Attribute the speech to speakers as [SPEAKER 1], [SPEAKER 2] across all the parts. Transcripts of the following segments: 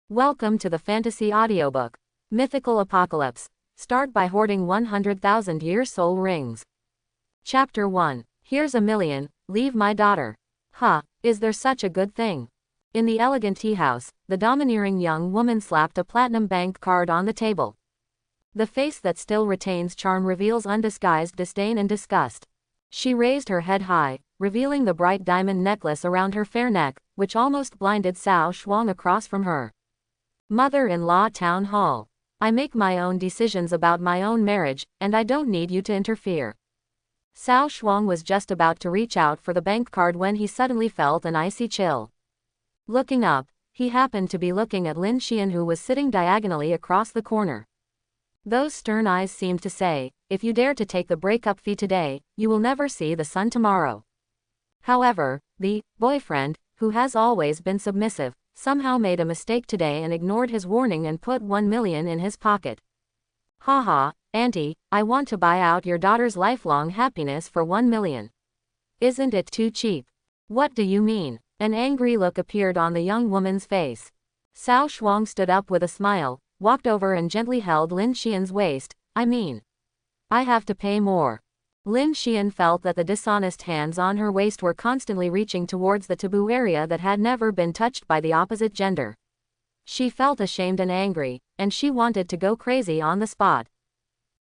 [SPEAKER 1] Welcome to the fantasy audiobook, Mythical Apocalypse. Start by hoarding 100,000-year soul rings. Chapter 1. Here's a million, leave my daughter. Huh, is there such a good thing? In the elegant tea house, the domineering young woman slapped a platinum bank card on the table. The face that still retains charm reveals undisguised disdain and disgust. She raised her head high, revealing the bright diamond necklace around her fair neck, which almost blinded Cao Shuang across from her. Mother-in-law Town Hall. I make my own decisions about my own marriage, and I don't need you to interfere. Cao Shuang was just about to reach out for the bank card when he suddenly felt an icy chill. Looking up, he happened to be looking at Lin Xian, who was sitting diagonally across the corner. Those stern eyes seemed to say, if you dare to take the breakup fee today, you will never see the sun tomorrow. However, the boyfriend, who has always been submissive, somehow made a mistake today and ignored his warning and put 1 million in his pocket. Haha, auntie, I want to buy out your daughter's lifelong happiness for 1 million. Isn't it too cheap? What do you mean? An angry look appeared on the young woman's face. Cao Shuang stood up with a smile, walked over and gently held Lin Xian's waist. I have to pay more. Lin Xian felt that the dishonest hands on her waist were constantly reaching towards the taboo area that had never been touched by the opposite gender. She felt ashamed and angry, and she wanted to go crazy on the spot.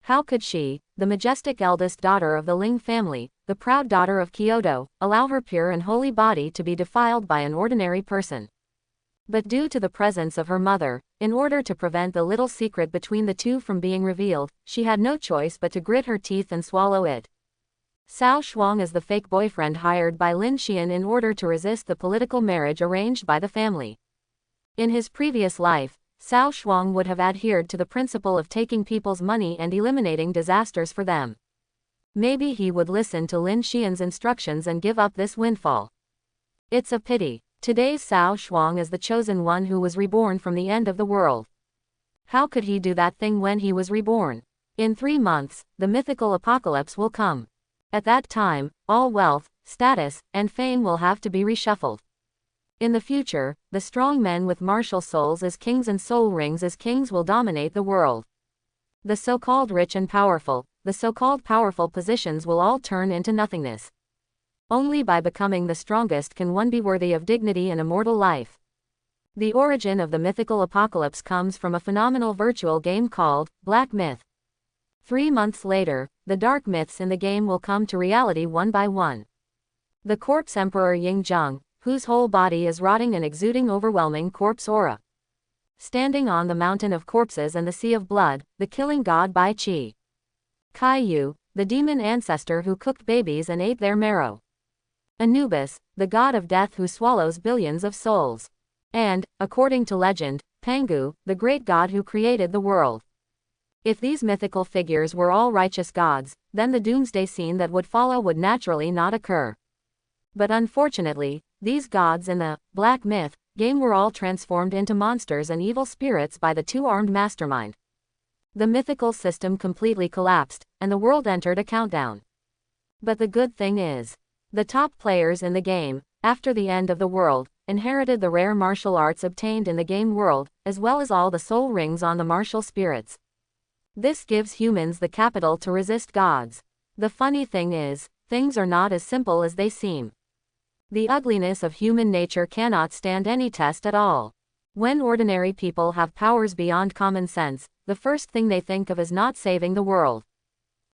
[SPEAKER 1] How could she, the majestic eldest daughter of the Ling family, the proud daughter of Kyoto, allow her pure and holy body to be defiled by an ordinary person? But due to the presence of her mother, in order to prevent the little secret between the two from being revealed, she had no choice but to grit her teeth and swallow it. Cao Shuang is the fake boyfriend hired by Lin Xian in order to resist the political marriage arranged by the family. In his previous life, Cao Shuang would have adhered to the principle of taking people's money and eliminating disasters for them. Maybe he would listen to Lin Xian's instructions and give up this windfall. It's a pity. Today's Cao Shuang is the chosen one who was reborn from the end of the world. How could he do that thing when he was reborn? In 3 months, the mythical apocalypse will come. At that time, all wealth, status, and fame will have to be reshuffled. In the future, the strong men with martial souls as kings and soul rings as kings will dominate the world. The so-called rich and powerful, the so-called powerful positions will all turn into nothingness. Only by becoming the strongest can one be worthy of dignity and immortal life. The origin of the mythical apocalypse comes from a phenomenal virtual game called Black Myth. 3 months later, the dark myths in the game will come to reality one by one. The corpse emperor Ying Zheng, whose whole body is rotting and exuding overwhelming corpse aura. Standing on the mountain of corpses and the sea of blood, the killing god Bai Qi. Kai Yu, the demon ancestor who cooked babies and ate their marrow. Anubis, the god of death who swallows billions of souls. And, according to legend, Pangu, the great god who created the world. If these mythical figures were all righteous gods, then the doomsday scene that would follow would naturally not occur. But unfortunately, these gods in the Black Myth game were all transformed into monsters and evil spirits by the two-armed mastermind. The mythical system completely collapsed, and the world entered a countdown. But the good thing is, the top players in the game, after the end of the world, inherited the rare martial arts obtained in the game world, as well as all the soul rings on the martial spirits. This gives humans the capital to resist gods. The funny thing is, things are not as simple as they seem. The ugliness of human nature cannot stand any test at all. When ordinary people have powers beyond common sense, the first thing they think of is not saving the world.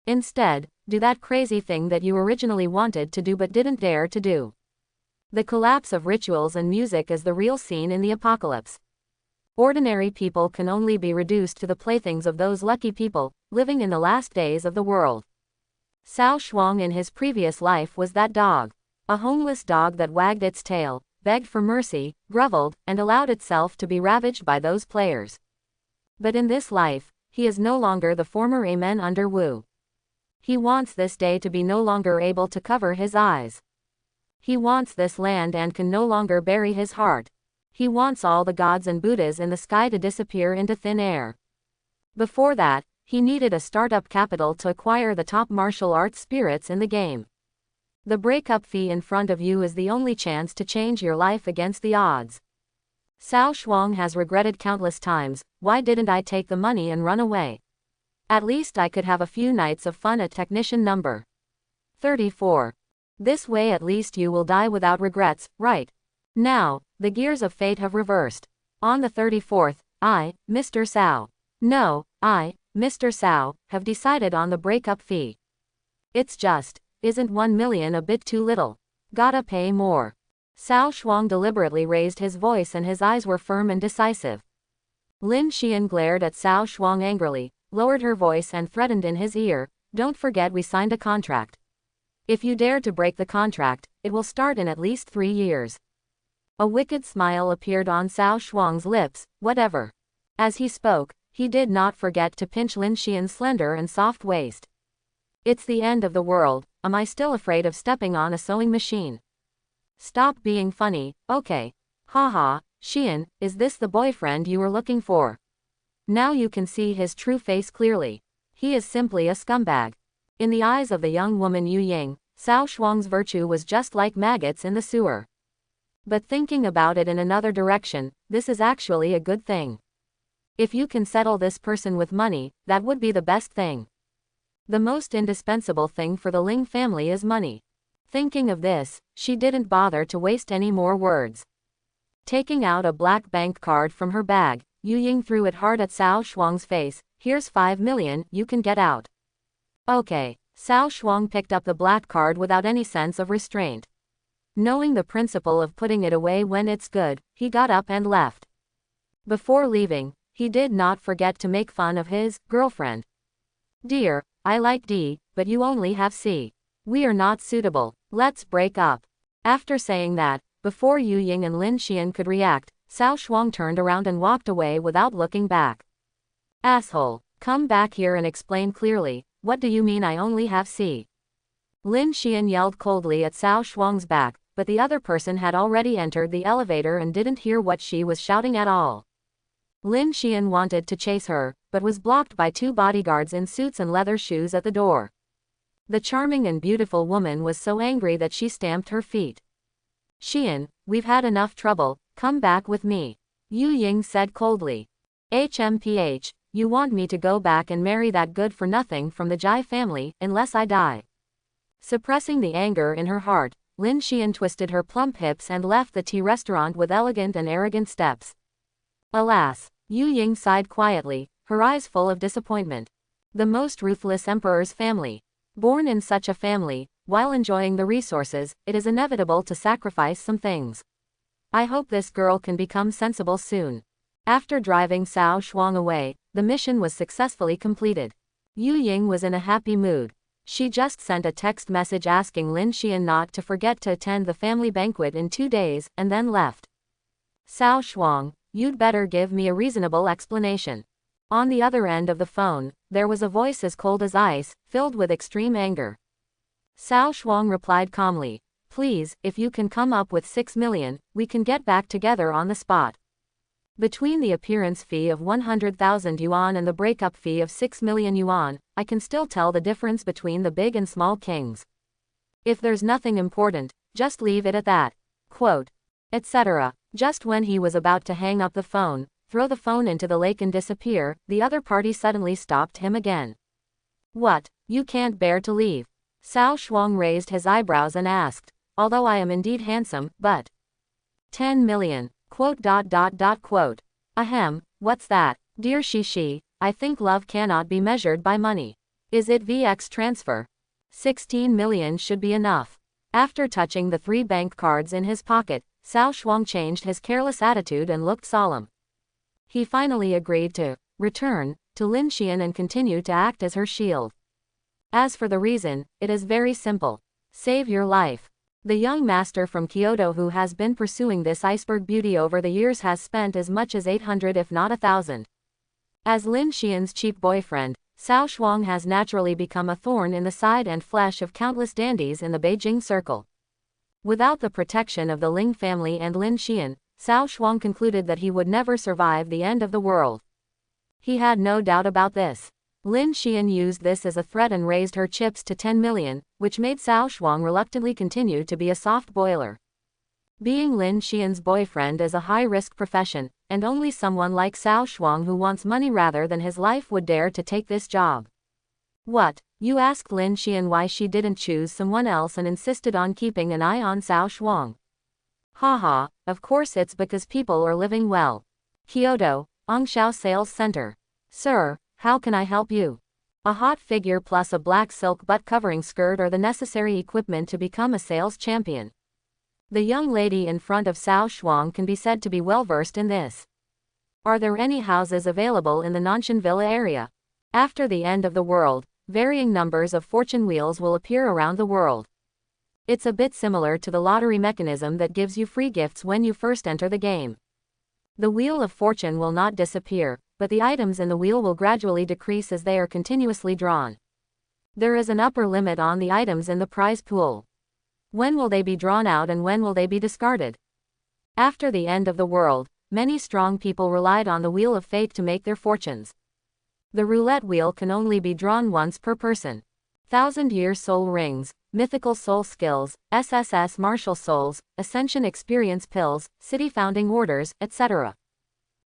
[SPEAKER 1] Instead, do that crazy thing that you originally wanted to do but didn't dare to do. The collapse of rituals and music is the real scene in the apocalypse. Ordinary people can only be reduced to the playthings of those lucky people, living in the last days of the world. Cao Shuang in his previous life was that dog. A homeless dog that wagged its tail, begged for mercy, groveled, and allowed itself to be ravaged by those players. But in this life, he is no longer the former Amen under Wu. He wants this day to be no longer able to cover his eyes. He wants this land and can no longer bury his heart. He wants all the gods and Buddhas in the sky to disappear into thin air. Before that, he needed a startup capital to acquire the top martial arts spirits in the game. The breakup fee in front of you is the only chance to change your life against the odds. Cao Shuang has regretted countless times, why didn't I take the money and run away? At least I could have a few nights of fun at technician number 34. This way at least you will die without regrets, right? Now, the gears of fate have reversed. On the 34th, I, Mr. Cao. No, I, Mr. Cao, have decided on the breakup fee. It's just, isn't 1 million a bit too little? Gotta pay more. Cao Shuang deliberately raised his voice and his eyes were firm and decisive. Lin Xian glared at Cao Shuang angrily, lowered her voice and threatened in his ear, don't forget we signed a contract. If you dare to break the contract, it will start in at least 3 years. A wicked smile appeared on Cao Shuang's lips, whatever. As he spoke, he did not forget to pinch Lin Xian's slender and soft waist. It's the end of the world, am I still afraid of stepping on a sewing machine? Stop being funny, okay. Haha, Xian, is this the boyfriend you were looking for? Now you can see his true face clearly. He is simply a scumbag. In the eyes of the young woman Yu Ying, Cao Shuang's virtue was just like maggots in the sewer. But thinking about it in another direction, this is actually a good thing. If you can settle this person with money, that would be the best thing. The most indispensable thing for the Ling family is money. Thinking of this, she didn't bother to waste any more words. Taking out a black bank card from her bag, Yu Ying threw it hard at Cao Shuang's face. Here's 5 million, you can get out. Okay. Cao Shuang picked up the black card without any sense of restraint. Knowing the principle of putting it away when it's good, he got up and left. Before leaving, he did not forget to make fun of his girlfriend. Dear, I like D, but you only have C. We are not suitable. Let's break up. After saying that, before Yu Ying and Lin Xian could react, Cao Shuang turned around and walked away without looking back. Asshole, come back here and explain clearly, what do you mean I only have C? Lin Xian yelled coldly at Cao Shuang's back, but the other person had already entered the elevator and didn't hear what she was shouting at all. Lin Xian wanted to chase her, but was blocked by 2 bodyguards in suits and leather shoes at the door. The charming and beautiful woman was so angry that she stamped her feet. Xian, we've had enough trouble, come back with me. Yu Ying said coldly. HMPH, you want me to go back and marry that good-for-nothing from the Jai family, unless I die. Suppressing the anger in her heart, Lin Xian twisted her plump hips and left the tea restaurant with elegant and arrogant steps. Alas, Yu Ying sighed quietly, her eyes full of disappointment. The most ruthless emperor's family. Born in such a family, while enjoying the resources, it is inevitable to sacrifice some things. I hope this girl can become sensible soon. After driving Cao Shuang away, the mission was successfully completed. Yu Ying was in a happy mood. She just sent a text message asking Lin Xian not to forget to attend the family banquet in 2 days, and then left. Cao Shuang, you'd better give me a reasonable explanation. On the other end of the phone, there was a voice as cold as ice, filled with extreme anger. Cao Shuang replied calmly, please, if you can come up with 6 million, we can get back together on the spot. Between the appearance fee of 100,000 yuan and the breakup fee of 6 million yuan, I can still tell the difference between the big and small kings. If there's nothing important, just leave it at that. Quote, etc. Just when he was about to hang up the phone, throw the phone into the lake and disappear, the other party suddenly stopped him again. What, you can't bear to leave? Cao Shuang raised his eyebrows and asked, although I am indeed handsome, but 10 million. Quote. Ahem, what's that? Dear Shishi, I think love cannot be measured by money. Is it VX transfer? 16 million should be enough. After touching the 3 bank cards in his pocket, Cao Shuang changed his careless attitude and looked solemn. He finally agreed to return to Lin Xian and continue to act as her shield. As for the reason, it is very simple. Save your life. The young master from Kyoto who has been pursuing this iceberg beauty over the years has spent as much as 800 if not 1,000. As Lin Xian's cheap boyfriend, Cao Shuang has naturally become a thorn in the side and flesh of countless dandies in the Beijing circle. Without the protection of the Ling family and Lin Xian, Cao Shuang concluded that he would never survive the end of the world. He had no doubt about this. Lin Xian used this as a threat and raised her chips to 10 million, which made Cao Shuang reluctantly continue to be a soft boiler. Being Lin Xian's boyfriend is a high-risk profession, and only someone like Cao Shuang who wants money rather than his life would dare to take this job. What? You asked Lin Xian why she didn't choose someone else and insisted on keeping an eye on Cao Shuang. Haha, of course it's because people are living well. Kyoto, Angshan Sales Center. Sir, how can I help you? A hot figure plus a black silk butt-covering skirt are the necessary equipment to become a sales champion. The young lady in front of Cao Shuang can be said to be well-versed in this. Are there any houses available in the Nanshan Villa area? After the end of the world, varying numbers of fortune wheels will appear around the world. It's a bit similar to the lottery mechanism that gives you free gifts when you first enter the game. The wheel of fortune will not disappear, but the items in the wheel will gradually decrease as they are continuously drawn. There is an upper limit on the items in the prize pool. When will they be drawn out and when will they be discarded? After the end of the world, many strong people relied on the wheel of fate to make their fortunes. The roulette wheel can only be drawn once per person. 1000-year soul rings, mythical soul skills, SSS martial souls, ascension experience pills, city founding orders, etc.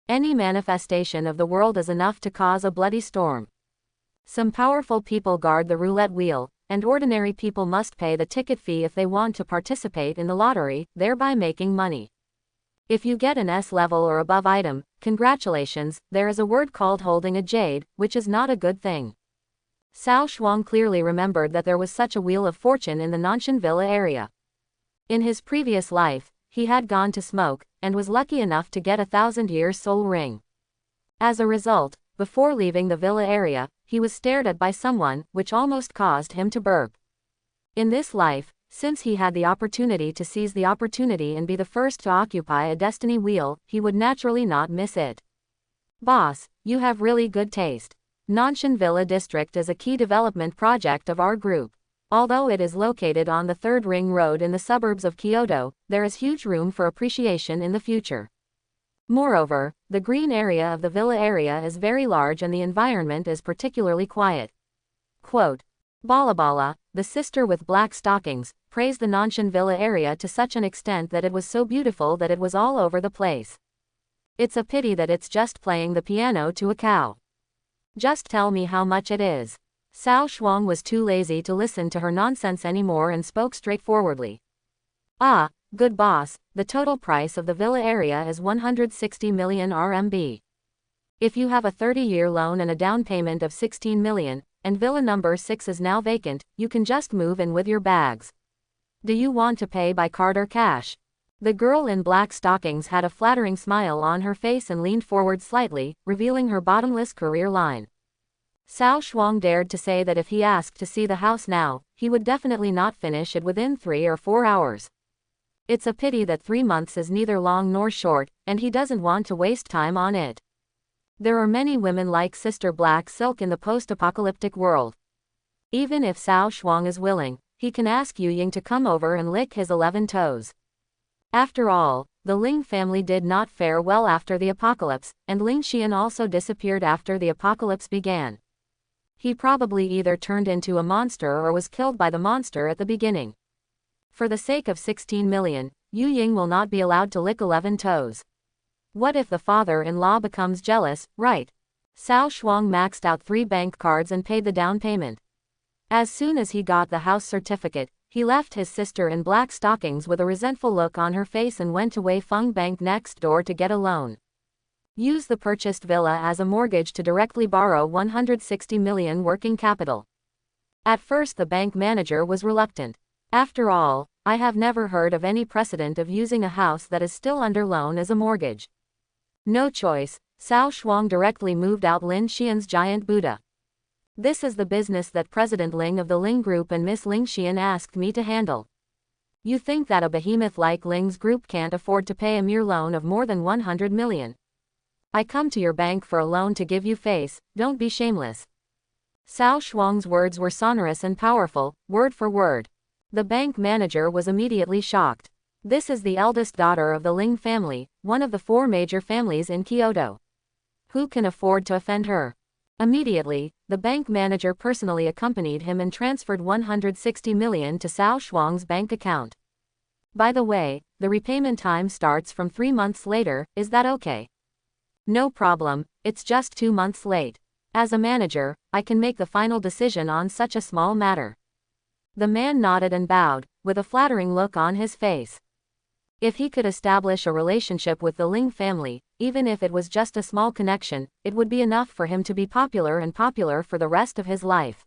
[SPEAKER 1] Any manifestation of the world is enough to cause a bloody storm. Some powerful people guard the roulette wheel, and ordinary people must pay the ticket fee if they want to participate in the lottery, thereby making money. If you get an S level or above item, congratulations, there is a word called holding a jade, which is not a good thing. Cao Shuang clearly remembered that there was such a wheel of fortune in the Nanshan Villa area. In his previous life, he had gone to smoke, and was lucky enough to get a 1000-year soul ring. As a result, before leaving the villa area, he was stared at by someone, which almost caused him to burp. In this life, since he had the opportunity to seize the opportunity and be the first to occupy a destiny wheel, he would naturally not miss it. Boss, you have really good taste. Nanshan Villa District is a key development project of our group. Although it is located on the 3rd Ring Road in the suburbs of Kyoto, there is huge room for appreciation in the future. Moreover, the green area of the villa area is very large and the environment is particularly quiet. Quote, Balabala, the sister with black stockings, praised the Nanshan Villa area to such an extent that it was so beautiful that it was all over the place. It's a pity that it's just playing the piano to a cow. Just tell me how much it is. Cao Shuang was too lazy to listen to her nonsense anymore and spoke straightforwardly. Ah, good boss, the total price of the villa area is 160 million RMB. If you have a 30-year loan and a down payment of 16 million, and villa number 6 is now vacant, you can just move in with your bags. Do you want to pay by card or cash? The girl in black stockings had a flattering smile on her face and leaned forward slightly, revealing her bottomless career line. Cao Shuang dared to say that if he asked to see the house now, he would definitely not finish it within 3 or 4 hours. It's a pity that 3 months is neither long nor short, and he doesn't want to waste time on it. There are many women like Sister Black Silk in the post-apocalyptic world. Even if Cao Shuang is willing, he can ask Yu Ying to come over and lick his 11 toes. After all, the Ling family did not fare well after the apocalypse, and Ling Xian also disappeared after the apocalypse began. He probably either turned into a monster or was killed by the monster at the beginning. For the sake of 16 million, Yu Ying will not be allowed to lick 11 toes. What if the father-in-law becomes jealous, right? Cao Shuang maxed out 3 bank cards and paid the down payment. As soon as he got the house certificate, he left his sister in black stockings with a resentful look on her face and went to Wei Feng Bank next door to get a loan. Use the purchased villa as a mortgage to directly borrow 160 million working capital. At first the bank manager was reluctant. After all, I have never heard of any precedent of using a house that is still under loan as a mortgage. No choice, Cao Shuang directly moved out Lin Xian's giant Buddha. This is the business that President Ling of the Ling Group and Miss Ling Xian asked me to handle. You think that a behemoth like Ling's group can't afford to pay a mere loan of more than 100 million? I come to your bank for a loan to give you face, don't be shameless. Cao Shuang's words were sonorous and powerful, word for word. The bank manager was immediately shocked. This is the eldest daughter of the Ling family, one of the 4 major families in Kyoto. Who can afford to offend her? Immediately, the bank manager personally accompanied him and transferred 160 million to Cao Shuang's bank account. By the way, the repayment time starts from 3 months later, is that okay? No problem, it's just 2 months late. As a manager, I can make the final decision on such a small matter. The man nodded and bowed, with a flattering look on his face. If he could establish a relationship with the Ling family, even if it was just a small connection, it would be enough for him to be popular and popular for the rest of his life.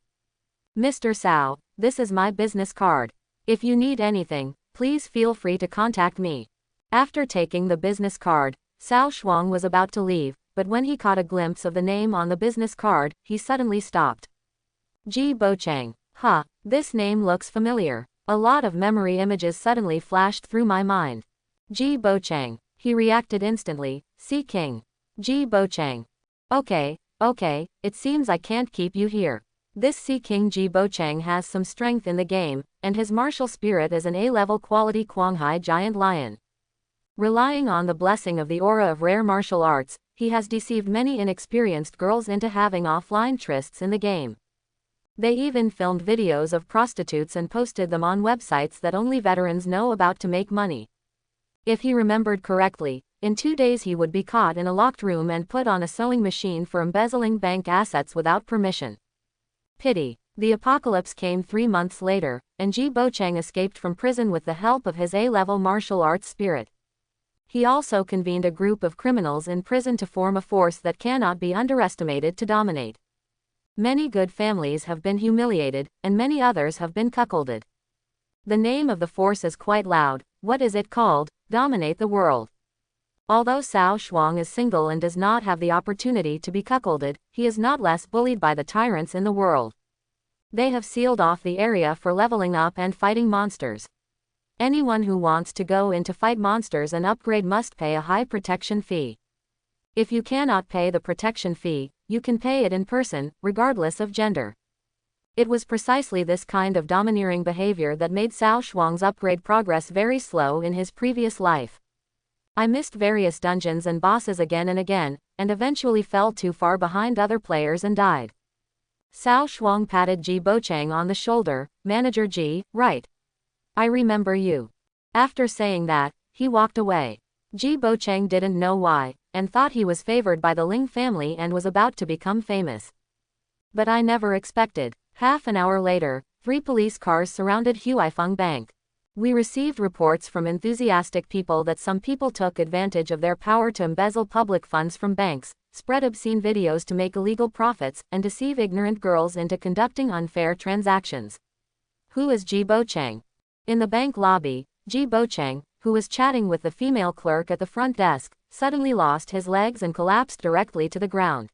[SPEAKER 1] Mr. Cao, this is my business card. If you need anything, please feel free to contact me. After taking the business card, Cao Shuang was about to leave, but when he caught a glimpse of the name on the business card, he suddenly stopped. Ji Bocheng. Huh, this name looks familiar. A lot of memory images suddenly flashed through my mind. Ji Bocheng. He reacted instantly. Sea King. Ji Bocheng. Okay, it seems I can't keep you here. This Sea King Ji Bocheng has some strength in the game, and his martial spirit is an A-level quality Quanghai giant lion. Relying on the blessing of the aura of rare martial arts, he has deceived many inexperienced girls into having offline trysts in the game. They even filmed videos of prostitutes and posted them on websites that only veterans know about to make money. If he remembered correctly, in 2 days he would be caught in a locked room and put on a sewing machine for embezzling bank assets without permission. Pity. The apocalypse came 3 months later, and Ji Bocheng escaped from prison with the help of his A-level martial arts spirit. He also convened a group of criminals in prison to form a force that cannot be underestimated to dominate. Many good families have been humiliated, and many others have been cuckolded. The name of the force is quite loud. What is it called? Dominate the world. Although Cao Shuang is single and does not have the opportunity to be cuckolded, he is not less bullied by the tyrants in the world. They have sealed off the area for leveling up and fighting monsters. Anyone who wants to go in to fight monsters and upgrade must pay a high protection fee. If you cannot pay the protection fee, you can pay it in person, regardless of gender. It was precisely this kind of domineering behavior that made Cao Shuang's upgrade progress very slow in his previous life. I missed various dungeons and bosses again and again, and eventually fell too far behind other players and died. Cao Shuang patted Ji Bocheng on the shoulder. Manager Ji, right. I remember you. After saying that, he walked away. Ji Bocheng didn't know why, and thought he was favored by the Ling family and was about to become famous. But I never expected. Half an hour later, 3 police cars surrounded Huifeng Bank. We received reports from enthusiastic people that some people took advantage of their power to embezzle public funds from banks, spread obscene videos to make illegal profits, and deceive ignorant girls into conducting unfair transactions. Who is Ji Bocheng? In the bank lobby, Ji Bocheng, who was chatting with the female clerk at the front desk, suddenly lost his legs and collapsed directly to the ground.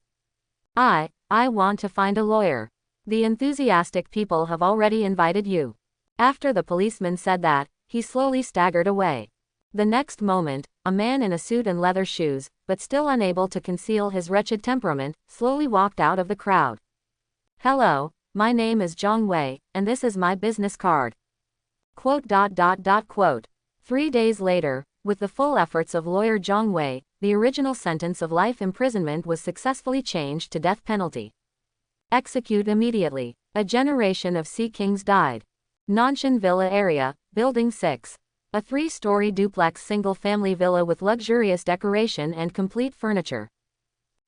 [SPEAKER 1] I want to find a lawyer. The enthusiastic people have already invited you. After the policeman said that, he slowly staggered away. The next moment, a man in a suit and leather shoes, but still unable to conceal his wretched temperament, slowly walked out of the crowd. Hello, my name is Zhang Wei, and this is my business card. Quote. 3 days later, with the full efforts of lawyer Zhang Wei, the original sentence of life imprisonment was successfully changed to death penalty. Execute immediately. A generation of Sea Kings died. Nanshan Villa Area, Building 6. A 3-story duplex single-family villa with luxurious decoration and complete furniture.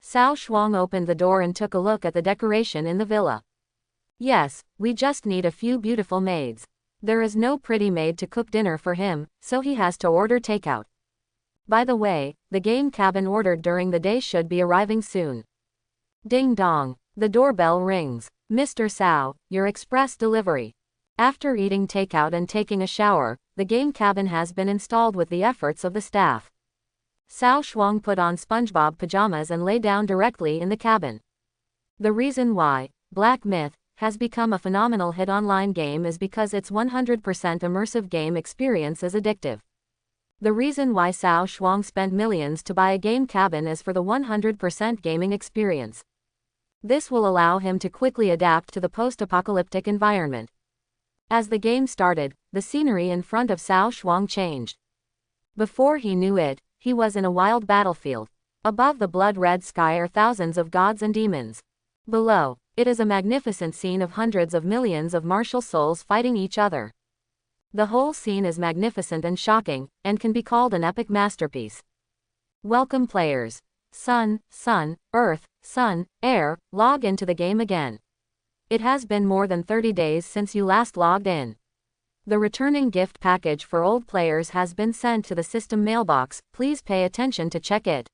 [SPEAKER 1] Cao Shuang opened the door and took a look at the decoration in the villa. Yes, we just need a few beautiful maids. There is no pretty maid to cook dinner for him, so he has to order takeout. By the way, the game cabin ordered during the day should be arriving soon. Ding dong. The doorbell rings. Mr. Cao, your express delivery. After eating takeout and taking a shower, the game cabin has been installed with the efforts of the staff. Cao Shuang put on SpongeBob pajamas and lay down directly in the cabin. The reason why Black Myth has become a phenomenal hit online game is because its 100% immersive game experience is addictive. The reason why Cao Shuang spent millions to buy a game cabin is for the 100% gaming experience. This will allow him to quickly adapt to the post-apocalyptic environment. As the game started, the scenery in front of Cao Shuang changed. Before he knew it, he was in a wild battlefield. Above the blood-red sky are thousands of gods and demons. Below, it is a magnificent scene of hundreds of millions of martial souls fighting each other. The whole scene is magnificent and shocking, and can be called an epic masterpiece. Welcome players. Sun, Earth, Sun, Air, log into the game again. It has been more than 30 days since you last logged in. The returning gift package for old players has been sent to the system mailbox, please pay attention to check it.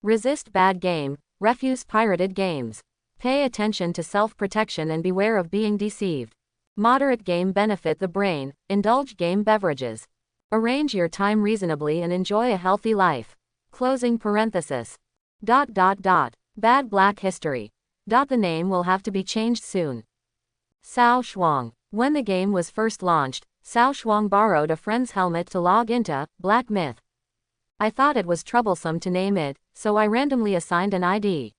[SPEAKER 1] Resist bad game, refuse pirated games. Pay attention to self-protection and beware of being deceived. Moderate game benefit the brain, indulge game beverages. Arrange your time reasonably and enjoy a healthy life. Closing parenthesis. Bad black history. The name will have to be changed soon. Cao Shuang. When the game was first launched, Cao Shuang borrowed a friend's helmet to log into Black Myth. I thought it was troublesome to name it, so I randomly assigned an ID.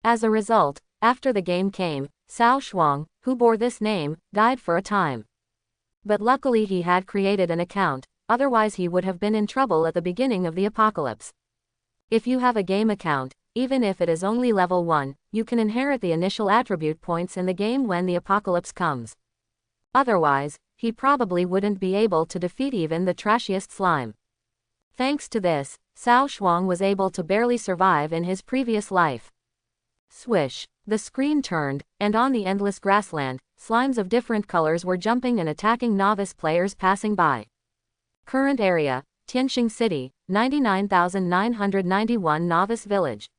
[SPEAKER 1] As a result, after the game came, Cao Shuang, who bore this name, died for a time. But luckily he had created an account, otherwise he would have been in trouble at the beginning of the apocalypse. If you have a game account, even if it is only level 1, you can inherit the initial attribute points in the game when the apocalypse comes. Otherwise, he probably wouldn't be able to defeat even the trashiest slime. Thanks to this, Cao Shuang was able to barely survive in his previous life. Swish. The screen turned, and on the endless grassland, slimes of different colors were jumping and attacking novice players passing by. Current area, Tianxing City, 99,991 Novice Village.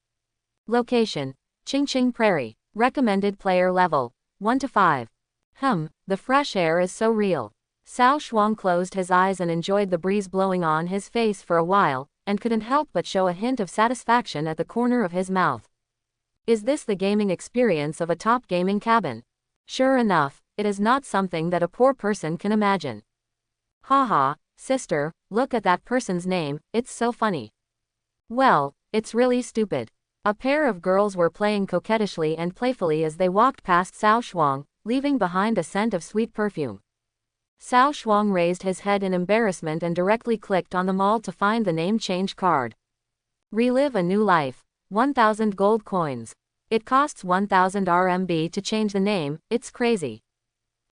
[SPEAKER 1] Location, Qingqing Prairie. Recommended player level, 1 to 5. The fresh air is so real. Cao Shuang closed his eyes and enjoyed the breeze blowing on his face for a while, and couldn't help but show a hint of satisfaction at the corner of his mouth. Is this the gaming experience of a top gaming cabin? Sure enough, it is not something that a poor person can imagine. Haha, sister, look at that person's name, it's so funny. Well, it's really stupid. A pair of girls were playing coquettishly and playfully as they walked past Cao Shuang, leaving behind a scent of sweet perfume. Cao Shuang raised his head in embarrassment and directly clicked on the mall to find the name change card. Relive a new life. 1,000 gold coins. It costs 1,000 RMB to change the name, it's crazy.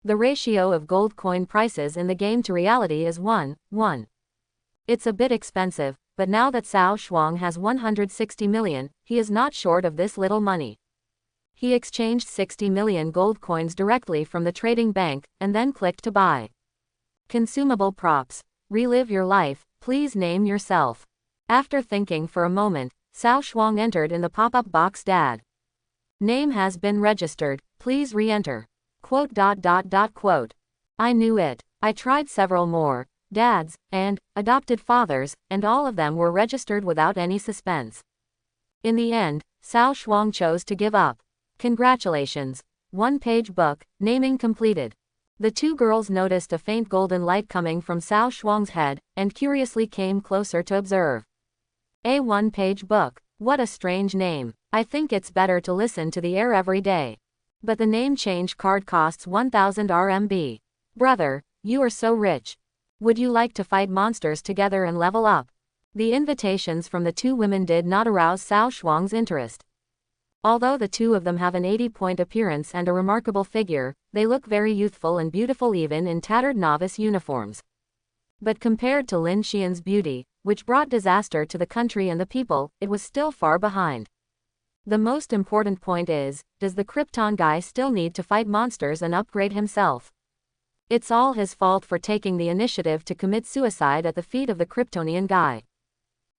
[SPEAKER 1] The ratio of gold coin prices in the game to reality is 1:1. It's a bit expensive, but now that Cao Shuang has 160 million, he is not short of this little money. He exchanged 60 million gold coins directly from the trading bank, and then clicked to buy. Consumable props. Relive your life, please name yourself. After thinking for a moment, Cao Shuang entered in the pop-up box Dad. Name has been registered, please re-enter. Quote. I knew it. I tried several more, dads, and adopted fathers, and all of them were registered without any suspense. In the end, Cao Shuang chose to give up. Congratulations. One-page book, naming completed. The two girls noticed a faint golden light coming from Cao Shuang's head, and curiously came closer to observe. A one-page book. What a strange name. I think it's better to listen to the air every day. But the name change card costs 1,000 RMB. Brother, you are so rich. Would you like to fight monsters together and level up? The invitations from the two women did not arouse Cao Shuang's interest. Although the two of them have an 80-point appearance and a remarkable figure, they look very youthful and beautiful even in tattered novice uniforms. But compared to Lin Xian's beauty, which brought disaster to the country and the people, it was still far behind. The most important point is, does the Krypton guy still need to fight monsters and upgrade himself? It's all his fault for taking the initiative to commit suicide at the feet of the Kryptonian guy.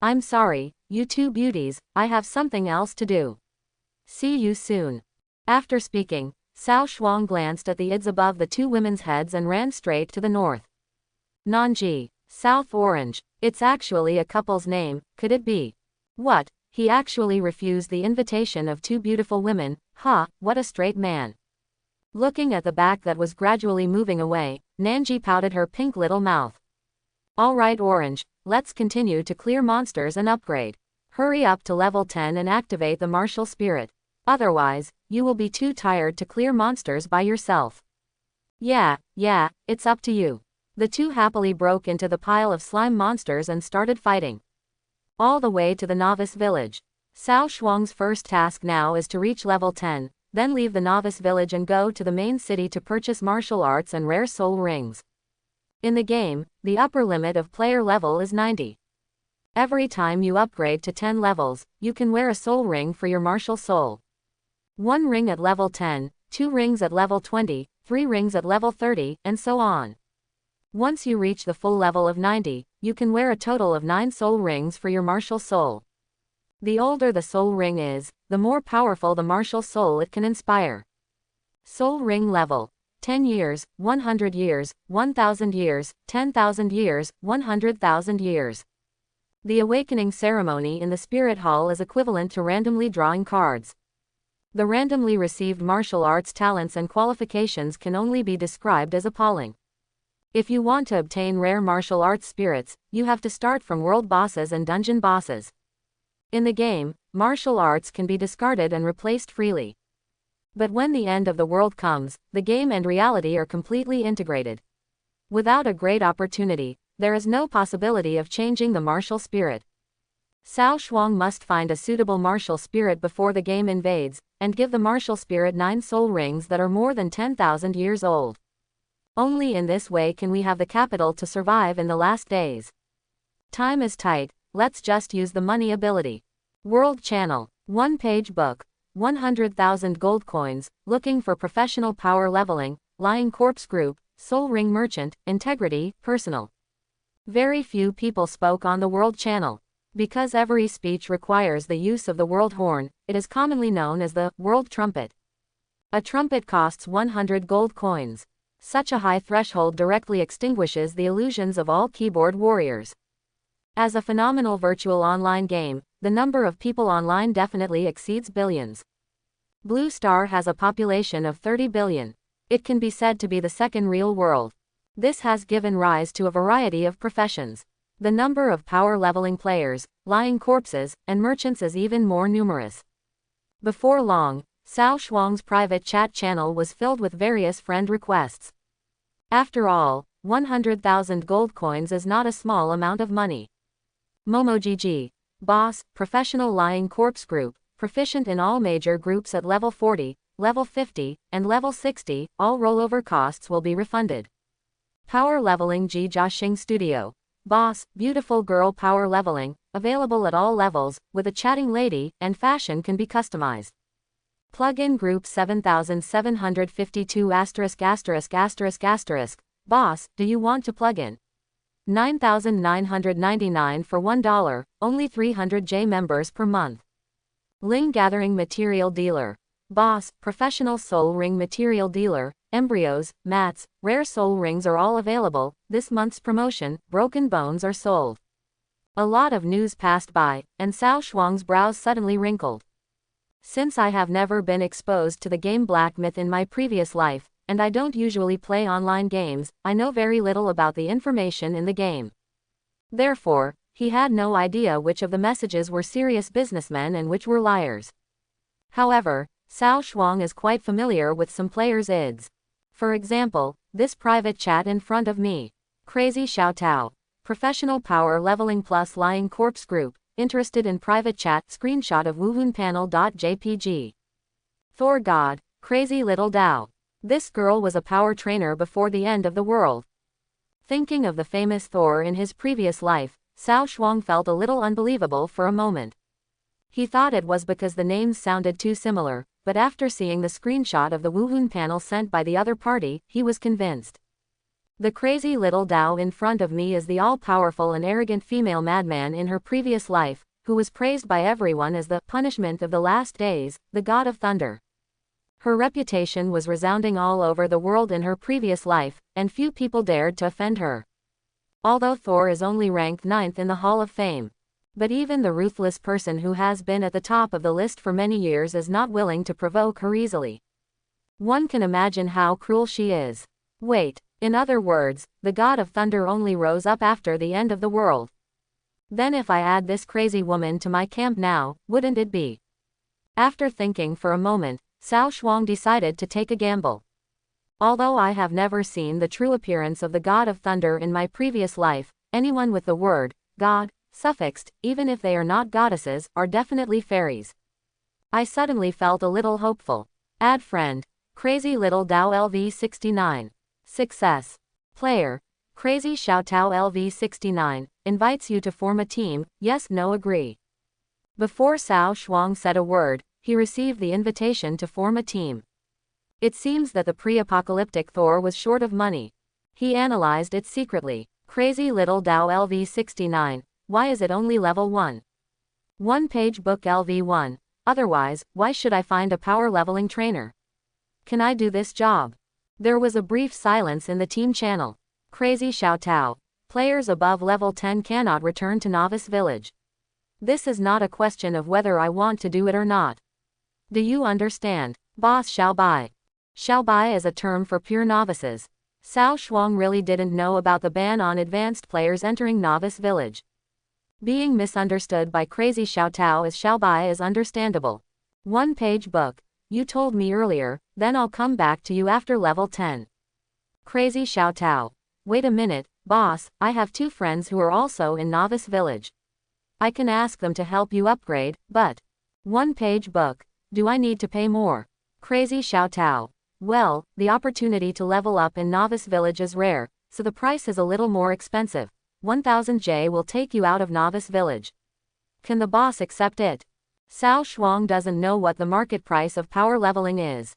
[SPEAKER 1] I'm sorry, you two beauties, I have something else to do. See you soon. After speaking, Cao Shuang glanced at the ids above the two women's heads and ran straight to the north. Nanji, South Orange. It's actually a couple's name, could it be? What? He actually refused the invitation of two beautiful women, what a straight man. Looking at the back that was gradually moving away, Nanji pouted her pink little mouth. Alright Orange, let's continue to clear monsters and upgrade. Hurry up to level 10 and activate the martial spirit. Otherwise, you will be too tired to clear monsters by yourself. Yeah, it's up to you. The two happily broke into the pile of slime monsters and started fighting. All the way to the novice village. Cao Shuang's first task now is to reach level 10, then leave the novice village and go to the main city to purchase martial arts and rare soul rings. In the game, the upper limit of player level is 90. Every time you upgrade to 10 levels, you can wear a soul ring for your martial soul. 1 ring at level 10, 2 rings at level 20, 3 rings at level 30, and so on. Once you reach the full level of 90, you can wear a total of 9 soul rings for your martial soul. The older the soul ring is, the more powerful the martial soul it can inspire. Soul ring level: 10 years, 100 years, 1,000 years, 10,000 years, 100,000 years. The awakening ceremony in the Spirit Hall is equivalent to randomly drawing cards. The randomly received martial arts talents and qualifications can only be described as appalling. If you want to obtain rare martial arts spirits, you have to start from world bosses and dungeon bosses. In the game, martial arts can be discarded and replaced freely. But when the end of the world comes, the game and reality are completely integrated. Without a great opportunity, there is no possibility of changing the martial spirit. Cao Shuang must find a suitable martial spirit before the game invades, and give the martial spirit 9 soul rings that are more than 10,000 years old. Only in this way can we have the capital to survive in the last days. Time is tight, let's just use the money ability. World Channel, 1-page book, 100,000 gold coins, looking for professional power leveling, lying corpse group, soul ring merchant, integrity, personal. Very few people spoke on the World Channel. Because every speech requires the use of the world horn, it is commonly known as the world trumpet. A trumpet costs 100 gold coins. Such a high threshold directly extinguishes the illusions of all keyboard warriors. As a phenomenal virtual online game, the number of people online definitely exceeds billions. Blue Star has a population of 30 billion. It can be said to be the second real world. This has given rise to a variety of professions. The number of power leveling players, lying corpses, and merchants is even more numerous. Before long, Cao Shuang's private chat channel was filled with various friend requests. After all, 100,000 gold coins is not a small amount of money. MomoGG. Boss, professional lying corpse group, proficient in all major groups at level 40, level 50, and level 60, all rollover costs will be refunded. Power leveling Ji Jiaxing Studio. Boss, beautiful girl power leveling, available at all levels, with a chatting lady, and fashion can be customized. Plugin group 7752 *******. Boss, do you want to plug in? 9,999 for $1, only 300J members per month. Ling Gathering Material Dealer. Boss, professional soul ring material dealer, embryos, mats, rare soul rings are all available. This month's promotion, broken bones are sold. A lot of news passed by, and Cao Shuang's brows suddenly wrinkled. Since I have never been exposed to the game Black Myth in my previous life, and I don't usually play online games, I know very little about the information in the game. Therefore, he had no idea which of the messages were serious businessmen and which were liars. However, Cao Shuang is quite familiar with some players' ids. For example, this private chat in front of me. Crazy Xiao Tao. Professional power leveling plus lying corpse group. Interested in private chat, screenshot of wuhunpanel.jpg. Thor God, crazy little Dao. This girl was a power trainer before the end of the world. Thinking of the famous Thor in his previous life, Cao Shuang felt a little unbelievable for a moment. He thought it was because the names sounded too similar, but after seeing the screenshot of the Wuhun panel sent by the other party, he was convinced. The crazy little Dao in front of me is the all-powerful and arrogant female madman in her previous life, who was praised by everyone as the punishment of the last days, the god of thunder. Her reputation was resounding all over the world in her previous life, and few people dared to offend her. Although Thor is only ranked 9th in the Hall of Fame. But even the ruthless person who has been at the top of the list for many years is not willing to provoke her easily. One can imagine how cruel she is. Wait. In other words, the god of thunder only rose up after the end of the world. Then if I add this crazy woman to my camp now, wouldn't it be? After thinking for a moment, Cao Shuang decided to take a gamble. Although I have never seen the true appearance of the god of thunder in my previous life, anyone with the word god suffixed, even if they are not goddesses, are definitely fairies. I suddenly felt a little hopeful. Add friend. Crazy little Dao LV69. Success. Player. Crazy Xiaotao LV69 invites you to form a team, yes, no, agree. Before Cao Shuang said a word, he received the invitation to form a team. It seems that the pre-apocalyptic Thor was short of money. He analyzed it secretly. Crazy little Dao LV69, why is it only level 1? One-page book LV1, otherwise, why should I find a power leveling trainer? Can I do this job? There was a brief silence in the team channel. Crazy Xiaotao, players above level 10 cannot return to Novice Village. This is not a question of whether I want to do it or not. Do you understand? Boss Xiaobai. Xiaobai is a term for pure novices. Cao Shuang really didn't know about the ban on advanced players entering Novice Village. Being misunderstood by Crazy Xiaotao as Xiaobai is understandable. One-page book. You told me earlier, then I'll come back to you after level 10. Crazy Xiaotao. Wait a minute, boss, I have 2 friends who are also in Novice Village. I can ask them to help you upgrade, but... One-page book. Do I need to pay more? Crazy Xiaotao. Well, the opportunity to level up in Novice Village is rare, so the price is a little more expensive. 1000 J will take you out of Novice Village. Can the boss accept it? Cao Shuang doesn't know what the market price of power leveling is.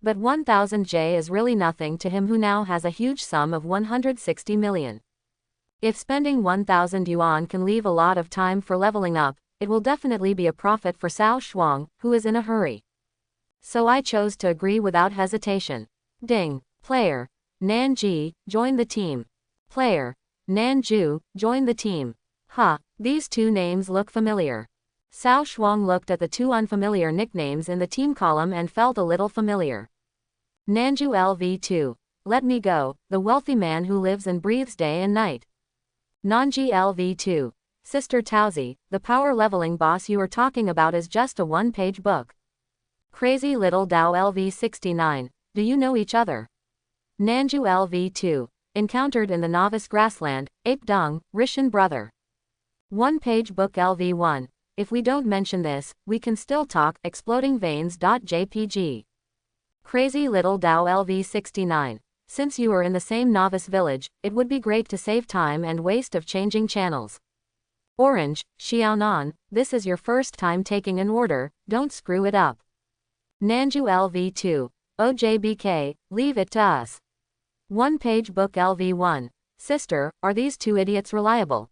[SPEAKER 1] But 1000 J is really nothing to him who now has a huge sum of 160 million. If spending 1000 yuan can leave a lot of time for leveling up, it will definitely be a profit for Cao Shuang, who is in a hurry. So I chose to agree without hesitation. Ding. Player. Nanji, join the team. Player. Nanju, join the team. These 2 names look familiar. Cao Shuang looked at the 2 unfamiliar nicknames in the team column and felt a little familiar. Nanju LV2. Let me go, the wealthy man who lives and breathes day and night. Nanji LV2. Sister Taozi, the power leveling boss you are talking about is just a one-page book. Crazy little Dao LV69, do you know each other? Nanju LV2, encountered in the novice grassland, Ape Dung, Rishan brother. One-page book LV1, if we don't mention this, we can still talk, exploding veins.jpg. Crazy little Dao LV69, since you are in the same novice village, it would be great to save time and waste of changing channels. Orange, Xiaonan, this is your first time taking an order, don't screw it up. Nanju LV2, OJBK, leave it to us. One-page book LV1, sister, are these 2 idiots reliable?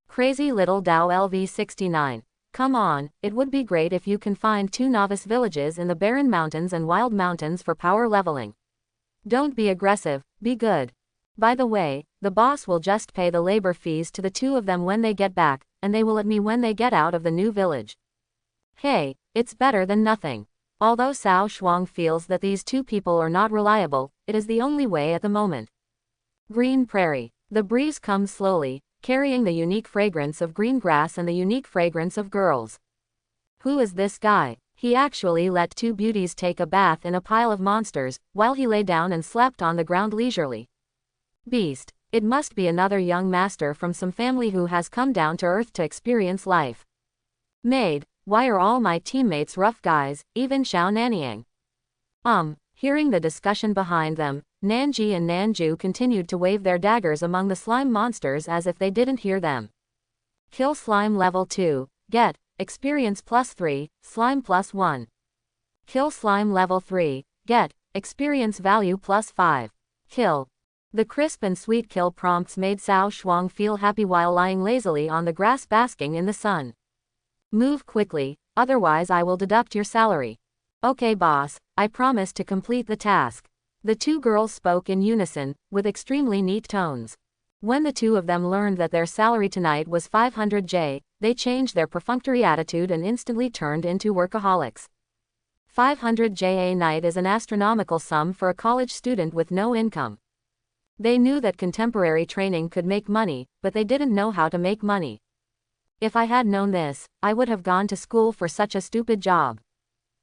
[SPEAKER 1] Crazy little Dao LV69, come on, it would be great if you can find 2 novice villages in the barren mountains and wild mountains for power leveling. Don't be aggressive, be good. By the way, the boss will just pay the labor fees to the 2 of them when they get back, and they will let me when they get out of the new village. Hey, it's better than nothing. Although Cao Shuang feels that these 2 people are not reliable, it is the only way at the moment. Green prairie. The breeze comes slowly, carrying the unique fragrance of green grass and the unique fragrance of girls. Who is this guy? He actually let 2 beauties take a bath in a pile of monsters, while he lay down and slept on the ground leisurely. Beast. It must be another young master from some family who has come down to earth to experience life. Maid. Why are all my teammates rough guys, even Xiao Nanyang? Hearing the discussion behind them, Nanji and Nanju continued to wave their daggers among the slime monsters as if they didn't hear them. Kill slime level 2, get, experience +3, slime +1. Kill slime level 3, get, experience value +5. Kill. The crisp and sweet kill prompts made Cao Shuang feel happy while lying lazily on the grass basking in the sun. Move quickly, otherwise I will deduct your salary. Okay boss, I promise to complete the task. The 2 girls spoke in unison, with extremely neat tones. When the 2 of them learned that their salary tonight was 500 J, they changed their perfunctory attitude and instantly turned into workaholics. 500 J a night is an astronomical sum for a college student with no income. They knew that contemporary training could make money, but they didn't know how to make money. If I had known this, I would have gone to school for such a stupid job.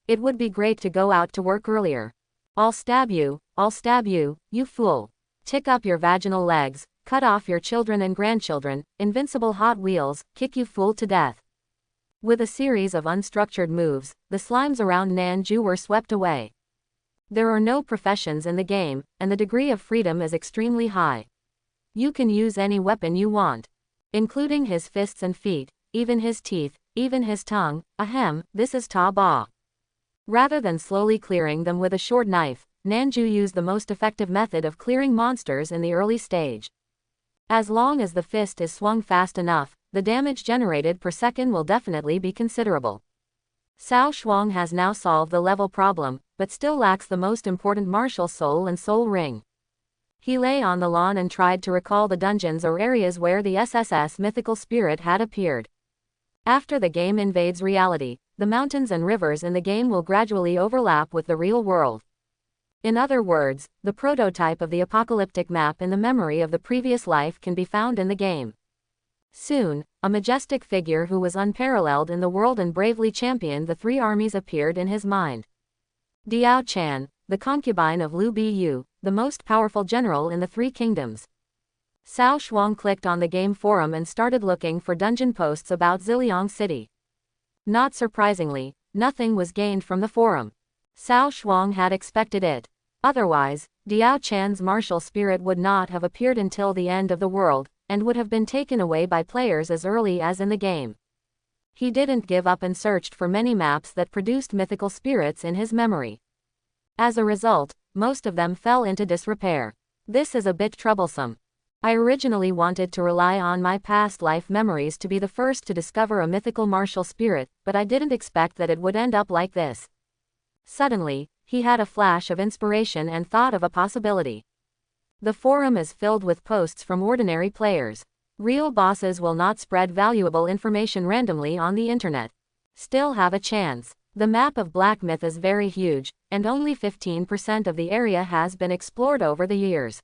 [SPEAKER 1] It would be great to go out to work earlier. I'll stab you, you fool. Tick up your vaginal legs, cut off your children and grandchildren, invincible Hot Wheels, kick you fool to death. With a series of unstructured moves, the slimes around Nanju were swept away. There are no professions in the game, and the degree of freedom is extremely high. You can use any weapon you want, including his fists and feet, even his teeth, even his tongue. Ahem, this is Ta Ba. Rather than slowly clearing them with a short knife, Nanju used the most effective method of clearing monsters in the early stage. As long as the fist is swung fast enough, the damage generated per second will definitely be considerable. Cao Shuang has now solved the level problem, but still lacks the most important martial soul and soul ring. He lay on the lawn and tried to recall the dungeons or areas where the SSS mythical spirit had appeared. After the game invades reality, the mountains and rivers in the game will gradually overlap with the real world. In other words, the prototype of the apocalyptic map in the memory of the previous life can be found in the game. Soon, a majestic figure who was unparalleled in the world and bravely championed the three armies appeared in his mind. Diao Chan, the concubine of Liu Biyu, the most powerful general in the Three Kingdoms. Cao Shuang clicked on the game forum and started looking for dungeon posts about Ziliang City. Not surprisingly, nothing was gained from the forum. Cao Shuang had expected it. Otherwise, Diao Chan's martial spirit would not have appeared until the end of the world, and would have been taken away by players as early as in the game. He didn't give up and searched for many maps that produced mythical spirits in his memory. As a result, most of them fell into disrepair. This is a bit troublesome. I originally wanted to rely on my past life memories to be the first to discover a mythical martial spirit, but I didn't expect that it would end up like this. Suddenly, he had a flash of inspiration and thought of a possibility. The forum is filled with posts from ordinary players. Real bosses will not spread valuable information randomly on the internet. Still have a chance. The map of Black Myth is very huge, and only 15% of the area has been explored over the years.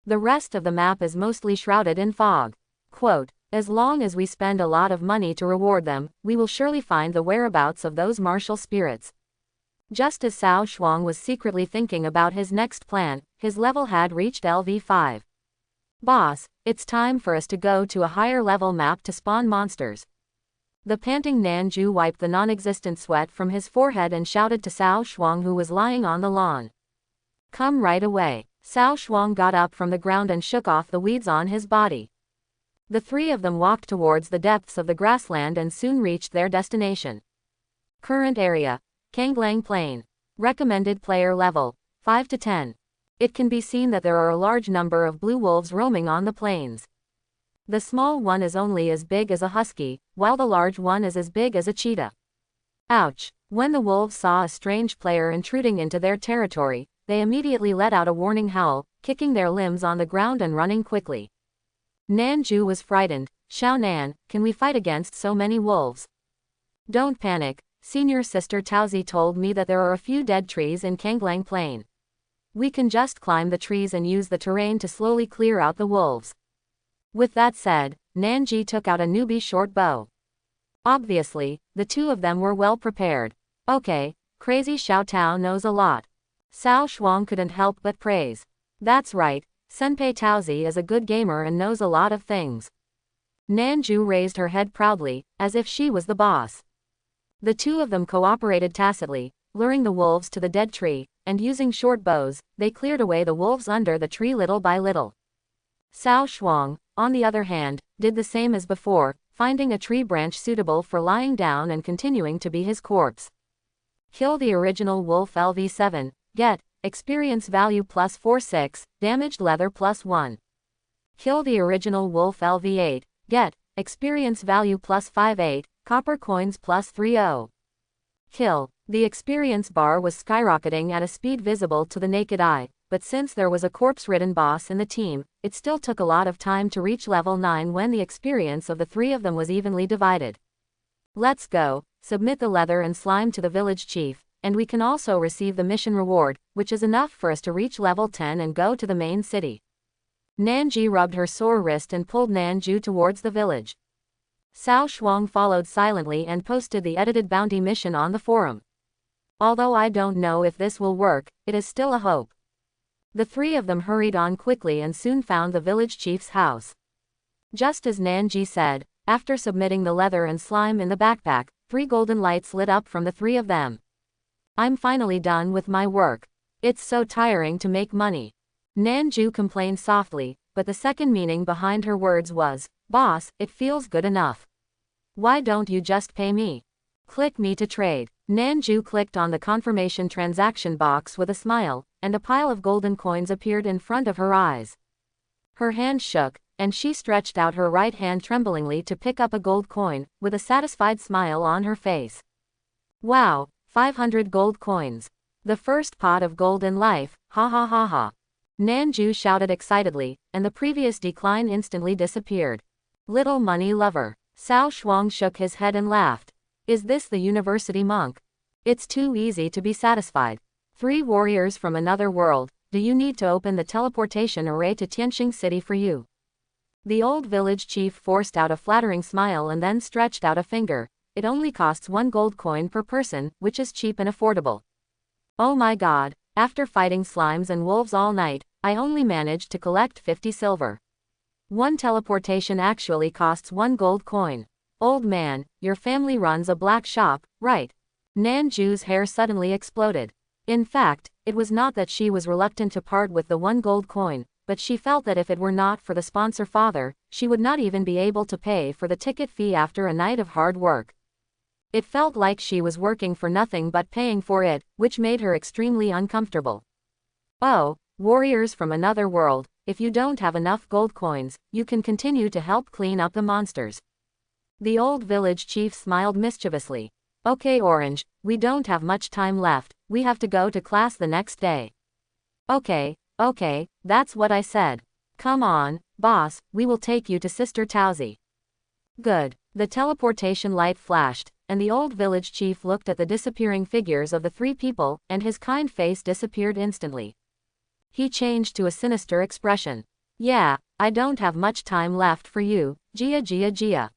[SPEAKER 1] The rest of the map is mostly shrouded in fog. Quote, as long as we spend a lot of money to reward them, we will surely find the whereabouts of those martial spirits. Just as Cao Shuang was secretly thinking about his next plan, his level had reached LV5. Boss, it's time for us to go to a higher level map to spawn monsters. The panting Nanju wiped the non-existent sweat from his forehead and shouted to Cao Shuang, who was lying on the lawn. Come right away. Cao Shuang got up from the ground and shook off the weeds on his body. The three of them walked towards the depths of the grassland and soon reached their destination. Current area, Kanglang Plain. Recommended player level, 5 to 10. It can be seen that there are a large number of blue wolves roaming on the plains. The small one is only as big as a husky, while the large one is as big as a cheetah. Ouch! When the wolves saw a strange player intruding into their territory, they immediately let out a warning howl, kicking their limbs on the ground and running quickly. Nanju was frightened. Xiao Nan, can we fight against so many wolves? Don't panic. Senior Sister Taozi told me that there are a few dead trees in Kanglang Plain. We can just climb the trees and use the terrain to slowly clear out the wolves. With that said, Nanji took out a newbie short bow. Obviously, the two of them were well prepared. Okay, crazy Xiao Tao knows a lot. Cao Shuang couldn't help but praise. That's right, Senpei Taozi is a good gamer and knows a lot of things. Nanju raised her head proudly, as if she was the boss. The two of them cooperated tacitly, luring the wolves to the dead tree, and using short bows, they cleared away the wolves under the tree little by little. Cao Shuang, on the other hand, did the same as before, finding a tree branch suitable for lying down and continuing to be his corpse. Kill the original wolf LV7, get, experience value plus 46, damaged leather plus 1. Kill the original wolf LV8, get, experience value plus 58, copper coins plus 30. Kill. The experience bar was skyrocketing at a speed visible to the naked eye, but since there was a corpse-ridden boss in the team, it still took a lot of time to reach level 9 when the experience of the three of them was evenly divided. Let's go, submit the leather and slime to the village chief, and we can also receive the mission reward, which is enough for us to reach level 10 and go to the main city. Nanji rubbed her sore wrist and pulled Nanju towards the village. Cao Shuang followed silently and posted the edited bounty mission on the forum. Although I don't know if this will work, it is still a hope. The three of them hurried on quickly and soon found the village chief's house. Just as Nanji said, after submitting the leather and slime in the backpack, 3 golden lights lit up from the three of them. I'm finally done with my work. It's so tiring to make money. Nanju complained softly, but the second meaning behind her words was, "Boss, it feels good enough. Why don't you just pay me? Click me to trade." Nanju clicked on the confirmation transaction box with a smile, and a pile of golden coins appeared in front of her eyes. Her hand shook, and she stretched out her right hand tremblingly to pick up a gold coin, with a satisfied smile on her face. Wow, 500 gold coins. The first pot of gold in life, ha ha ha ha. Nanju shouted excitedly, and the previous decline instantly disappeared. Little money lover. Cao Shuang shook his head and laughed. Is this the university monk? It's too easy to be satisfied. 3 warriors from another world, do you need to open the teleportation array to Tianxing City for you? The old village chief forced out a flattering smile and then stretched out a finger. It only costs 1 gold coin per person, which is cheap and affordable. Oh my god, after fighting slimes and wolves all night, I only managed to collect 50 silver. 1 teleportation actually costs 1 gold coin. Old man, your family runs a black shop, right? Nanju's hair suddenly exploded. In fact, it was not that she was reluctant to part with the 1 gold coin, but she felt that if it were not for the sponsor father, she would not even be able to pay for the ticket fee after a night of hard work. It felt like she was working for nothing but paying for it, which made her extremely uncomfortable. Oh, warriors from another world, if you don't have enough gold coins, you can continue to help clean up the monsters. The old village chief smiled mischievously. Okay Orange, we don't have much time left, we have to go to class the next day. Okay, that's what I said. Come on, boss, we will take you to Sister Tauzi. Good. The teleportation light flashed, and the old village chief looked at the disappearing figures of the 3 people, and his kind face disappeared instantly. He changed to a sinister expression. Yeah, I don't have much time left for you, Jia.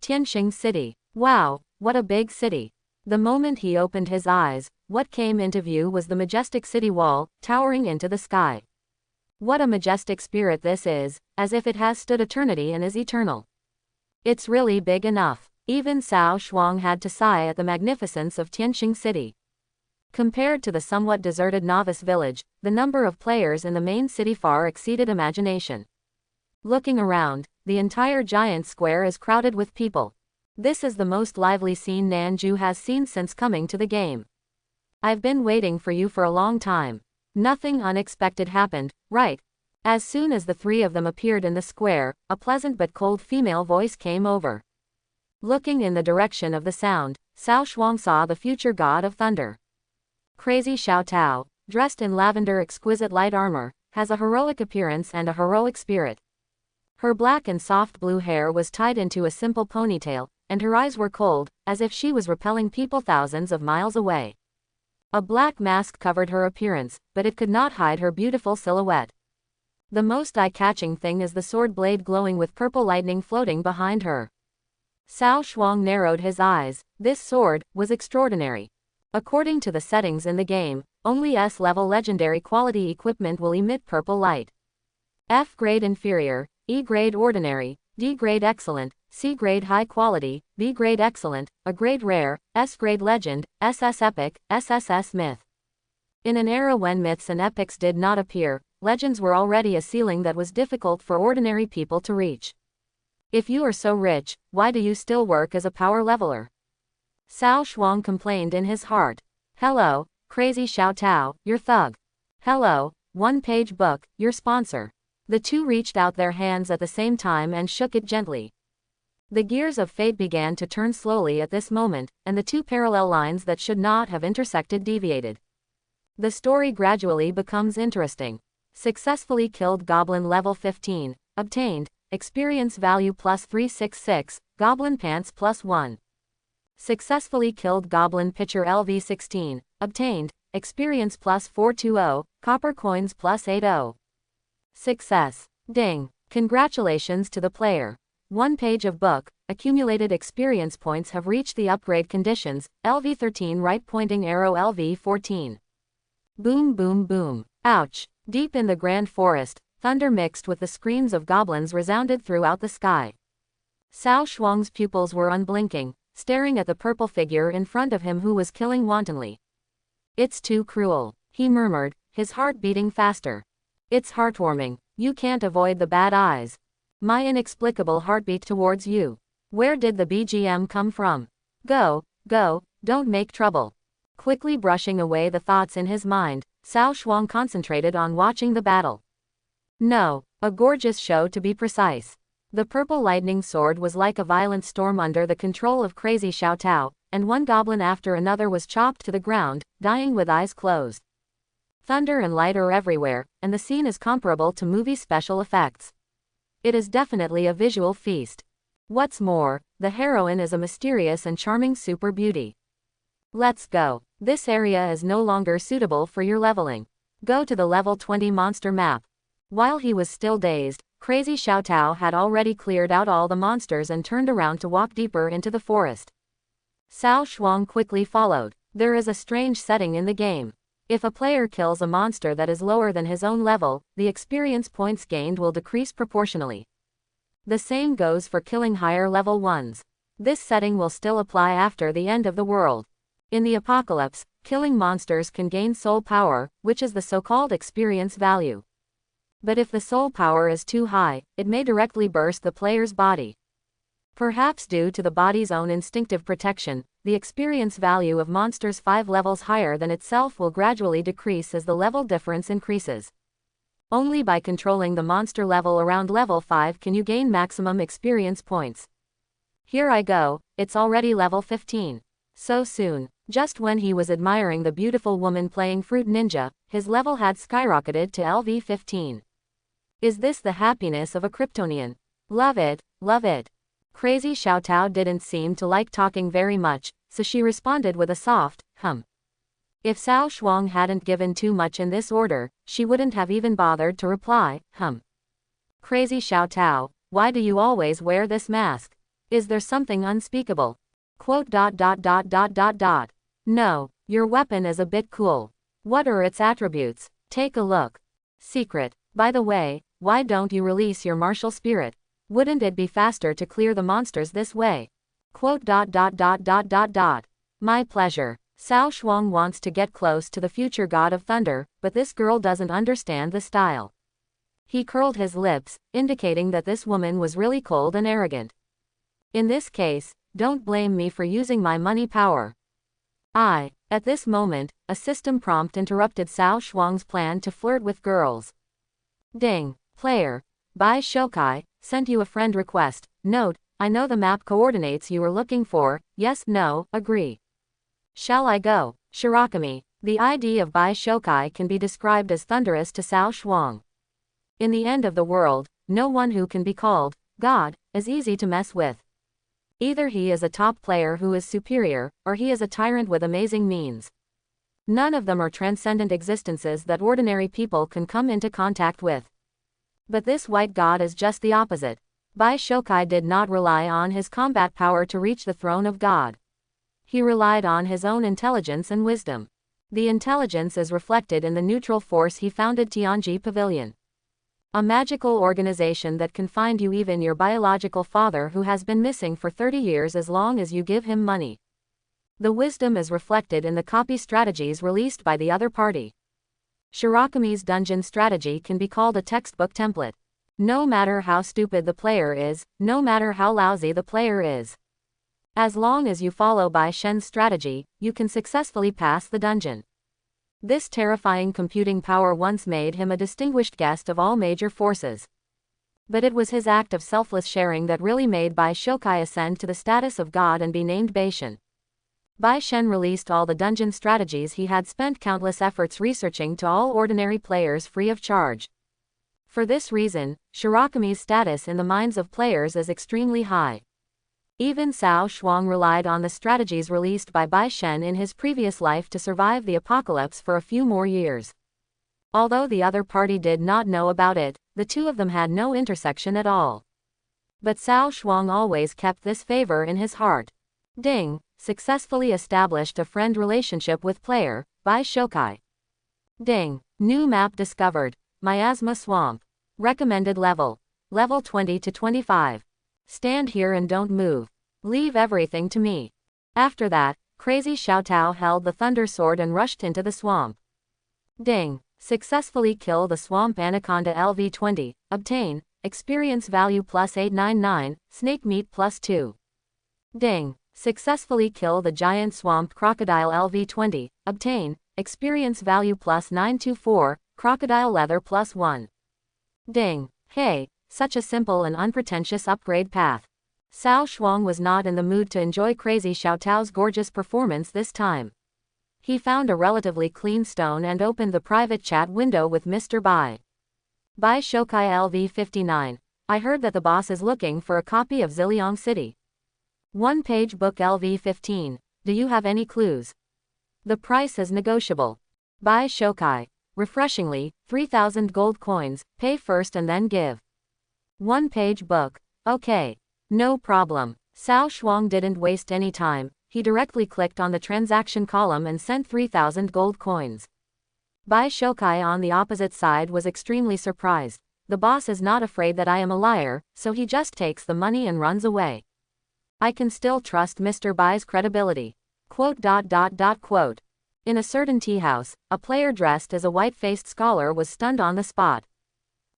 [SPEAKER 1] Tianxing City. Wow, what a big city. The moment he opened his eyes, what came into view was the majestic city wall, towering into the sky. What a majestic spirit this is, as if it has stood eternity and is eternal. It's really big enough. Even Cao Shuang had to sigh at the magnificence of Tianxing City. Compared to the somewhat deserted novice village, the number of players in the main city far exceeded imagination. Looking around, the entire giant square is crowded with people. This is the most lively scene Nanju has seen since coming to the game. I've been waiting for you for a long time. Nothing unexpected happened, right? As soon as the 3 of them appeared in the square, a pleasant but cold female voice came over. Looking in the direction of the sound, Cao Shuang saw the future god of thunder. Crazy Xiao Tao, dressed in lavender exquisite light armor, has a heroic appearance and a heroic spirit. Her black and soft blue hair was tied into a simple ponytail, and her eyes were cold, as if she was repelling people thousands of miles away. A black mask covered her appearance, but it could not hide her beautiful silhouette. The most eye-catching thing is the sword blade glowing with purple lightning floating behind her. Cao Shuang narrowed his eyes. This sword was extraordinary. According to the settings in the game, only S-level legendary quality equipment will emit purple light. F-grade inferior, E-grade ordinary, D-grade excellent, C-grade high quality, B-grade excellent, A-grade rare, S-grade legend, SS epic, SSS myth. In an era when myths and epics did not appear, legends were already a ceiling that was difficult for ordinary people to reach. If you are so rich, why do you still work as a power leveler? Cao Shuang complained in his heart. Hello, crazy Xiao Tao, your thug. Hello, one-page book, your sponsor. The 2 reached out their hands at the same time and shook it gently. The gears of fate began to turn slowly at this moment, and the 2 parallel lines that should not have intersected deviated. The story gradually becomes interesting. Successfully killed goblin level 15, obtained, experience value plus 366, goblin pants plus 1. Successfully killed goblin pitcher LV 16, obtained, experience plus 420, copper coins plus 80. Success. Ding. Congratulations to the player. 1 page of book, accumulated experience points have reached the upgrade conditions, LV 13 right pointing arrow LV 14. Boom boom boom. Ouch. Deep in the grand forest, thunder mixed with the screams of goblins resounded throughout the sky. Cao Shuang's pupils were unblinking, staring at the purple figure in front of him who was killing wantonly. It's too cruel, he murmured, his heart beating faster. It's heartwarming. You can't avoid the bad eyes. My inexplicable heartbeat towards you. Where did the BGM come from? Go, go, don't make trouble. Quickly brushing away the thoughts in his mind, Cao Shuang concentrated on watching the battle. No, a gorgeous show to be precise. The purple lightning sword was like a violent storm under the control of crazy Xiao Tao, and one goblin after another was chopped to the ground, dying with eyes closed. Thunder and light are everywhere, and the scene is comparable to movie special effects. It is definitely a visual feast. What's more, the heroine is a mysterious and charming super beauty. Let's go. This area is no longer suitable for your leveling. Go to the level 20 monster map. While he was still dazed, crazy Xiao Tao had already cleared out all the monsters and turned around to walk deeper into the forest. Cao Shuang quickly followed. There is a strange setting in the game. If a player kills a monster that is lower than his own level, the experience points gained will decrease proportionally. The same goes for killing higher level ones. This setting will still apply after the end of the world. In the apocalypse, killing monsters can gain soul power, which is the so-called experience value. But if the soul power is too high, it may directly burst the player's body. Perhaps due to the body's own instinctive protection, the experience value of monsters 5 levels higher than itself will gradually decrease as the level difference increases. Only by controlling the monster level around level 5 can you gain maximum experience points. Here I go, it's already level 15. So soon. Just when he was admiring the beautiful woman playing Fruit Ninja, his level had skyrocketed to LV 15. Is this the happiness of a Kryptonian? Love it, love it. Crazy Xiao Tao didn't seem to like talking very much, so she responded with a soft, hum. If Cao Shuang hadn't given too much in this order, she wouldn't have even bothered to reply, hum. Crazy Xiao Tao, why do you always wear this mask? Is there something unspeakable? Quote. No, your weapon is a bit cool. What are its attributes? Take a look. Secret. By the way, why don't you release your martial spirit? Wouldn't it be faster to clear the monsters this way? Quote. My pleasure. Cao Shuang wants to get close to the future god of thunder, but this girl doesn't understand the style. He curled his lips, indicating that this woman was really cold and arrogant. In this case, don't blame me for using my money power. At this moment, a system prompt interrupted Cao Shuang's plan to flirt with girls. Ding. Player. Bai Shokai, sent you a friend request. Note, I know the map coordinates you were looking for. Yes, no, agree. Shall I go? Shirakami. The ID of Bai Shokai can be described as thunderous to Cao Shuang. In the end of the world, no one who can be called God is easy to mess with. Either he is a top player who is superior, or he is a tyrant with amazing means. None of them are transcendent existences that ordinary people can come into contact with. But this white god is just the opposite. Bai Shokai did not rely on his combat power to reach the throne of God. He relied on his own intelligence and wisdom. The intelligence is reflected in the neutral force he founded Tianji Pavilion. A magical organization that can find you even your biological father who has been missing for 30 years as long as you give him money. The wisdom is reflected in the copy strategies released by the other party. Shirakami's dungeon strategy can be called a textbook template. No matter how stupid the player is, no matter how lousy the player is. As long as you follow Bai Shen's strategy, you can successfully pass the dungeon. This terrifying computing power once made him a distinguished guest of all major forces. But it was his act of selfless sharing that really made Bai Shokai ascend to the status of god and be named Baishen. Bai Shen released all the dungeon strategies he had spent countless efforts researching to all ordinary players free of charge. For this reason, Shirakami's status in the minds of players is extremely high. Even Cao Shuang relied on the strategies released by Bai Shen in his previous life to survive the apocalypse for a few more years. Although the other party did not know about it, the two of them had no intersection at all. But Cao Shuang always kept this favor in his heart. Ding. Successfully established a friend relationship with player, Bai Shokai. Ding. New map discovered. Miasma Swamp. Recommended level. Level 20 to 25. Stand here and don't move. Leave everything to me. After that, crazy Xiao Tao held the thunder sword and rushed into the swamp. Ding. Successfully kill the swamp anaconda LV20. Obtain experience value plus 899, snake meat plus 2. Ding. Successfully kill the giant swamp crocodile LV20. Obtain experience value plus 924, crocodile leather plus 1. Ding. Hey, such a simple and unpretentious upgrade path. Cao Shuang was not in the mood to enjoy Crazy Xiao Tao's gorgeous performance this time. He found a relatively clean stone and opened the private chat window with Mr. Bai. Bai Shokai LV59. I heard that the boss is looking for a copy of Ziliang City. One-page book LV15. Do you have any clues? The price is negotiable. Bai Shokai. Refreshingly, 3,000 gold coins, pay first and then give. One-page book. Okay. No problem. Cao Shuang didn't waste any time. He directly clicked on the transaction column and sent 3,000 gold coins. Bai Shokai on the opposite side was extremely surprised. The boss is not afraid that I am a liar, so he just takes the money and runs away. I can still trust Mr. Bai's credibility. Quote. In a certain tea house, a player dressed as a white-faced scholar was stunned on the spot.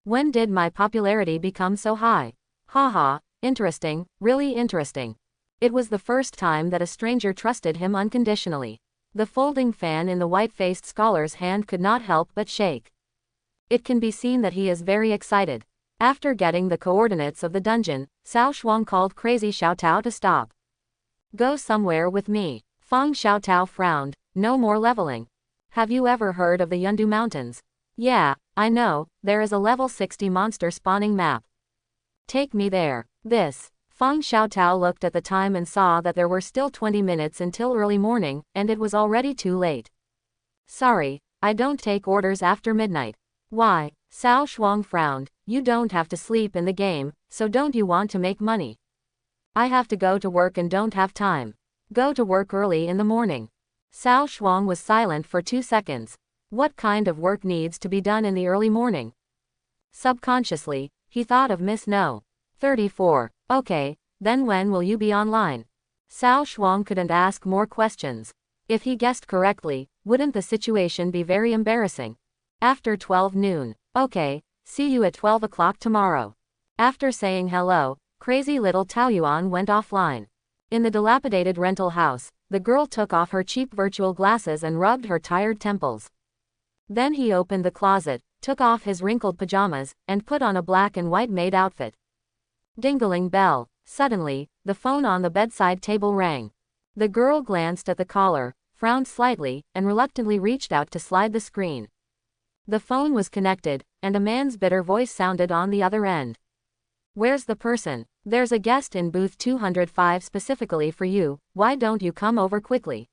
[SPEAKER 1] When did my popularity become so high? Haha, interesting, really interesting. It was the first time that a stranger trusted him unconditionally. The folding fan in the white-faced scholar's hand could not help but shake. It can be seen that he is very excited. After getting the coordinates of the dungeon, Cao Shuang called Crazy Xiao Tao to stop. Go somewhere with me. Feng Xiao Tao frowned. No more leveling. Have you ever heard of the Yundu Mountains? Yeah, I know, there is a level 60 monster spawning map. Take me there. This. Feng Xiao Tao looked at the time and saw that there were still 20 minutes until early morning, and it was already too late. Sorry, I don't take orders after midnight. Why? Cao Shuang frowned. You don't have to sleep in the game, so don't you want to make money? I have to go to work and don't have time. Go to work early in the morning. Cao Shuang was silent for 2 seconds. What kind of work needs to be done in the early morning? Subconsciously, he thought of Miss No. 34. Okay, then when will you be online? Cao Shuang couldn't ask more questions. If he guessed correctly, wouldn't the situation be very embarrassing? After 12 noon. Okay, see you at 12 o'clock tomorrow. After saying hello, crazy little Taoyuan went offline. In the dilapidated rental house, the girl took off her cheap virtual glasses and rubbed her tired temples. Then he opened the closet, took off his wrinkled pajamas, and put on a black and white maid outfit. Ding-a-ling bell. Suddenly, the phone on the bedside table rang. The girl glanced at the caller, frowned slightly, and reluctantly reached out to slide the screen. The phone was connected, and a man's bitter voice sounded on the other end. Where's the person? There's a guest in booth 205 specifically for you, why don't you come over quickly?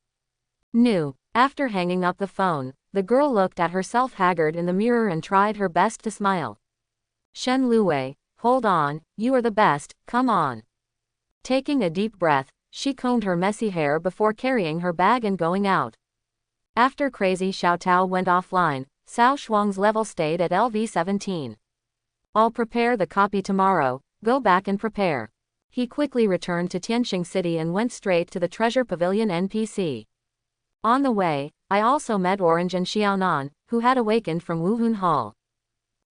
[SPEAKER 1] No. After hanging up the phone, the girl looked at herself haggard in the mirror and tried her best to smile. Shen Luwei, hold on, you are the best, come on. Taking a deep breath, she combed her messy hair before carrying her bag and going out. After Crazy Xiao Tao went offline, Cao Shuang's level stayed at LV17. I'll prepare the copy tomorrow, go back and prepare. He quickly returned to Tianxing City and went straight to the Treasure Pavilion NPC. On the way, I also met Orange and Xiaonan, who had awakened from Wuhun Hall.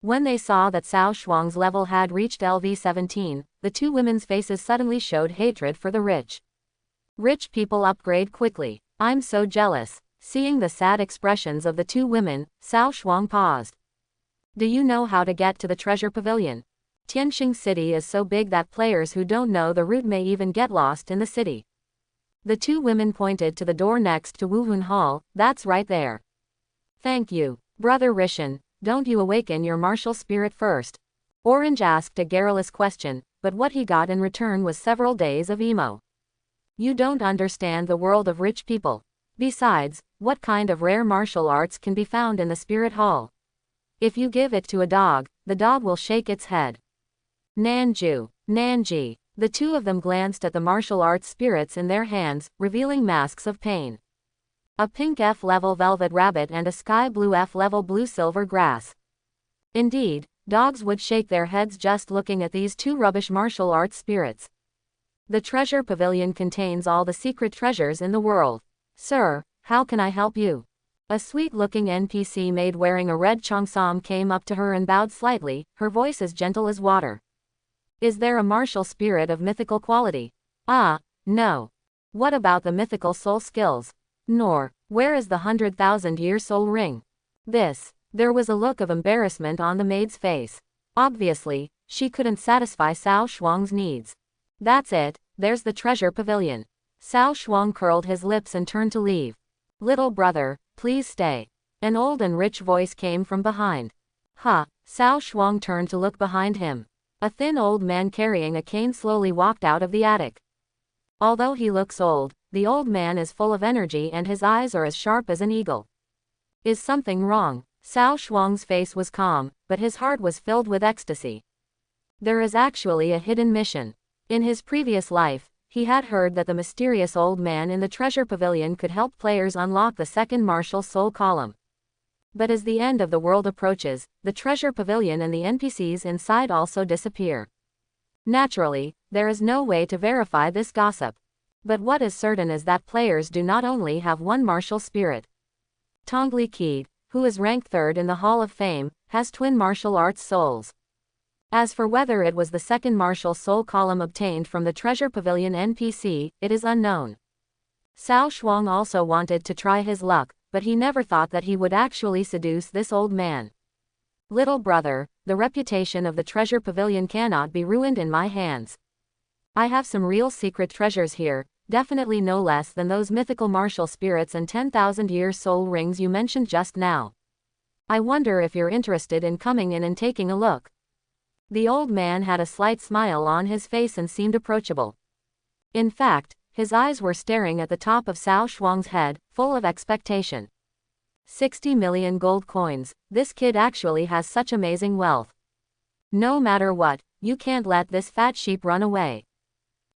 [SPEAKER 1] When they saw that Cao Shuang's level had reached LV17, the two women's faces suddenly showed hatred for the rich. Rich people upgrade quickly. I'm so jealous. Seeing the sad expressions of the two women, Cao Shuang paused. Do you know how to get to the Treasure Pavilion? Tianxing City is so big that players who don't know the route may even get lost in the city. The two women pointed to the door next to Wuhun Hall. That's right there. Thank you, Brother Rishan. Don't you awaken your martial spirit first? Orange asked a garrulous question, but what he got in return was several days of emo. You don't understand the world of rich people. Besides, what kind of rare martial arts can be found in the Spirit Hall? If you give it to a dog, the dog will shake its head. Nanju, Nanji. The two of them glanced at the martial arts spirits in their hands, revealing masks of pain. A pink F-level velvet rabbit and a sky blue F-level blue silver grass. Indeed, dogs would shake their heads just looking at these two rubbish martial arts spirits. The Treasure Pavilion contains all the secret treasures in the world. Sir, how can I help you? A sweet-looking NPC maid wearing a red cheongsam came up to her and bowed slightly, her voice as gentle as water. Is there a martial spirit of mythical quality? Ah, no. What about the mythical soul skills? Nor, where is the 100,000-year soul ring? There was a look of embarrassment on the maid's face. Obviously, she couldn't satisfy Cao Shuang's needs. That's it, there's the treasure pavilion. Cao Shuang curled his lips and turned to leave. Little brother, please stay. An old and rich voice came from behind. Cao Shuang turned to look behind him. A thin old man carrying a cane slowly walked out of the attic. Although he looks old, the old man is full of energy and his eyes are as sharp as an eagle. Is something wrong? Cao Shuang's face was calm, but his heart was filled with ecstasy. There is actually a hidden mission. In his previous life, he had heard that the mysterious old man in the treasure pavilion could help players unlock the second martial soul column. But as the end of the world approaches, the treasure pavilion and the NPCs inside also disappear. Naturally, there is no way to verify this gossip. But what is certain is that players do not only have one martial spirit. Tongli Qi, who is ranked 3rd in the Hall of Fame, has twin martial arts souls. As for whether it was the second martial soul column obtained from the treasure pavilion NPC, it is unknown. Cao Shuang also wanted to try his luck, but he never thought that he would actually seduce this old man. Little brother, the reputation of the treasure pavilion cannot be ruined in my hands. I have some real secret treasures here, definitely no less than those mythical martial spirits and 10,000-year soul rings you mentioned just now. I wonder if you're interested in coming in and taking a look. The old man had a slight smile on his face and seemed approachable. In fact, his eyes were staring at the top of Cao Shuang's head, full of expectation. 60 million gold coins, this kid actually has such amazing wealth. No matter what, you can't let this fat sheep run away.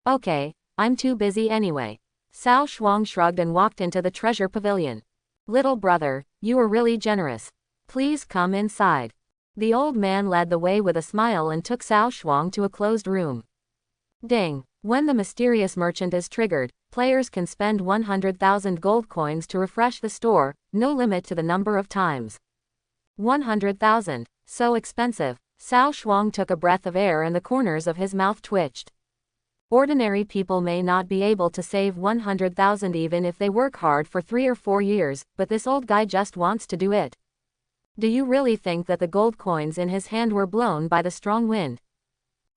[SPEAKER 1] Okay, I'm too busy anyway. Cao Shuang shrugged and walked into the treasure pavilion. Little brother, you are really generous. Please come inside. The old man led the way with a smile and took Cao Shuang to a closed room. Ding! When the mysterious merchant is triggered, players can spend 100,000 gold coins to refresh the store, no limit to the number of times. 100,000. So expensive. Cao Shuang took a breath of air and the corners of his mouth twitched. Ordinary people may not be able to save 100,000 even if they work hard for 3 or 4 years, but this old guy just wants to do it. Do you really think that the gold coins in his hand were blown by the strong wind?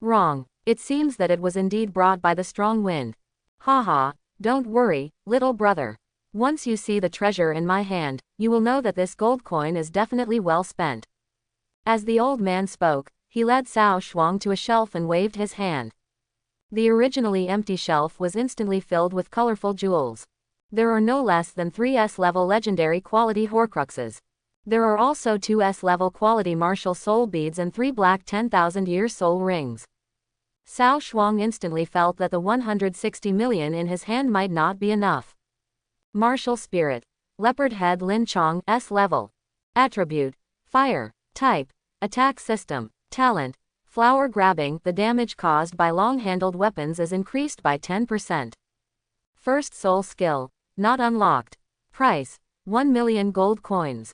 [SPEAKER 1] Wrong. It seems that it was indeed brought by the strong wind. Haha, don't worry, little brother. Once you see the treasure in my hand, you will know that this gold coin is definitely well spent. As the old man spoke, he led Cao Shuang to a shelf and waved his hand. The originally empty shelf was instantly filled with colorful jewels. There are no less than 3 S-level legendary quality Horcruxes. There are also 2 S-level quality martial soul beads and 3 black 10,000-year soul rings. Cao Shuang instantly felt that the 160 million in his hand might not be enough. Martial Spirit. Leopard Head Lin Chong, S-level. Attribute. Fire. Type. Attack System. Talent. Flower Grabbing. The damage caused by long-handled weapons is increased by 10%. First Soul Skill. Not unlocked. Price. 1 million gold coins.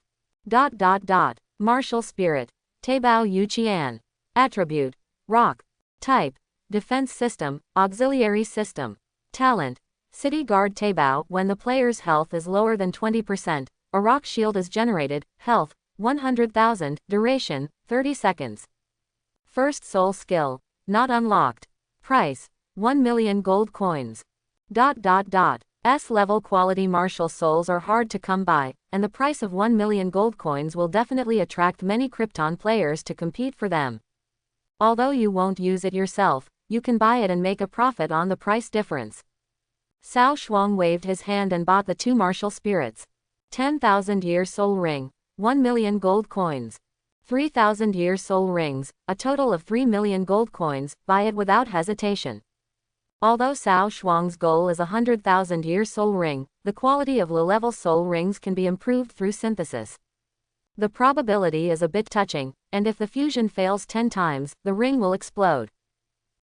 [SPEAKER 1] Martial Spirit. Taibao Yu Qian. Attribute. Rock. Type. Defense System, Auxiliary System. Talent. City Guard Taibao. When the player's health is lower than 20%, a rock shield is generated. Health, 100,000. Duration, 30 seconds. First Soul Skill. Not unlocked. Price, 1 million gold coins. S-level quality martial souls are hard to come by, and the price of 1 million gold coins will definitely attract many Krypton players to compete for them. Although you won't use it yourself, you can buy it and make a profit on the price difference. Cao Shuang waved his hand and bought the 2 martial spirits. 10,000-year soul ring, 1 million gold coins. 3,000-year soul rings, a total of 3 million gold coins, buy it without hesitation. Although Cao Shuang's goal is a 100,000-year soul ring, the quality of low-level soul rings can be improved through synthesis. The probability is a bit touching, and if the fusion fails 10 times, the ring will explode.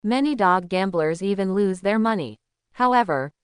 [SPEAKER 1] Many dog gamblers even lose their money. However,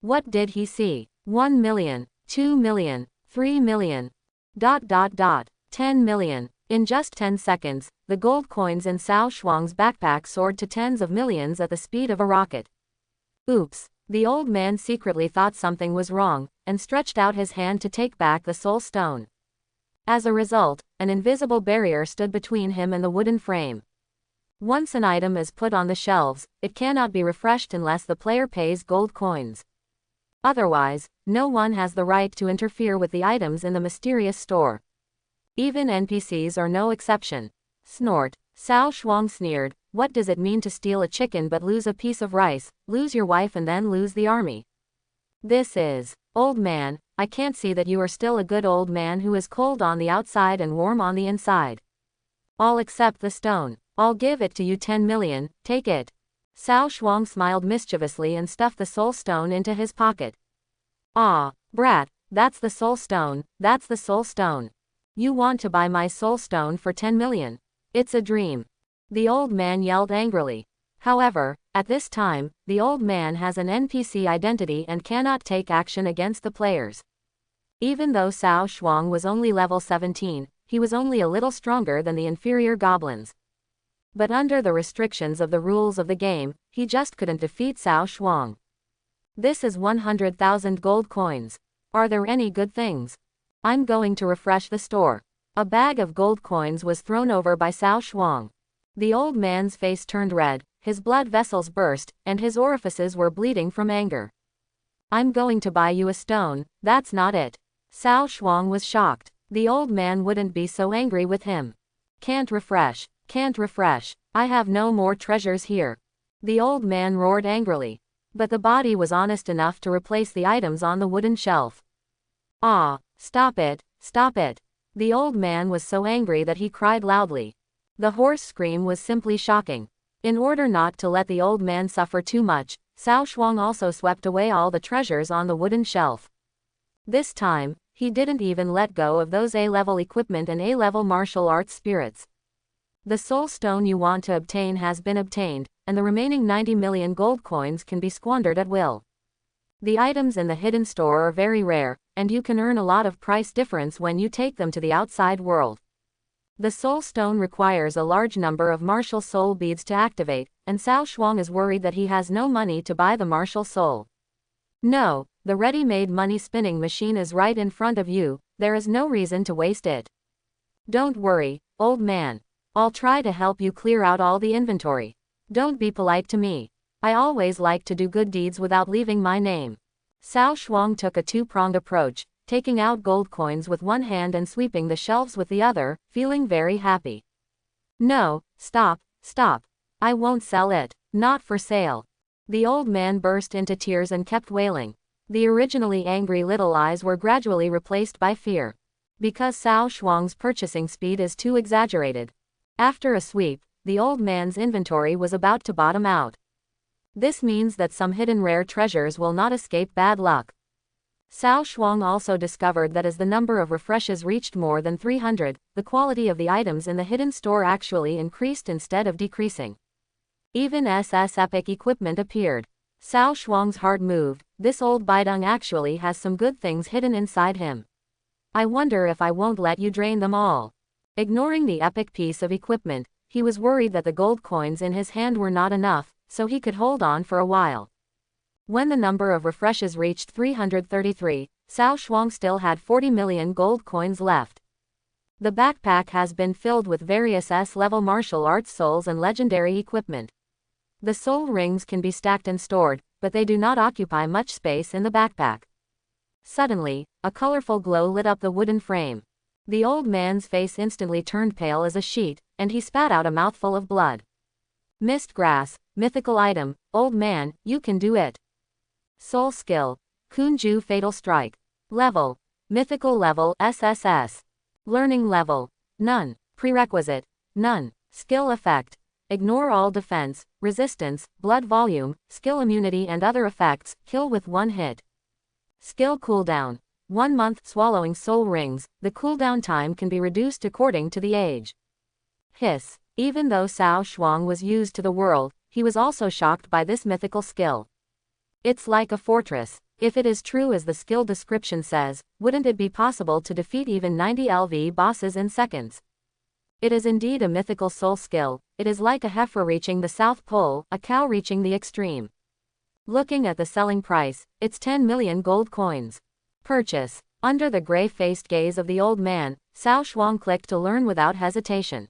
[SPEAKER 1] What did he see? 1 million, 2 million, 3 million, 10 million. In just 10 seconds, the gold coins in Cao Shuang's backpack soared to tens of millions at the speed of a rocket. Oops. The old man secretly thought something was wrong, and stretched out his hand to take back the soul stone. As a result, an invisible barrier stood between him and the wooden frame. Once an item is put on the shelves, it cannot be refreshed unless the player pays gold coins. Otherwise, no one has the right to interfere with the items in the mysterious store. Even NPCs are no exception. Snort. Cao Shuang sneered. What does it mean to steal a chicken but lose a piece of rice, lose your wife and then lose the army? This is, old man, I can't see that you are still a good old man who is cold on the outside and warm on the inside. I'll accept the stone. I'll give it to you 10 million, take it. Cao Shuang smiled mischievously and stuffed the soul stone into his pocket. Ah, brat, that's the soul stone, that's the soul stone. You want to buy my soul stone for 10 million? It's a dream. The old man yelled angrily. However, at this time, the old man has an NPC identity and cannot take action against the players. Even though Cao Shuang was only level 17, he was only a little stronger than the inferior goblins. But under the restrictions of the rules of the game, he just couldn't defeat Cao Shuang. This is 100,000 gold coins. Are there any good things? I'm going to refresh the store. A bag of gold coins was thrown over by Cao Shuang. The old man's face turned red, his blood vessels burst, and his orifices were bleeding from anger. I'm going to buy you a stone, that's not it. Cao Shuang was shocked. The old man wouldn't be so angry with him. Can't refresh, I have no more treasures here. The old man roared angrily. But the body was honest enough to replace the items on the wooden shelf. Ah, stop it, stop it. The old man was so angry that he cried loudly. The hoarse scream was simply shocking. In order not to let the old man suffer too much, Cao Shuang also swept away all the treasures on the wooden shelf. This time, he didn't even let go of those A-level equipment and A-level martial arts spirits. The soul stone you want to obtain has been obtained, and the remaining 90 million gold coins can be squandered at will. The items in the hidden store are very rare, and you can earn a lot of price difference when you take them to the outside world. The soul stone requires a large number of martial soul beads to activate, and Cao Shuang is worried that he has no money to buy the martial soul. No, the ready-made money spinning machine is right in front of you, there is no reason to waste it. Don't worry, old man. I'll try to help you clear out all the inventory. Don't be polite to me. I always like to do good deeds without leaving my name. Cao Shuang took a two-pronged approach, taking out gold coins with one hand and sweeping the shelves with the other, feeling very happy. No, stop, stop. I won't sell it. Not for sale. The old man burst into tears and kept wailing. The originally angry little eyes were gradually replaced by fear. Because Cao Shuang's purchasing speed is too exaggerated. After a sweep, the old man's inventory was about to bottom out. This means that some hidden rare treasures will not escape bad luck. Cao Shuang also discovered that as the number of refreshes reached more than 300, the quality of the items in the hidden store actually increased instead of decreasing. Even SS epic equipment appeared. Cao Shuang's heart moved. This old Baidong actually has some good things hidden inside him. I wonder if I won't let you drain them all. Ignoring the epic piece of equipment, he was worried that the gold coins in his hand were not enough, so he could hold on for a while. When the number of refreshes reached 333, Cao Shuang still had 40 million gold coins left. The backpack has been filled with various S-level martial arts souls and legendary equipment. The soul rings can be stacked and stored, but they do not occupy much space in the backpack. Suddenly, a colorful glow lit up the wooden frame. The old man's face instantly turned pale as a sheet, and he spat out a mouthful of blood. Mist grass, mythical item, old man, you can do it. Soul skill, Kunju fatal strike. Level, mythical level SSS. Learning level, none. Prerequisite, none. Skill effect, ignore all defense, resistance, blood volume, skill immunity and other effects, kill with one hit. Skill cooldown, 1 month. Swallowing soul rings, the cooldown time can be reduced according to the age. Hiss. Even though Cao Shuang was used to the world, he was also shocked by this mythical skill. It's like a fortress. If it is true as the skill description says, wouldn't it be possible to defeat even 90 LV bosses in seconds? It is indeed a mythical soul skill. It is like a heifer reaching the South Pole, a cow reaching the extreme. Looking at the selling price, it's 10 million gold coins. Purchase. Under the gray-faced gaze of the old man, Cao Shuang clicked to learn without hesitation.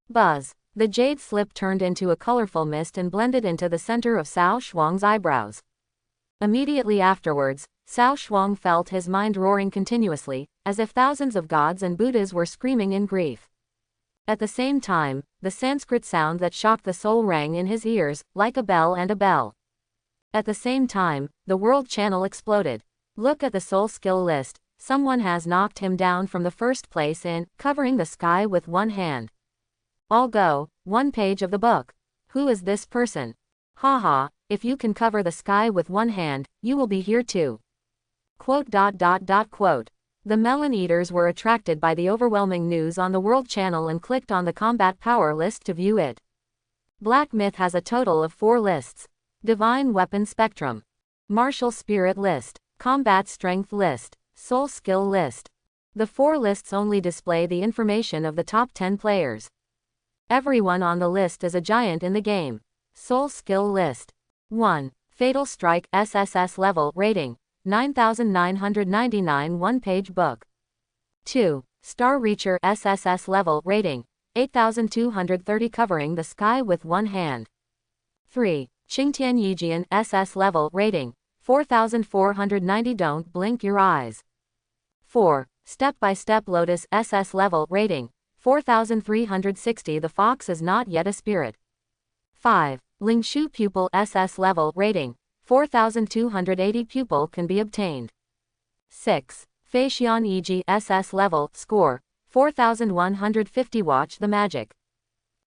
[SPEAKER 1] Buzz. The jade slip turned into a colorful mist and blended into the center of Cao Shuang's eyebrows. Immediately afterwards, Cao Shuang felt his mind roaring continuously, as if thousands of gods and Buddhas were screaming in grief. At the same time, the Sanskrit sound that shocked the soul rang in his ears, like a bell and a bell. At the same time, the world channel exploded. Look at the soul skill list. Someone has knocked him down from the first place in covering the sky with one hand. All go, one page of the book. Who is this person? Haha, if you can cover the sky with one hand, you will be here too. Quote. The melon eaters were attracted by the overwhelming news on the world channel and clicked on the combat power list to view it. Black Myth has a total of 4 lists. Divine Weapon Spectrum. Martial Spirit List. Combat Strength List. Soul Skill List. The 4 lists only display the information of the top 10 players. Everyone on the list is a giant in the game. Soul Skill List. 1. Fatal Strike SSS Level Rating 9999 1-page book. 2. Star Reacher SSS Level Rating 8230 covering the sky with one hand. 3. Qingtian Yijian SS Level Rating 4490 don't blink your eyes. 4. Step by Step Lotus SS Level Rating 4360 the fox is not yet a spirit. 5. Lingshu Pupil SS Level Rating 4280 pupil can be obtained. 6. Feixian Yi SS Level Score 4150 watch the magic.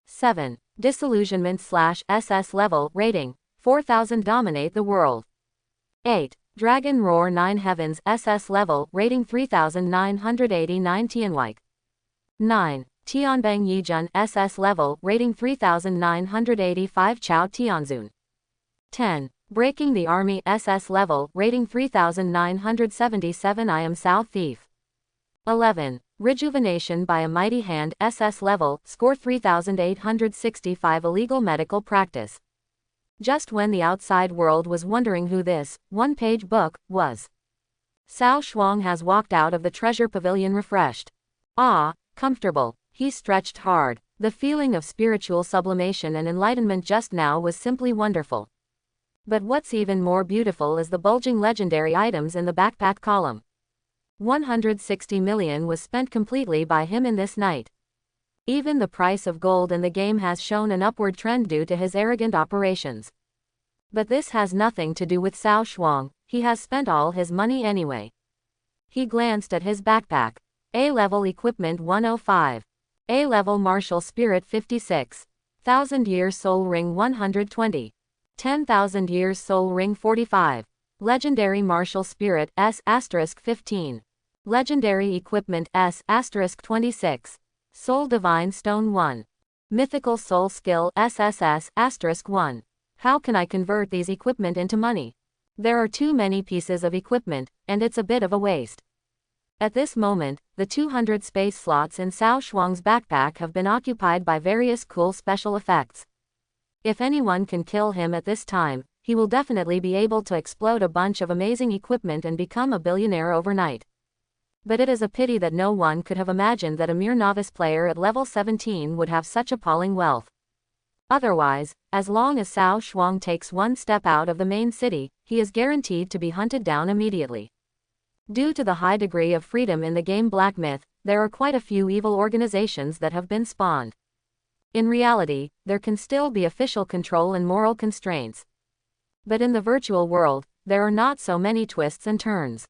[SPEAKER 1] 7. Disillusionment / SS Level Rating 4000 dominate the world. 8. Dragon Roar 9 Heavens SS Level Rating 3989 Tianwike. 9. Tianbang Yijun SS Level Rating 3985 Chao Tianzun. 10. Breaking the Army SS Level Rating 3977 I am South Thief. 11. Rejuvenation by a Mighty Hand SS Level Score 3865 Illegal Medical Practice. Just when the outside world was wondering who this one-page book was, Cao Shuang has walked out of the treasure pavilion refreshed. Ah, comfortable. He stretched hard. The feeling of spiritual sublimation and enlightenment just now was simply wonderful. But what's even more beautiful is the bulging legendary items in the backpack column. 160 million was spent completely by him in this night. Even the price of gold in the game has shown an upward trend due to his arrogant operations. But this has nothing to do with Cao Shuang, he has spent all his money anyway. He glanced at his backpack. A-level equipment 105. A-level martial spirit 56. 1000 years soul ring 120. 10,000 years soul ring 45. Legendary martial spirit S** 15. Legendary equipment S** 26. Soul divine stone 1. Mythical soul skill SSS * 1. How can I convert these equipment into money? There are too many pieces of equipment, and it's a bit of a waste. At this moment, the 200 space slots in Cao Shuang's backpack have been occupied by various cool special effects. If anyone can kill him at this time, he will definitely be able to explode a bunch of amazing equipment and become a billionaire overnight. But it is a pity that no one could have imagined that a mere novice player at level 17 would have such appalling wealth. Otherwise, as long as Cao Shuang takes one step out of the main city, he is guaranteed to be hunted down immediately. Due to the high degree of freedom in the game Black Myth, there are quite a few evil organizations that have been spawned. In reality, there can still be official control and moral constraints. But in the virtual world, there are not so many twists and turns.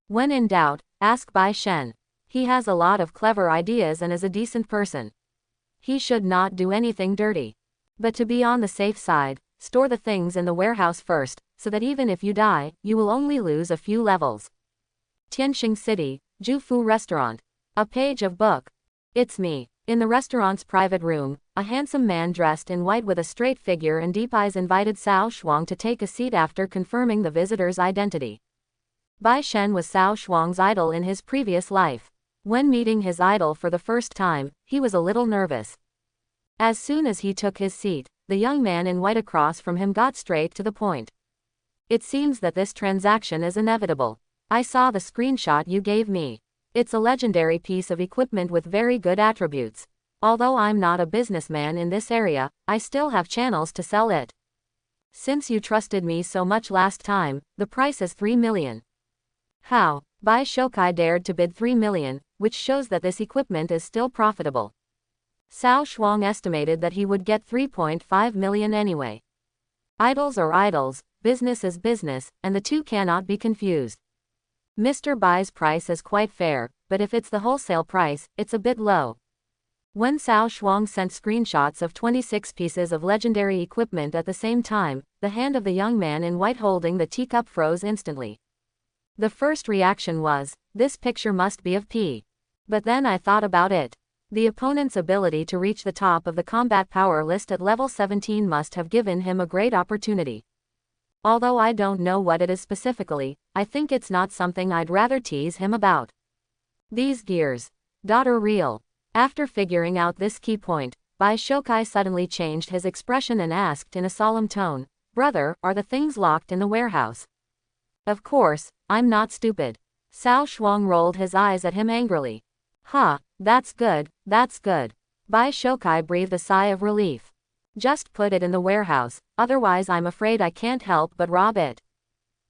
[SPEAKER 1] When in doubt, ask Bai Shen. He has a lot of clever ideas and is a decent person. He should not do anything dirty. But to be on the safe side, store the things in the warehouse first, so that even if you die, you will only lose a few levels. Tianxing City, Jufu Restaurant. A page of book. It's me. In the restaurant's private room, a handsome man dressed in white with a straight figure and deep eyes invited Cao Shuang to take a seat after confirming the visitor's identity. Bai Shen was Cao Shuang's idol in his previous life. When meeting his idol for the first time, he was a little nervous. As soon as he took his seat, the young man in white across from him got straight to the point. It seems that this transaction is inevitable. I saw the screenshot you gave me. It's a legendary piece of equipment with very good attributes. Although I'm not a businessman in this area, I still have channels to sell it. Since you trusted me so much last time, the price is 3 million. How? Bai Shokai dared to bid 3 million, which shows that this equipment is still profitable. Cao Shuang estimated that he would get 3.5 million anyway. Idols are idols, business is business, and the two cannot be confused. Mr. Bai's price is quite fair, but if it's the wholesale price, it's a bit low. When Cao Shuang sent screenshots of 26 pieces of legendary equipment at the same time, the hand of the young man in white holding the teacup froze instantly. The first reaction was, this picture must be of P. But then I thought about it. The opponent's ability to reach the top of the combat power list at level 17 must have given him a great opportunity. Although I don't know what it is specifically, I think it's not something I'd rather tease him about. These gears. Are real. After figuring out this key point, Bai Shokai suddenly changed his expression and asked in a solemn tone, "Brother, are the things locked in the warehouse?" Of course, I'm not stupid. Cao Shuang rolled his eyes at him angrily. Huh, that's good, that's good. Bai Shokai breathed a sigh of relief. Just put it in the warehouse, otherwise I'm afraid I can't help but rob it.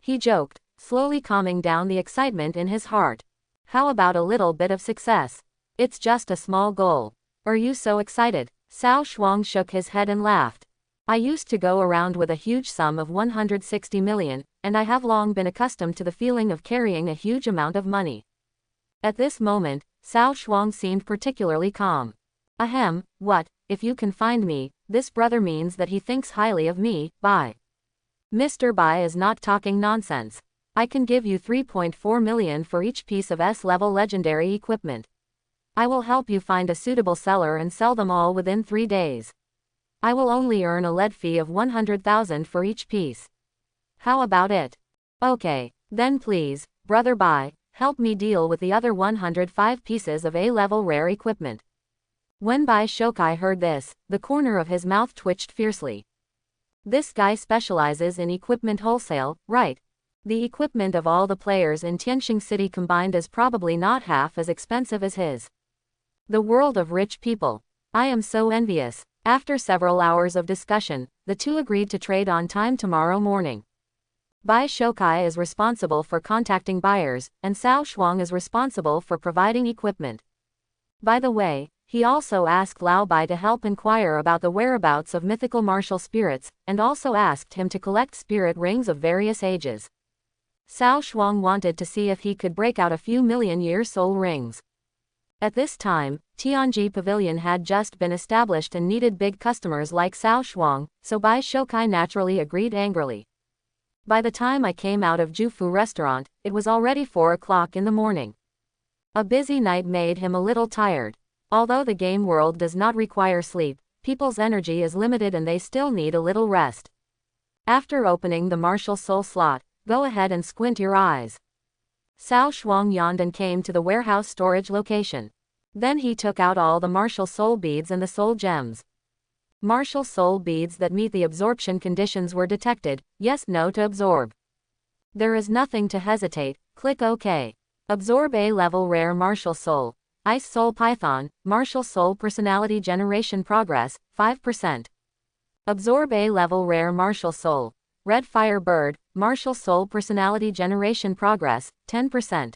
[SPEAKER 1] He joked, slowly calming down the excitement in his heart. How about a little bit of success? It's just a small goal. Are you so excited? Cao Shuang shook his head and laughed. I used to go around with a huge sum of 160 million, and I have long been accustomed to the feeling of carrying a huge amount of money. At this moment, Cao Shuang seemed particularly calm. Ahem, what, if you can find me, this brother means that he thinks highly of me, Bai. Mr. Bai is not talking nonsense. I can give you 3.4 million for each piece of S-level legendary equipment. I will help you find a suitable seller and sell them all within 3 days. I will only earn a lead fee of 100,000 for each piece. How about it? Okay, then please, Brother Bai, help me deal with the other 105 pieces of A-level rare equipment. When Bai Shokai heard this, the corner of his mouth twitched fiercely. This guy specializes in equipment wholesale, right? The equipment of all the players in Tianxing City combined is probably not half as expensive as his. The world of rich people. I am so envious. After several hours of discussion, the two agreed to trade on time tomorrow morning. Bai Shokai is responsible for contacting buyers, and Cao Shuang is responsible for providing equipment. By the way, he also asked Lao Bai to help inquire about the whereabouts of mythical martial spirits, and also asked him to collect spirit rings of various ages. Cao Shuang wanted to see if he could break out a few million-year soul rings. At this time, Tianji Pavilion had just been established and needed big customers like Cao Shuang, so Bai Shokai naturally agreed angrily. By the time I came out of Jufu restaurant, it was already 4 o'clock in the morning. A busy night made him a little tired. Although the game world does not require sleep, people's energy is limited and they still need a little rest. After opening the martial soul slot, go ahead and squint your eyes. Cao Shuang yawned and came to the warehouse storage location. Then he took out all the martial soul beads and the soul gems. Martial soul beads that meet the absorption conditions were detected, yes, no to absorb. There is nothing to hesitate, click OK. Absorb A-level rare martial soul. Ice Soul Python, Martial Soul Personality Generation Progress, 5%. Absorb A-level rare martial soul. Red Fire Bird, Martial Soul Personality Generation Progress, 10%.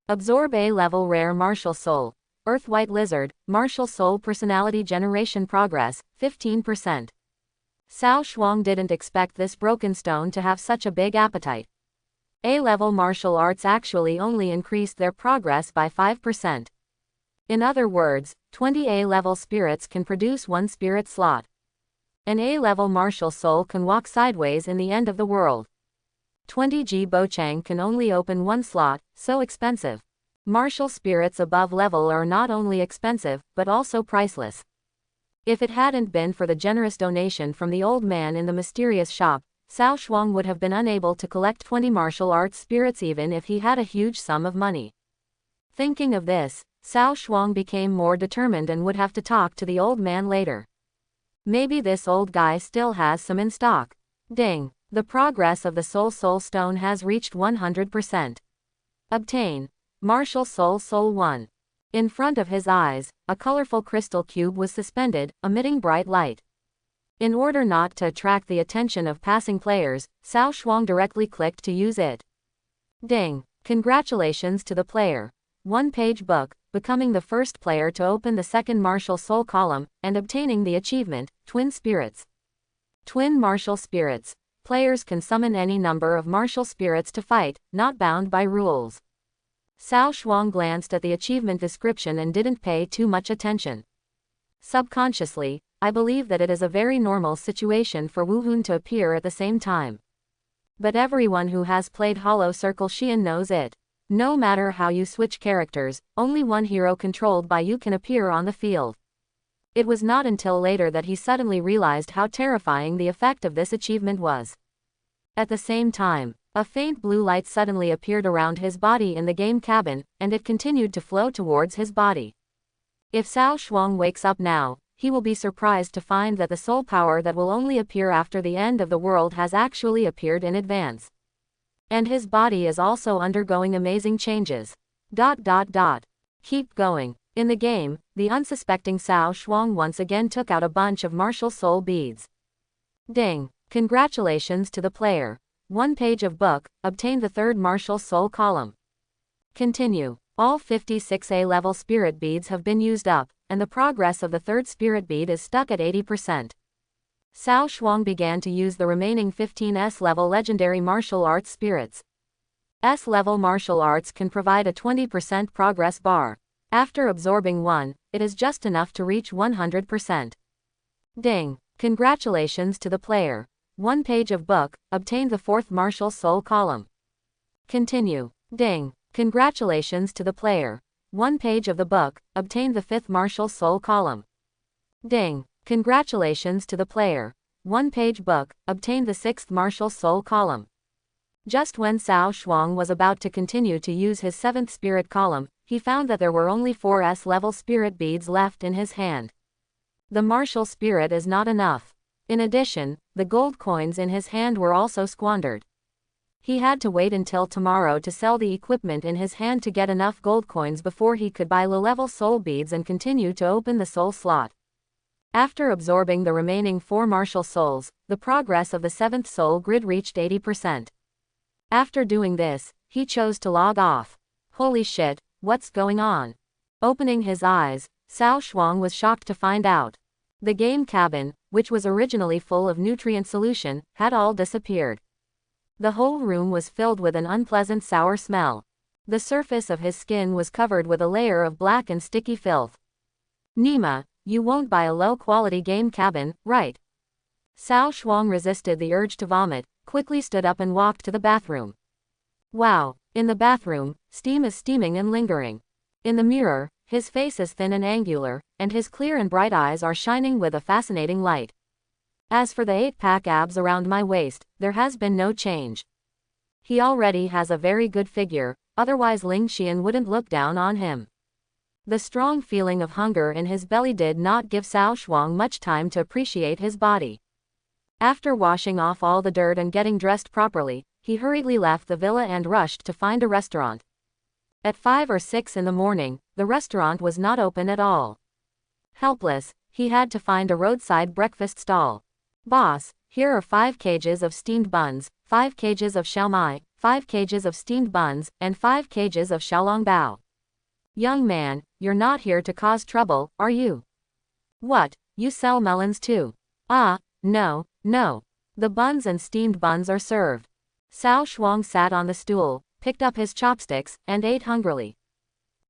[SPEAKER 1] Absorb A-level rare martial soul. Earth White Lizard, Martial Soul Personality Generation Progress, 15%. Cao Shuang didn't expect this broken stone to have such a big appetite. A-level martial arts actually only increased their progress by 5%. In other words, 20 A-level spirits can produce 1 spirit slot. An A-level martial soul can walk sideways in the end of the world. 20 G Bochang can only open 1 slot, so expensive. Martial spirits above level are not only expensive, but also priceless. If it hadn't been for the generous donation from the old man in the mysterious shop, Cao Shuang would have been unable to collect 20 martial arts spirits even if he had a huge sum of money. Thinking of this, Cao Shuang became more determined and would have to talk to the old man later. Maybe this old guy still has some in stock. Ding! The progress of the Soul Stone has reached 100%. Obtain. Martial Soul 1. In front of his eyes, a colorful crystal cube was suspended, emitting bright light. In order not to attract the attention of passing players, Cao Shuang directly clicked to use it. Ding! Congratulations to the player. One-page book, becoming the first player to open the second martial soul column, and obtaining the achievement, Twin Spirits. Twin Martial Spirits. Players can summon any number of martial spirits to fight, not bound by rules. Cao Shuang glanced at the achievement description and didn't pay too much attention. Subconsciously, I believe that it is a very normal situation for Wu Hun to appear at the same time. But everyone who has played Hollow Circle Xian knows it. No matter how you switch characters, only one hero controlled by you can appear on the field. It was not until later that he suddenly realized how terrifying the effect of this achievement was. At the same time, a faint blue light suddenly appeared around his body in the game cabin, and it continued to flow towards his body. If Cao Shuang wakes up now, he will be surprised to find that the soul power that will only appear after the end of the world has actually appeared in advance. And his body is also undergoing amazing changes. Keep going. In the game, the unsuspecting Cao Shuang once again took out a bunch of martial soul beads. Ding! Congratulations to the player. One page of book, obtained the third martial soul column. Continue. All 56A level spirit beads have been used up, and the progress of the third spirit bead is stuck at 80%. Cao Shuang began to use the remaining 15 S-level legendary martial arts spirits. S-level martial arts can provide a 20% progress bar. After absorbing one, it is just enough to reach 100%. Ding! Congratulations to the player. One page of book, obtained the fourth martial soul column. Continue. Ding! Congratulations to the player. One page of the book, obtained the fifth martial soul column. Ding! Congratulations to the player. One page book, obtained the sixth martial soul column. Just when Cao Shuang was about to continue to use his seventh spirit column, he found that there were only 4 S-level spirit beads left in his hand. The martial spirit is not enough. In addition, the gold coins in his hand were also squandered. He had to wait until tomorrow to sell the equipment in his hand to get enough gold coins before he could buy low-level soul beads and continue to open the soul slot. After absorbing the remaining 4 martial souls, the progress of the 7th soul grid reached 80%. After doing this, he chose to log off. Holy shit, what's going on? Opening his eyes, Cao Shuang was shocked to find out. The game cabin, which was originally full of nutrient solution, had all disappeared. The whole room was filled with an unpleasant sour smell. The surface of his skin was covered with a layer of black and sticky filth. Nima, you won't buy a low-quality game cabin, right? Cao Shuang resisted the urge to vomit, quickly stood up and walked to the bathroom. Wow, in the bathroom, steam is steaming and lingering. In the mirror, his face is thin and angular, and his clear and bright eyes are shining with a fascinating light. As for the 8-pack abs around my waist, there has been no change. He already has a very good figure, otherwise Ling Xian wouldn't look down on him. The strong feeling of hunger in his belly did not give Cao Shuang much time to appreciate his body. After washing off all the dirt and getting dressed properly, he hurriedly left the villa and rushed to find a restaurant. At 5 or 6 in the morning, the restaurant was not open at all. Helpless, he had to find a roadside breakfast stall. Boss, here are 5 cages of steamed buns, 5 cages of xiaomai, 5 cages of steamed buns, and 5 cages of xiaolongbao. Young man, you're not here to cause trouble, are you? What, you sell melons too? Ah, no, no. The buns and steamed buns are served. Cao Shuang sat on the stool, picked up his chopsticks, and ate hungrily.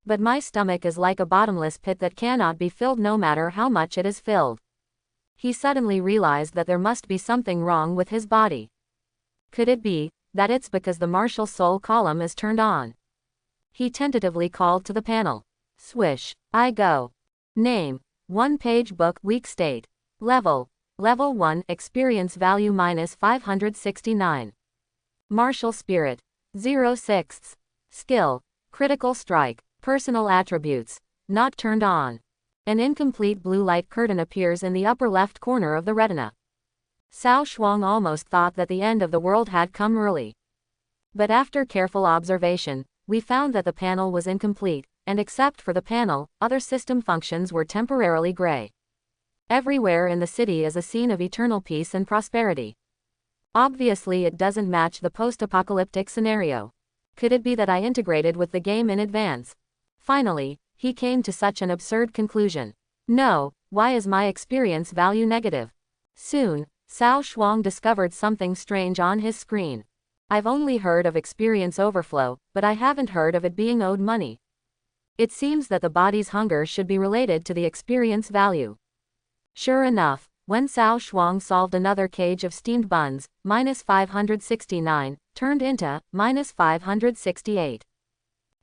[SPEAKER 1] But my stomach is like a bottomless pit that cannot be filled no matter how much it is filled. He suddenly realized that there must be something wrong with his body. Could it be that it's because the martial soul column is turned on? He tentatively called to the panel. Swish. I go. Name. 1-page book. Weak state. Level. Level 1. Experience value -569. Martial spirit. 0/6. Skill. Critical strike. Personal attributes. Not turned on. An incomplete blue light curtain appears in the upper left corner of the retina. Cao Shuang almost thought that the end of the world had come early. But after careful observation, we found that the panel was incomplete, and except for the panel, other system functions were temporarily gray. Everywhere in the city is a scene of eternal peace and prosperity. Obviously it doesn't match the post-apocalyptic scenario. Could it be that I integrated with the game in advance? Finally, he came to such an absurd conclusion. No, why is my experience value negative? Soon, Cao Shuang discovered something strange on his screen. I've only heard of experience overflow, but I haven't heard of it being owed money. It seems that the body's hunger should be related to the experience value. Sure enough, when Cao Shuang solved another cage of steamed buns, -569, turned into -568.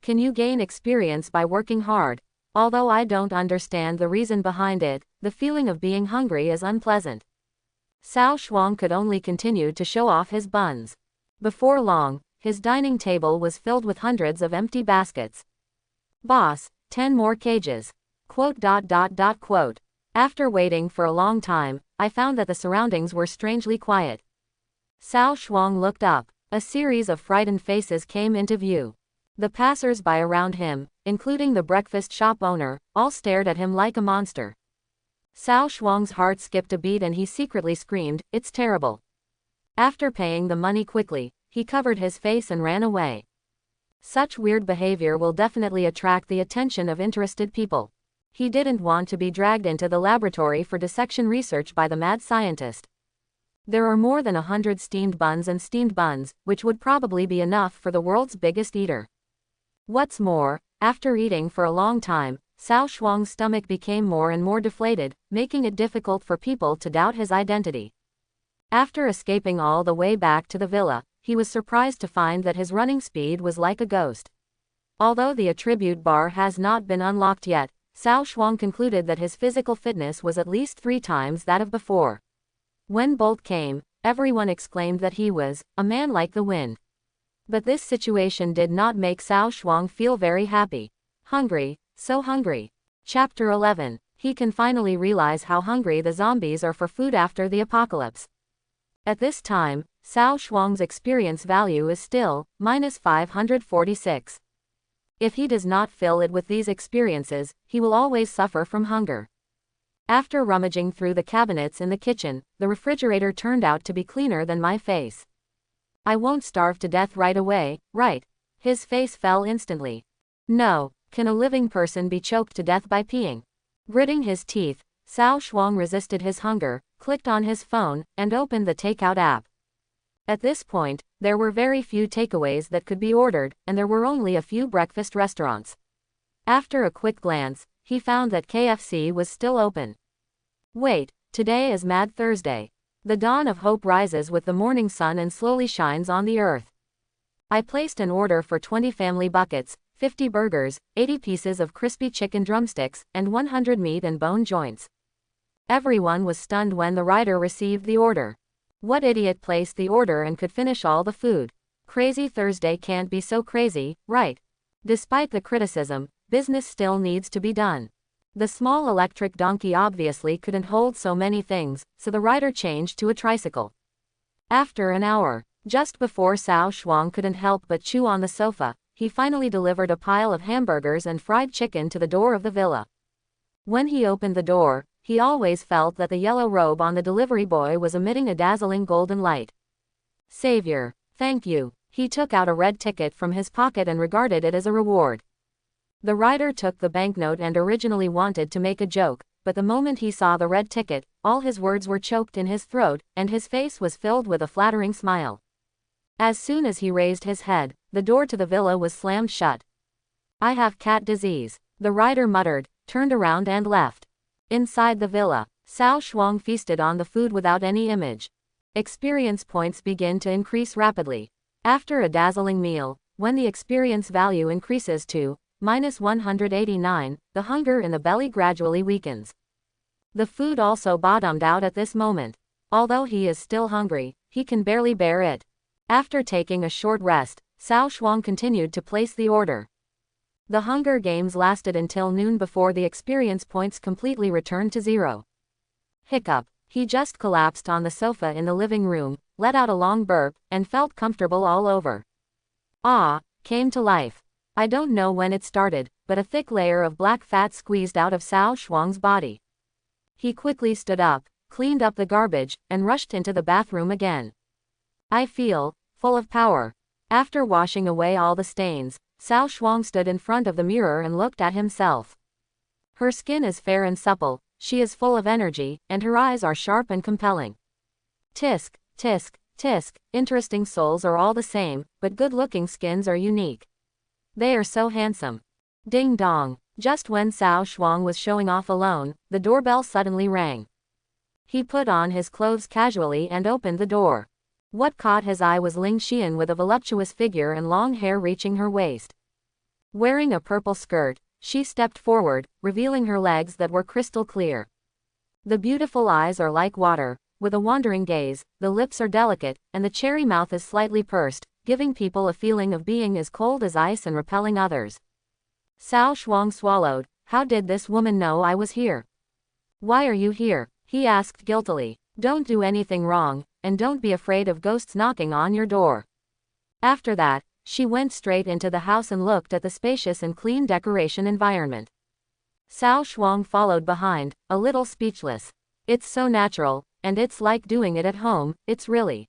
[SPEAKER 1] Can you gain experience by working hard? Although I don't understand the reason behind it, the feeling of being hungry is unpleasant. Cao Shuang could only continue to show off his buns. Before long, his dining table was filled with hundreds of empty baskets. Boss, 10 more cages. Quote. After waiting for a long time, I found that the surroundings were strangely quiet. Cao Shuang looked up. A series of frightened faces came into view. The passers-by around him, including the breakfast shop owner, all stared at him like a monster. Cao Shuang's heart skipped a beat and he secretly screamed, "It's terrible." After paying the money quickly, he covered his face and ran away. Such weird behavior will definitely attract the attention of interested people. He didn't want to be dragged into the laboratory for dissection research by the mad scientist. There are more than 100 steamed buns, which would probably be enough for the world's biggest eater. What's more, after eating for a long time, Cao Shuang's stomach became more and more deflated, making it difficult for people to doubt his identity. After escaping all the way back to the villa, he was surprised to find that his running speed was like a ghost. Although the attribute bar has not been unlocked yet, Cao Shuang concluded that his physical fitness was at least 3 times that of before. When Bolt came, everyone exclaimed that he was a man like the wind. But this situation did not make Cao Shuang feel very happy. Hungry, so hungry. Chapter 11. He can finally realize how hungry the zombies are for food after the apocalypse. At this time, Cao Shuang's experience value is still -546. If he does not fill it with these experiences, he will always suffer from hunger. After rummaging through the cabinets in the kitchen, the refrigerator turned out to be cleaner than my face. I won't starve to death right away, right? His face fell instantly. No, can a living person be choked to death by peeing? Gritting his teeth, Cao Shuang resisted his hunger, clicked on his phone, and opened the takeout app. At this point, there were very few takeaways that could be ordered, and there were only a few breakfast restaurants. After a quick glance, he found that KFC was still open. Wait, today is Mad Thursday. The dawn of hope rises with the morning sun and slowly shines on the earth. I placed an order for 20 family buckets, 50 burgers, 80 pieces of crispy chicken drumsticks, and 100 meat and bone joints. Everyone was stunned when the rider received the order. What idiot placed the order and could finish all the food? Crazy Thursday can't be so crazy, right? Despite the criticism, business still needs to be done. The small electric donkey obviously couldn't hold so many things, so the rider changed to a tricycle. After an hour, just before Cao Shuang couldn't help but chew on the sofa, he finally delivered a pile of hamburgers and fried chicken to the door of the villa. When he opened the door, he always felt that the yellow robe on the delivery boy was emitting a dazzling golden light. Savior, thank you. He took out a red ticket from his pocket and regarded it as a reward. The rider took the banknote and originally wanted to make a joke, but the moment he saw the red ticket, all his words were choked in his throat, and his face was filled with a flattering smile. As soon as he raised his head, the door to the villa was slammed shut. I have cat disease, the rider muttered, turned around and left. Inside the villa, Cao Shuang feasted on the food without any image. Experience points begin to increase rapidly. After a dazzling meal, when the experience value increases to -189, the hunger in the belly gradually weakens. The food also bottomed out at this moment. Although he is still hungry, he can barely bear it. After taking a short rest, Cao Shuang continued to place the order. The Hunger Games lasted until noon before the experience points completely returned to 0. Hiccup. He just collapsed on the sofa in the living room, let out a long burp, and felt comfortable all over. Came to life. I don't know when it started, but a thick layer of black fat squeezed out of Cao Shuang's body. He quickly stood up, cleaned up the garbage, and rushed into the bathroom again. I feel full of power. After washing away all the stains, Cao Shuang stood in front of the mirror and looked at himself. Her skin is fair and supple, she is full of energy, and her eyes are sharp and compelling. Tisk, tisk, tisk, interesting souls are all the same, but good-looking skins are unique. They are so handsome. Ding dong. Just when Cao Shuang was showing off alone, the doorbell suddenly rang. He put on his clothes casually and opened the door. What caught his eye was Ling Xian with a voluptuous figure and long hair reaching her waist. Wearing a purple skirt, she stepped forward, revealing her legs that were crystal clear. The beautiful eyes are like water, with a wandering gaze, the lips are delicate, and the cherry mouth is slightly pursed, giving people a feeling of being as cold as ice and repelling others. Cao Shuang swallowed. How did this woman know I was here? Why are you here? He asked guiltily. Don't do anything wrong, and don't be afraid of ghosts knocking on your door. After that, she went straight into the house and looked at the spacious and clean decoration environment. Cao Shuang followed behind, a little speechless. It's so natural, and it's like doing it at home, it's really.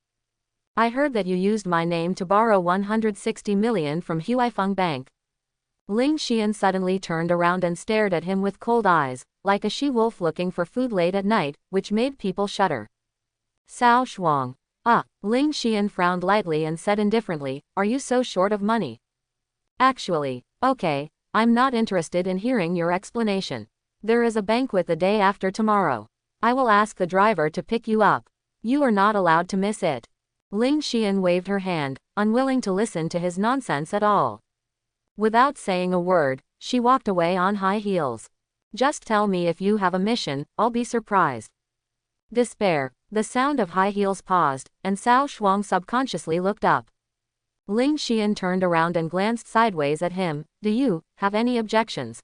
[SPEAKER 1] I heard that you used my name to borrow 160 million from Huifeng Bank. Ling Xian suddenly turned around and stared at him with cold eyes, like a she-wolf looking for food late at night, which made people shudder. Cao Shuang. Ling Xian frowned lightly and said indifferently, are you so short of money? Actually, okay, I'm not interested in hearing your explanation. There is a banquet the day after tomorrow. I will ask the driver to pick you up. You are not allowed to miss it. Ling Xian waved her hand, unwilling to listen to his nonsense at all. Without saying a word, she walked away on high heels. Just tell me if you have a mission, I'll be surprised. Despair. The sound of high heels paused, and Cao Shuang subconsciously looked up. Ling Xian turned around and glanced sideways at him. Do you have any objections?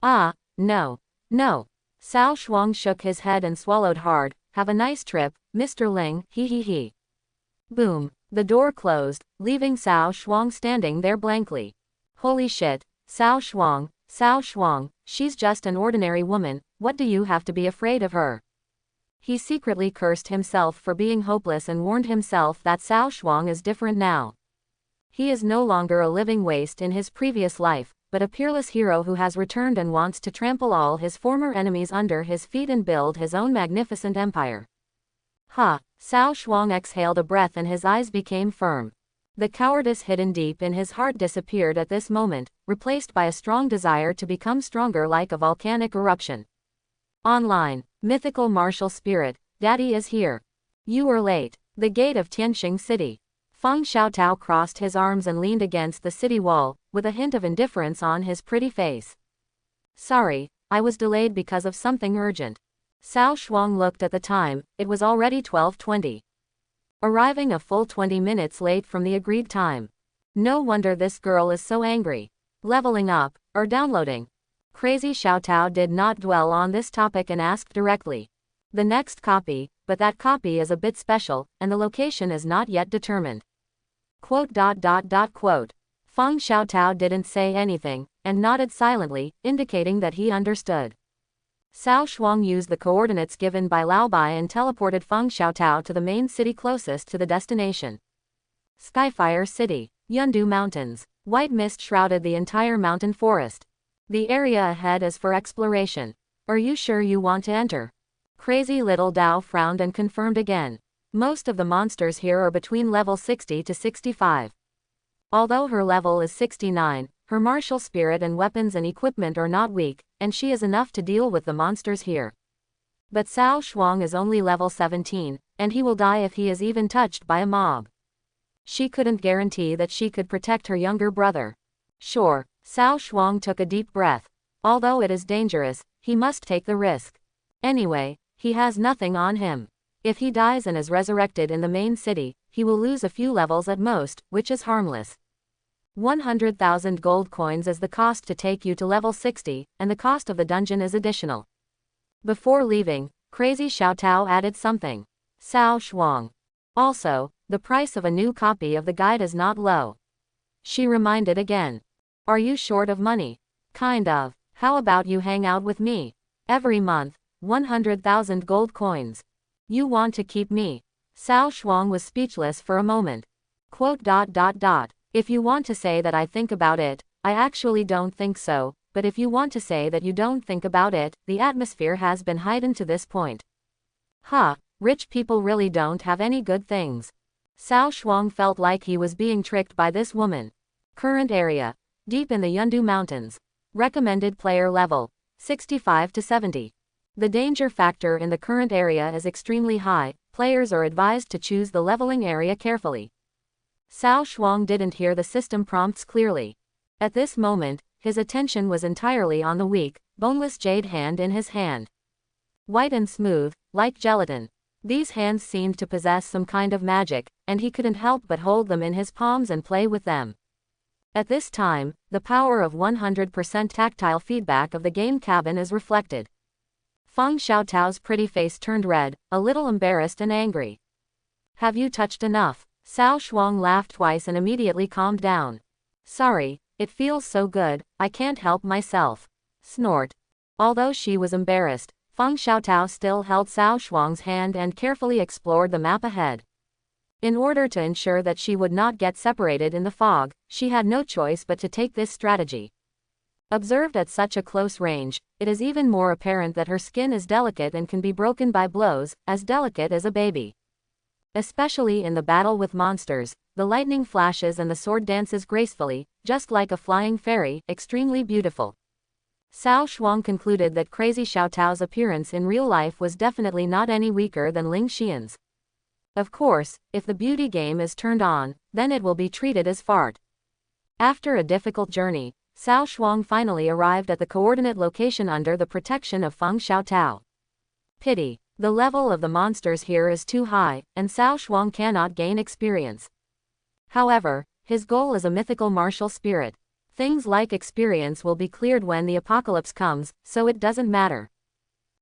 [SPEAKER 1] No. No. Cao Shuang shook his head and swallowed hard. Have a nice trip, Mr. Ling, he. Boom. The door closed, leaving Cao Shuang standing there blankly. Holy shit, Cao Shuang, she's just an ordinary woman, what do you have to be afraid of her? He secretly cursed himself for being hopeless and warned himself that Cao Shuang is different now. He is no longer a living waste in his previous life, but a peerless hero who has returned and wants to trample all his former enemies under his feet and build his own magnificent empire. Cao Shuang exhaled a breath and his eyes became firm. The cowardice hidden deep in his heart disappeared at this moment, replaced by a strong desire to become stronger like a volcanic eruption. Online. Mythical martial spirit, Daddy is here. You were late. The gate of Tianxing City. Feng Xiaotao crossed his arms and leaned against the city wall, with a hint of indifference on his pretty face. Sorry, I was delayed because of something urgent. Cao Shuang looked at the time, it was already 12:20. Arriving a full 20 minutes late from the agreed time. No wonder this girl is so angry. Leveling up, or downloading? Crazy Xiaotao did not dwell on this topic and asked directly. The next copy, but that copy is a bit special, and the location is not yet determined. Feng Xiaotao didn't say anything, and nodded silently, indicating that he understood. Cao Shuang used the coordinates given by Lao Bai and teleported Feng Xiaotao to the main city closest to the destination. Skyfire City. Yundu Mountains. White mist shrouded the entire mountain forest. The area ahead is for exploration. Are you sure you want to enter? Crazy little Diao frowned and confirmed again. Most of the monsters here are between level 60 to 65. Although her level is 69, her martial spirit and weapons and equipment are not weak, and she is enough to deal with the monsters here. But Cao Shuang is only level 17, and he will die if he is even touched by a mob. She couldn't guarantee that she could protect her younger brother. Sure, Cao Shuang took a deep breath. Although it is dangerous, he must take the risk. Anyway, he has nothing on him. If he dies and is resurrected in the main city, he will lose a few levels at most, which is harmless. 100,000 gold coins is the cost to take you to level 60, and the cost of the dungeon is additional. Before leaving, Crazy Xiaotao added something. Cao Shuang. Also, the price of a new copy of the guide is not low. She reminded again. Are you short of money? Kind of. How about you hang out with me? Every month, 100,000 gold coins. You want to keep me? Cao Shuang was speechless for a moment. Quote. If you want to say that I think about it, I actually don't think so, but if you want to say that you don't think about it, the atmosphere has been heightened to this point. Huh, rich people really don't have any good things. Cao Shuang felt like he was being tricked by this woman. Current area. Deep in the Yundu Mountains. Recommended player level. 65 to 70. The danger factor in the current area is extremely high. Players are advised to choose the leveling area carefully. Cao Shuang didn't hear the system prompts clearly. At this moment, his attention was entirely on the weak, boneless jade hand in his hand. White and smooth, like gelatin. These hands seemed to possess some kind of magic, and he couldn't help but hold them in his palms and play with them. At this time, the power of 100% tactile feedback of the game cabin is reflected. Feng Xiaotao's pretty face turned red, a little embarrassed and angry. Have you touched enough? Cao Shuang laughed twice and immediately calmed down. Sorry, it feels so good, I can't help myself. Snort. Although she was embarrassed, Feng Xiaotao still held Cao Shuang's hand and carefully explored the map ahead. In order to ensure that she would not get separated in the fog, she had no choice but to take this strategy. Observed at such a close range, it is even more apparent that her skin is delicate and can be broken by blows, as delicate as a baby. Especially in the battle with monsters, the lightning flashes and the sword dances gracefully, just like a flying fairy, extremely beautiful. Cao Shuang concluded that Crazy Xiaotao's appearance in real life was definitely not any weaker than Ling Xian's. Of course, if the beauty game is turned on, then it will be treated as fart. After a difficult journey, Cao Shuang finally arrived at the coordinate location under the protection of Feng Xiaotao. Pity. The level of the monsters here is too high, and Cao Shuang cannot gain experience. However, his goal is a mythical martial spirit. Things like experience will be cleared when the apocalypse comes, so it doesn't matter.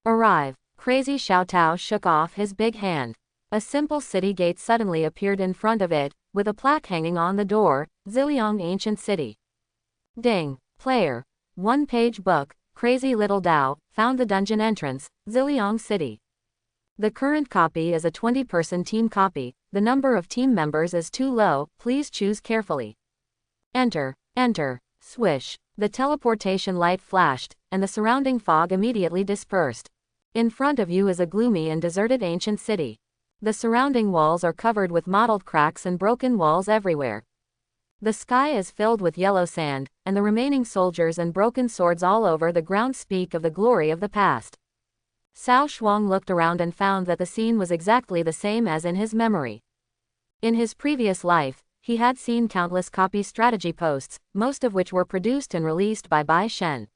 [SPEAKER 1] Arrive. Crazy Xiaotao shook off his big hand. A simple city gate suddenly appeared in front of it, with a plaque hanging on the door, Ziliang Ancient City. Ding. Player. One-page book, Crazy Little Diao, found the dungeon entrance, Ziliang City. The current copy is a 20-person team copy, the number of team members is too low, please choose carefully. Enter, enter, swish. The teleportation light flashed, and the surrounding fog immediately dispersed. In front of you is a gloomy and deserted ancient city. The surrounding walls are covered with mottled cracks and broken walls everywhere. The sky is filled with yellow sand, and the remaining soldiers and broken swords all over the ground speak of the glory of the past. Cao Shuang looked around and found that the scene was exactly the same as in his memory. In his previous life, he had seen countless copy strategy posts, most of which were produced and released by Bai Shen.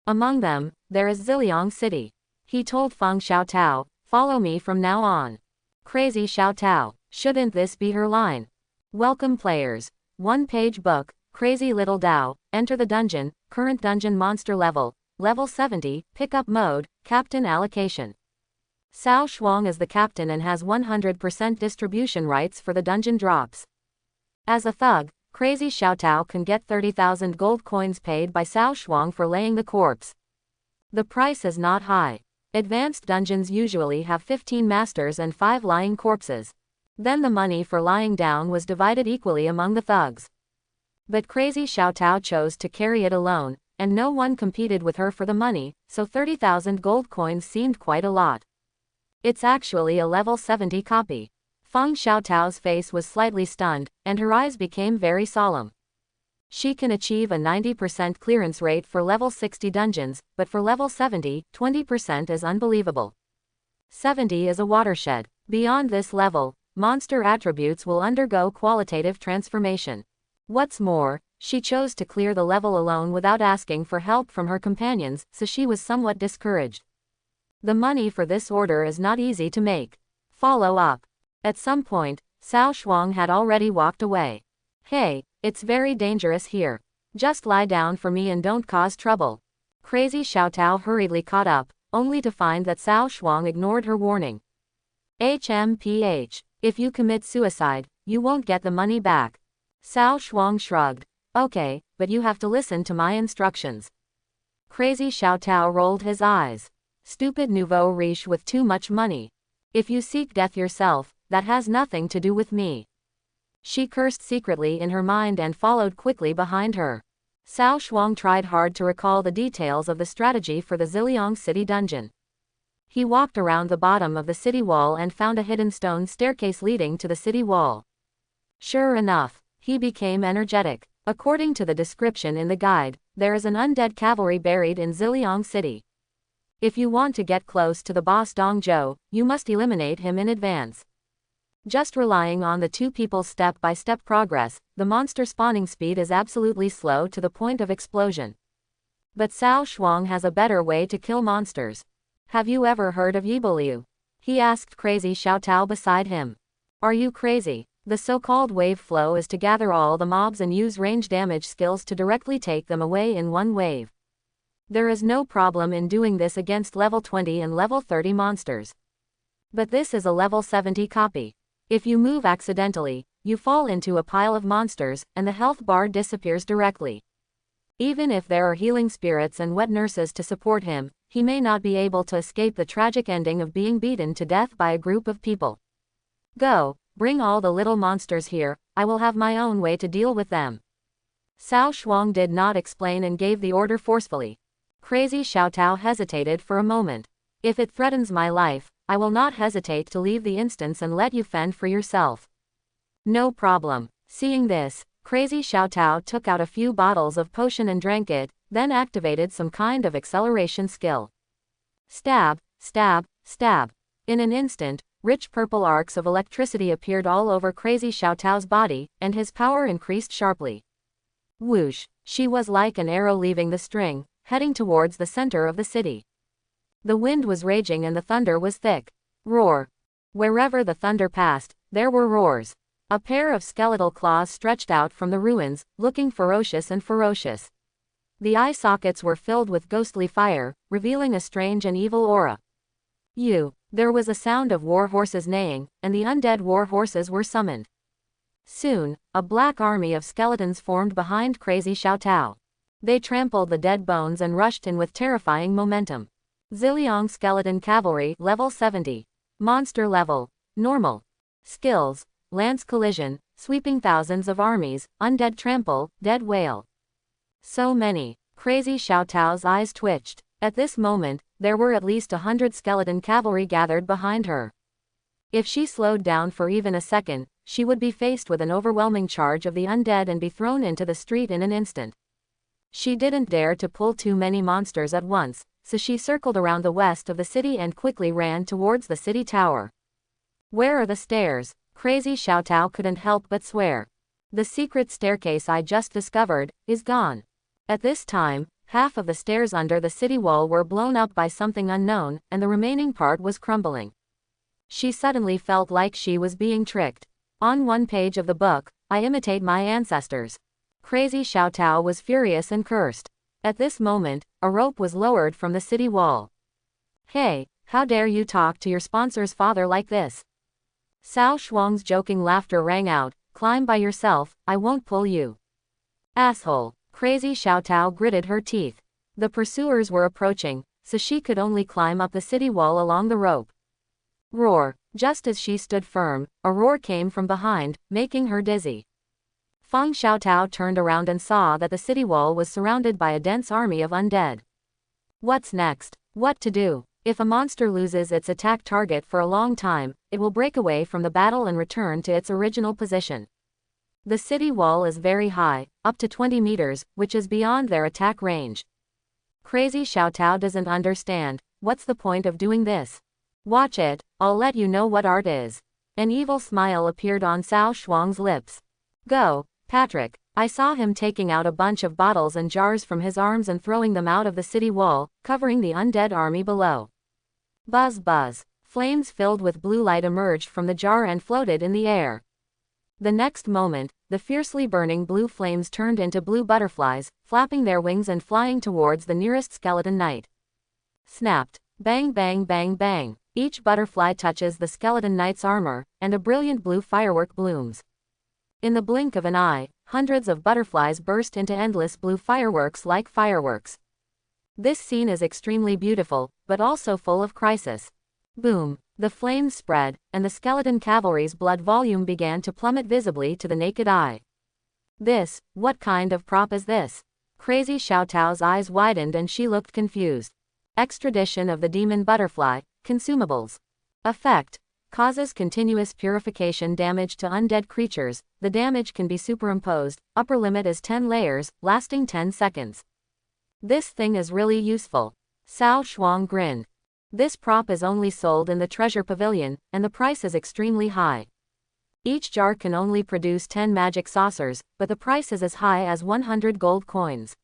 [SPEAKER 1] Among them, there is Ziliang City. He told Feng Xiaotao, follow me from now on. Crazy Xiaotao, shouldn't this be her line? Welcome players. One-page book, Crazy Little Diao, enter the dungeon, current dungeon monster level, level 70, pickup mode, captain allocation. Cao Shuang is the captain and has 100% distribution rights for the dungeon drops. As a thug, Crazy Xiaotao can get 30,000 gold coins paid by Cao Shuang for laying the corpse. The price is not high. Advanced dungeons usually have 15 masters and 5 lying corpses. Then the money for lying down was divided equally among the thugs. But Crazy Xiaotao chose to carry it alone, and no one competed with her for the money, so 30,000 gold coins seemed quite a lot. It's actually a level 70 copy. Feng Xiaotao's face was slightly stunned, and her eyes became very solemn. She can achieve a 90% clearance rate for level 60 dungeons, but for level 70, 20% is unbelievable. 70 is a watershed. Beyond this level, monster attributes will undergo qualitative transformation. What's more, she chose to clear the level alone without asking for help from her companions, so she was somewhat discouraged. The money for this order is not easy to make. Follow up. At some point, Cao Shuang had already walked away. Hey, it's very dangerous here. Just lie down for me and don't cause trouble. Crazy Xiaotao hurriedly caught up, only to find that Cao Shuang ignored her warning. HMPH. If you commit suicide, you won't get the money back. Cao Shuang shrugged. Okay, but you have to listen to my instructions. Crazy Xiaotao rolled his eyes. Stupid nouveau riche with too much money. If you seek death yourself, that has nothing to do with me. She cursed secretly in her mind and followed quickly behind her. Cao Shuang tried hard to recall the details of the strategy for the Ziliang city dungeon. He walked around the bottom of the city wall and found a hidden stone staircase leading to the city wall. Sure enough, he became energetic. According to the description in the guide, there is an undead cavalry buried in Ziliang city. If you want to get close to the boss Dong Zhou, you must eliminate him in advance. Just relying on the two people's step-by-step progress, the monster spawning speed is absolutely slow to the point of explosion. But Cao Shuang has a better way to kill monsters. Have you ever heard of Yiboliu? He asked Crazy Xiaotao beside him. Are you crazy? The so-called wave flow is to gather all the mobs and use range damage skills to directly take them away in one wave. There is no problem in doing this against level 20 and level 30 monsters. But this is a level 70 copy. If you move accidentally, you fall into a pile of monsters, and the health bar disappears directly. Even if there are healing spirits and wet nurses to support him, he may not be able to escape the tragic ending of being beaten to death by a group of people. Go, bring all the little monsters here, I will have my own way to deal with them. Cao Shuang did not explain and gave the order forcefully. Crazy Xiaotao hesitated for a moment. If it threatens my life, I will not hesitate to leave the instance and let you fend for yourself. No problem. Seeing this, Crazy Xiaotao took out a few bottles of potion and drank it, then activated some kind of acceleration skill. Stab, stab, stab. In an instant, rich purple arcs of electricity appeared all over Crazy Xiaotao's body, and his power increased sharply. Whoosh! She was like an arrow leaving the string, heading towards the center of the city. The wind was raging and the thunder was thick. Roar! Wherever the thunder passed, there were roars. A pair of skeletal claws stretched out from the ruins, looking ferocious and ferocious. The eye sockets were filled with ghostly fire, revealing a strange and evil aura. There was a sound of war horses neighing, and the undead war horses were summoned. Soon, a black army of skeletons formed behind Crazy Xiaotao. They trampled the dead bones and rushed in with terrifying momentum. Ziliang Skeleton Cavalry, level 70. Monster level, normal. Skills, Lance Collision, sweeping thousands of armies, Undead Trample, Dead Whale. So many. Crazy Xiaotao's eyes twitched. At this moment, there were at least 100 skeleton cavalry gathered behind her. If she slowed down for even a second, she would be faced with an overwhelming charge of the undead and be thrown into the street in an instant. She didn't dare to pull too many monsters at once, so she circled around the west of the city and quickly ran towards the city tower. Where are the stairs? Crazy Xiaotao couldn't help but swear. The secret staircase I just discovered is gone. At this time, half of the stairs under the city wall were blown up by something unknown, and the remaining part was crumbling. She suddenly felt like she was being tricked. On one page of the book, I imitate my ancestors. Crazy Xiaotao was furious and cursed. At this moment, a rope was lowered from the city wall. Hey, how dare you talk to your sponsor's father like this? Cao Shuang's joking laughter rang out. Climb by yourself, I won't pull you. Asshole. Crazy Xiaotao gritted her teeth. The pursuers were approaching, so she could only climb up the city wall along the rope. Roar. Just as she stood firm, a roar came from behind, making her dizzy. Feng Xiaotao turned around and saw that the city wall was surrounded by a dense army of undead. What's next? What to do? If a monster loses its attack target for a long time, it will break away from the battle and return to its original position. The city wall is very high, up to 20 meters, which is beyond their attack range. Crazy Xiaotao doesn't understand. What's the point of doing this? Watch it, I'll let you know what art is. An evil smile appeared on Cao Shuang's lips. Go, Patrick. I saw him taking out a bunch of bottles and jars from his arms and throwing them out of the city wall, covering the undead army below. Buzz buzz. Flames filled with blue light emerged from the jar and floated in the air. The next moment, the fiercely burning blue flames turned into blue butterflies, flapping their wings and flying towards the nearest skeleton knight. Snapped. Bang bang bang bang. Each butterfly touches the skeleton knight's armor, and a brilliant blue firework blooms. In the blink of an eye, hundreds of butterflies burst into endless blue fireworks like fireworks. This scene is extremely beautiful, but also full of crisis. Boom. The flames spread, and the skeleton cavalry's blood volume began to plummet visibly to the naked eye. What kind of prop is this? Crazy Xiao Tao's eyes widened and she looked confused. Extradition of the demon butterfly, consumables. Effect. Causes continuous purification damage to undead creatures. The damage can be superimposed. Upper limit is 10 layers, lasting 10 seconds. This thing is really useful. Cao Shuang grinned. This prop is only sold in the treasure pavilion, and the price is extremely high. Each jar can only produce 10 magic saucers, but the price is as high as 100 gold coins.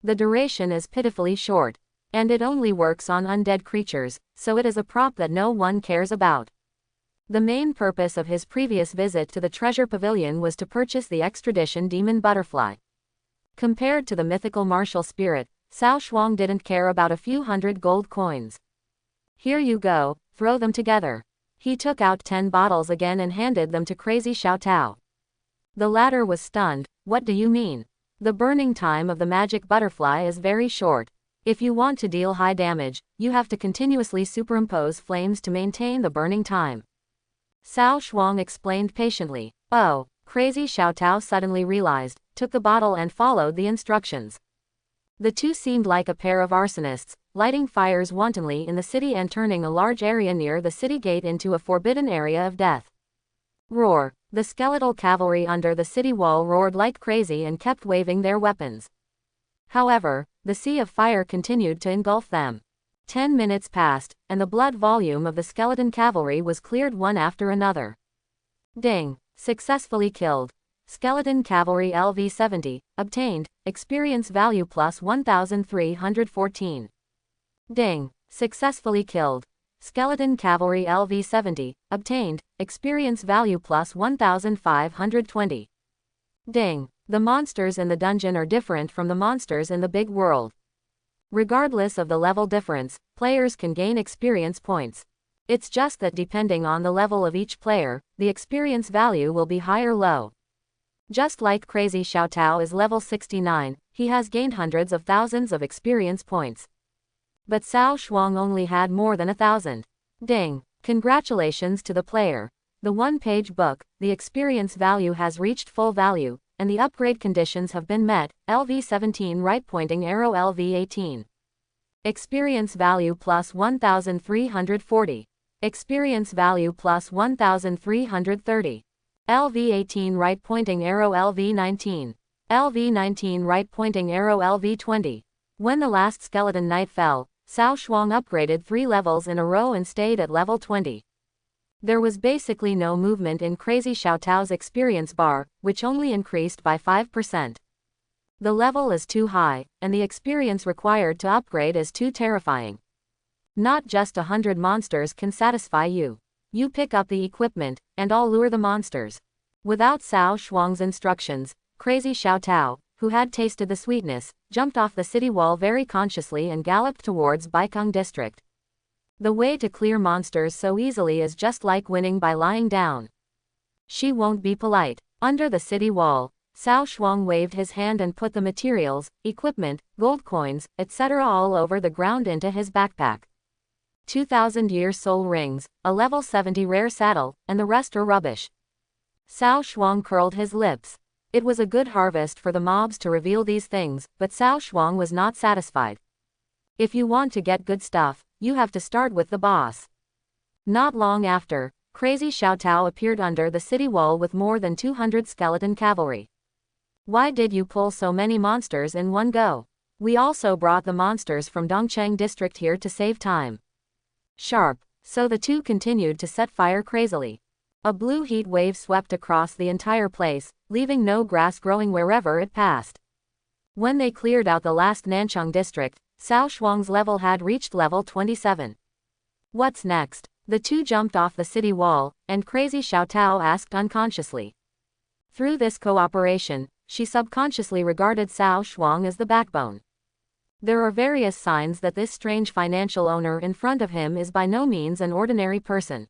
[SPEAKER 1] The duration is pitifully short. And it only works on undead creatures, so it is a prop that no one cares about. The main purpose of his previous visit to the treasure pavilion was to purchase the extradition demon butterfly. Compared to the mythical martial spirit, Cao Shuang didn't care about a few hundred gold coins. Here you go, throw them together. He took out 10 bottles again and handed them to Crazy Xiao Tao. The latter was stunned. What do you mean? The burning time of the magic butterfly is very short. If you want to deal high damage, you have to continuously superimpose flames to maintain the burning time. Cao Shuang explained patiently. Oh, Crazy Xiao Tao suddenly realized, took the bottle and followed the instructions. The two seemed like a pair of arsonists, lighting fires wantonly in the city and turning a large area near the city gate into a forbidden area of death. Roar! The skeletal cavalry under the city wall roared like crazy and kept waving their weapons. However, the sea of fire continued to engulf them. 10 minutes passed, and the blood volume of the skeleton cavalry was cleared one after another. Ding! Successfully killed. Skeleton Cavalry LV-70, obtained, experience value plus 1314. Ding! Successfully killed. Skeleton Cavalry LV-70, obtained, experience value plus 1520. Ding! The monsters in the dungeon are different from the monsters in the big world. Regardless of the level difference, players can gain experience points. It's just that depending on the level of each player, the experience value will be high or low. Just like Crazy Xiao Tao is level 69, he has gained hundreds of thousands of experience points. But Cao Shuang only had more than 1,000. Ding! Congratulations to the player. The one-page book, the experience value has reached full value, and the upgrade conditions have been met. LV-17 right pointing arrow LV-18. Experience value plus 1340. Experience value plus 1330. LV-18 right pointing arrow LV-19. LV-19 right pointing arrow LV-20. When the last skeleton knight fell, Cao Shuang upgraded 3 levels in a row and stayed at level 20. There was basically no movement in Crazy Xiao Tao's experience bar, which only increased by 5%. The level is too high, and the experience required to upgrade is too terrifying. Not just 100 monsters can satisfy you. You pick up the equipment, and I'll lure the monsters. Without Cao Shuang's instructions, Crazy Xiao Tao, who had tasted the sweetness, jumped off the city wall very consciously and galloped towards Baikang district. The way to clear monsters so easily is just like winning by lying down. She won't be polite. Under the city wall, Cao Shuang waved his hand and put the materials, equipment, gold coins, etc. all over the ground into his backpack. 2,000-year soul rings, a level 70 rare saddle, and the rest are rubbish. Cao Shuang curled his lips. It was a good harvest for the mobs to reveal these things, but Cao Shuang was not satisfied. If you want to get good stuff, you have to start with the boss. Not long after, Crazy Xiao Tao appeared under the city wall with more than 200 skeleton cavalry. Why did you pull so many monsters in one go? We also brought the monsters from Dongcheng district here to save time. Sharp. So the two continued to set fire crazily. A blue heat wave swept across the entire place, leaving no grass growing wherever it passed. When they cleared out the last Nanchang district, Cao Shuang's level had reached level 27. What's next? The two jumped off the city wall, and crazy Xiao Tao asked unconsciously. Through this cooperation, she subconsciously regarded Cao Shuang as the backbone. There are various signs that this strange financial owner in front of him is by no means an ordinary person.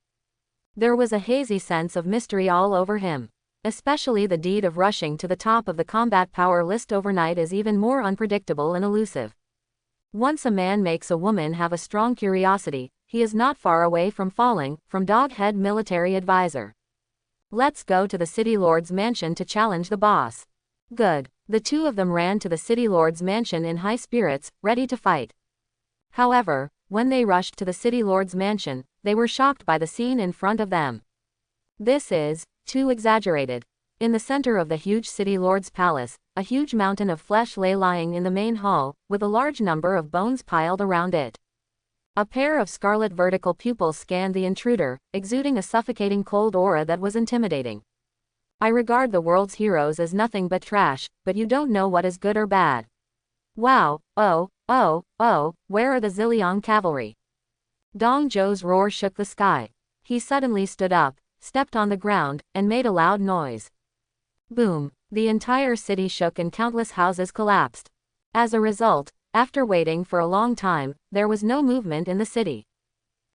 [SPEAKER 1] There was a hazy sense of mystery all over him. Especially the deed of rushing to the top of the combat power list overnight is even more unpredictable and elusive. Once a man makes a woman have a strong curiosity, he is not far away from falling, from Doghead military advisor. Let's go to the city lord's mansion to challenge the boss. Good. The two of them ran to the city lord's mansion in high spirits, ready to fight. However, when they rushed to the city lord's mansion, they were shocked by the scene in front of them. This is too exaggerated. In the center of the huge city lord's palace, a huge mountain of flesh lay lying in the main hall, with a large number of bones piled around it. A pair of scarlet vertical pupils scanned the intruder, exuding a suffocating cold aura that was intimidating. I regard the world's heroes as nothing but trash, but you don't know what is good or bad. Wow, oh, where are the Ziliang cavalry? Dong Zhou's roar shook the sky. He suddenly stood up, stepped on the ground, and made a loud noise. Boom! The entire city shook and countless houses collapsed. As a result, after waiting for a long time, there was no movement in the city.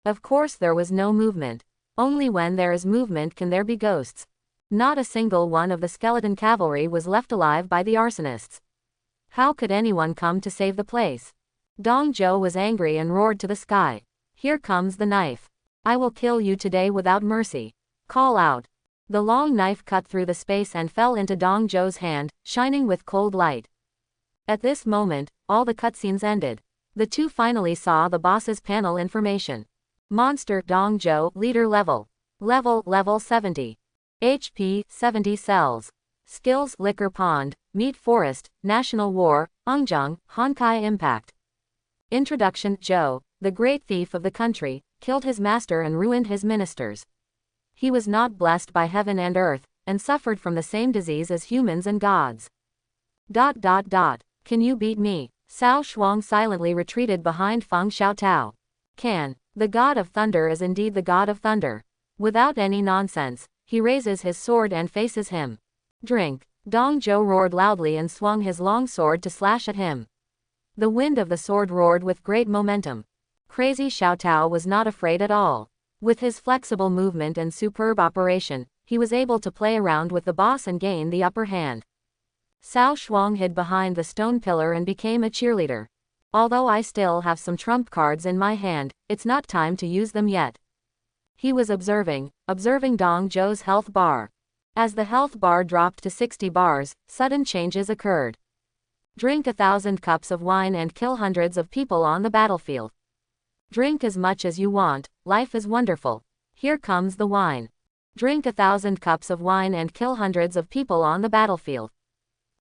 [SPEAKER 1] Of course there was no movement. Only when there is movement can there be ghosts. Not a single one of the skeleton cavalry was left alive by the arsonists. How could anyone come to save the place? Dong Zhou was angry and roared to the sky. Here comes the knife. I will kill you today without mercy. Call out. The long knife cut through the space and fell into Dong Zhou's hand, shining with cold light. At this moment, all the cutscenes ended. The two finally saw the boss's panel information. Monster Dong Zhou, leader level. Level 70. HP 70 cells. Skills Liquor Pond, Meat Forest, National War, Engzheng, Honkai Impact. Introduction. Zhou, the great thief of the country, killed his master and ruined his ministers. He was not blessed by heaven and earth, and suffered from the same disease as humans and gods. Can you beat me? Cao Shuang silently retreated behind Feng Xiaotao. Can. The god of thunder is indeed the god of thunder. Without any nonsense, he raises his sword and faces him. Drink. Dong Zhou roared loudly and swung his long sword to slash at him. The wind of the sword roared with great momentum. Crazy Xiaotao was not afraid at all. With his flexible movement and superb operation, he was able to play around with the boss and gain the upper hand. Cao Shuang hid behind the stone pillar and became a cheerleader. Although I still have some trump cards in my hand, it's not time to use them yet. He was observing Dong Zhou's health bar. As the health bar dropped to 60 bars, sudden changes occurred. Drink 1,000 cups of wine and kill hundreds of people on the battlefield. Drink as much as you want, life is wonderful. Here comes the wine. Drink 1,000 cups of wine and kill hundreds of people on the battlefield.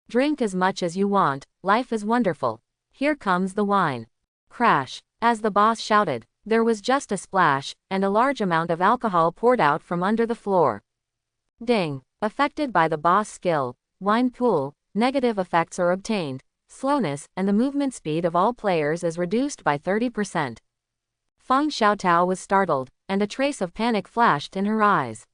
[SPEAKER 1] Drink as much as you want, life is wonderful. Here comes the wine. Crash. As the boss shouted, there was just a splash, and a large amount of alcohol poured out from under the floor. Ding. Affected by the boss skill, wine pool, negative effects are obtained. Slowness, and the movement speed of all players is reduced by 30%. Feng Xiaotao was startled, and a trace of panic flashed in her eyes.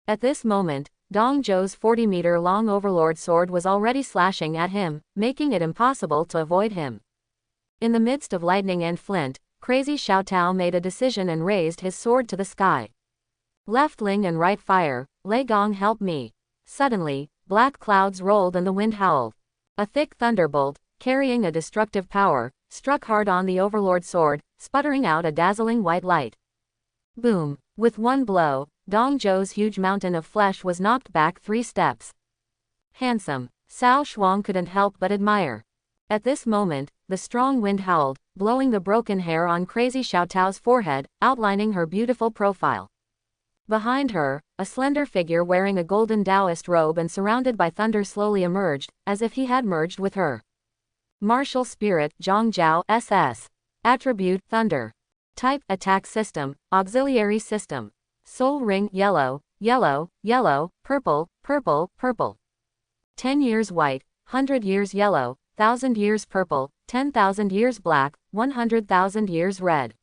[SPEAKER 1] At this moment, Dong Zhou's 40-meter-long overlord sword was already slashing at him, making it impossible to avoid him. In the midst of lightning and flint, crazy Xiaotao made a decision and raised his sword to the sky. Left Ling and right fire, Lei Gong help me. Suddenly, black clouds rolled and the wind howled. A thick thunderbolt, carrying a destructive power, struck hard on the overlord sword, sputtering out a dazzling white light. Boom! With one blow, Dong Zhou's huge mountain of flesh was knocked back 3 steps. Handsome. Cao Shuang couldn't help but admire. At this moment, the strong wind howled, blowing the broken hair on crazy Xiaotao's forehead, outlining her beautiful profile. Behind her, a slender figure wearing a golden Taoist robe and surrounded by thunder slowly emerged, as if he had merged with her. Martial Spirit, Zhongjiao, SS. Attribute, Thunder. Type, Attack System, Auxiliary System. Soul Ring, Yellow, yellow, yellow, purple, purple, purple. 10 years white, 100 years yellow, 1,000 years purple, 10,000 years black, 100,000 years red.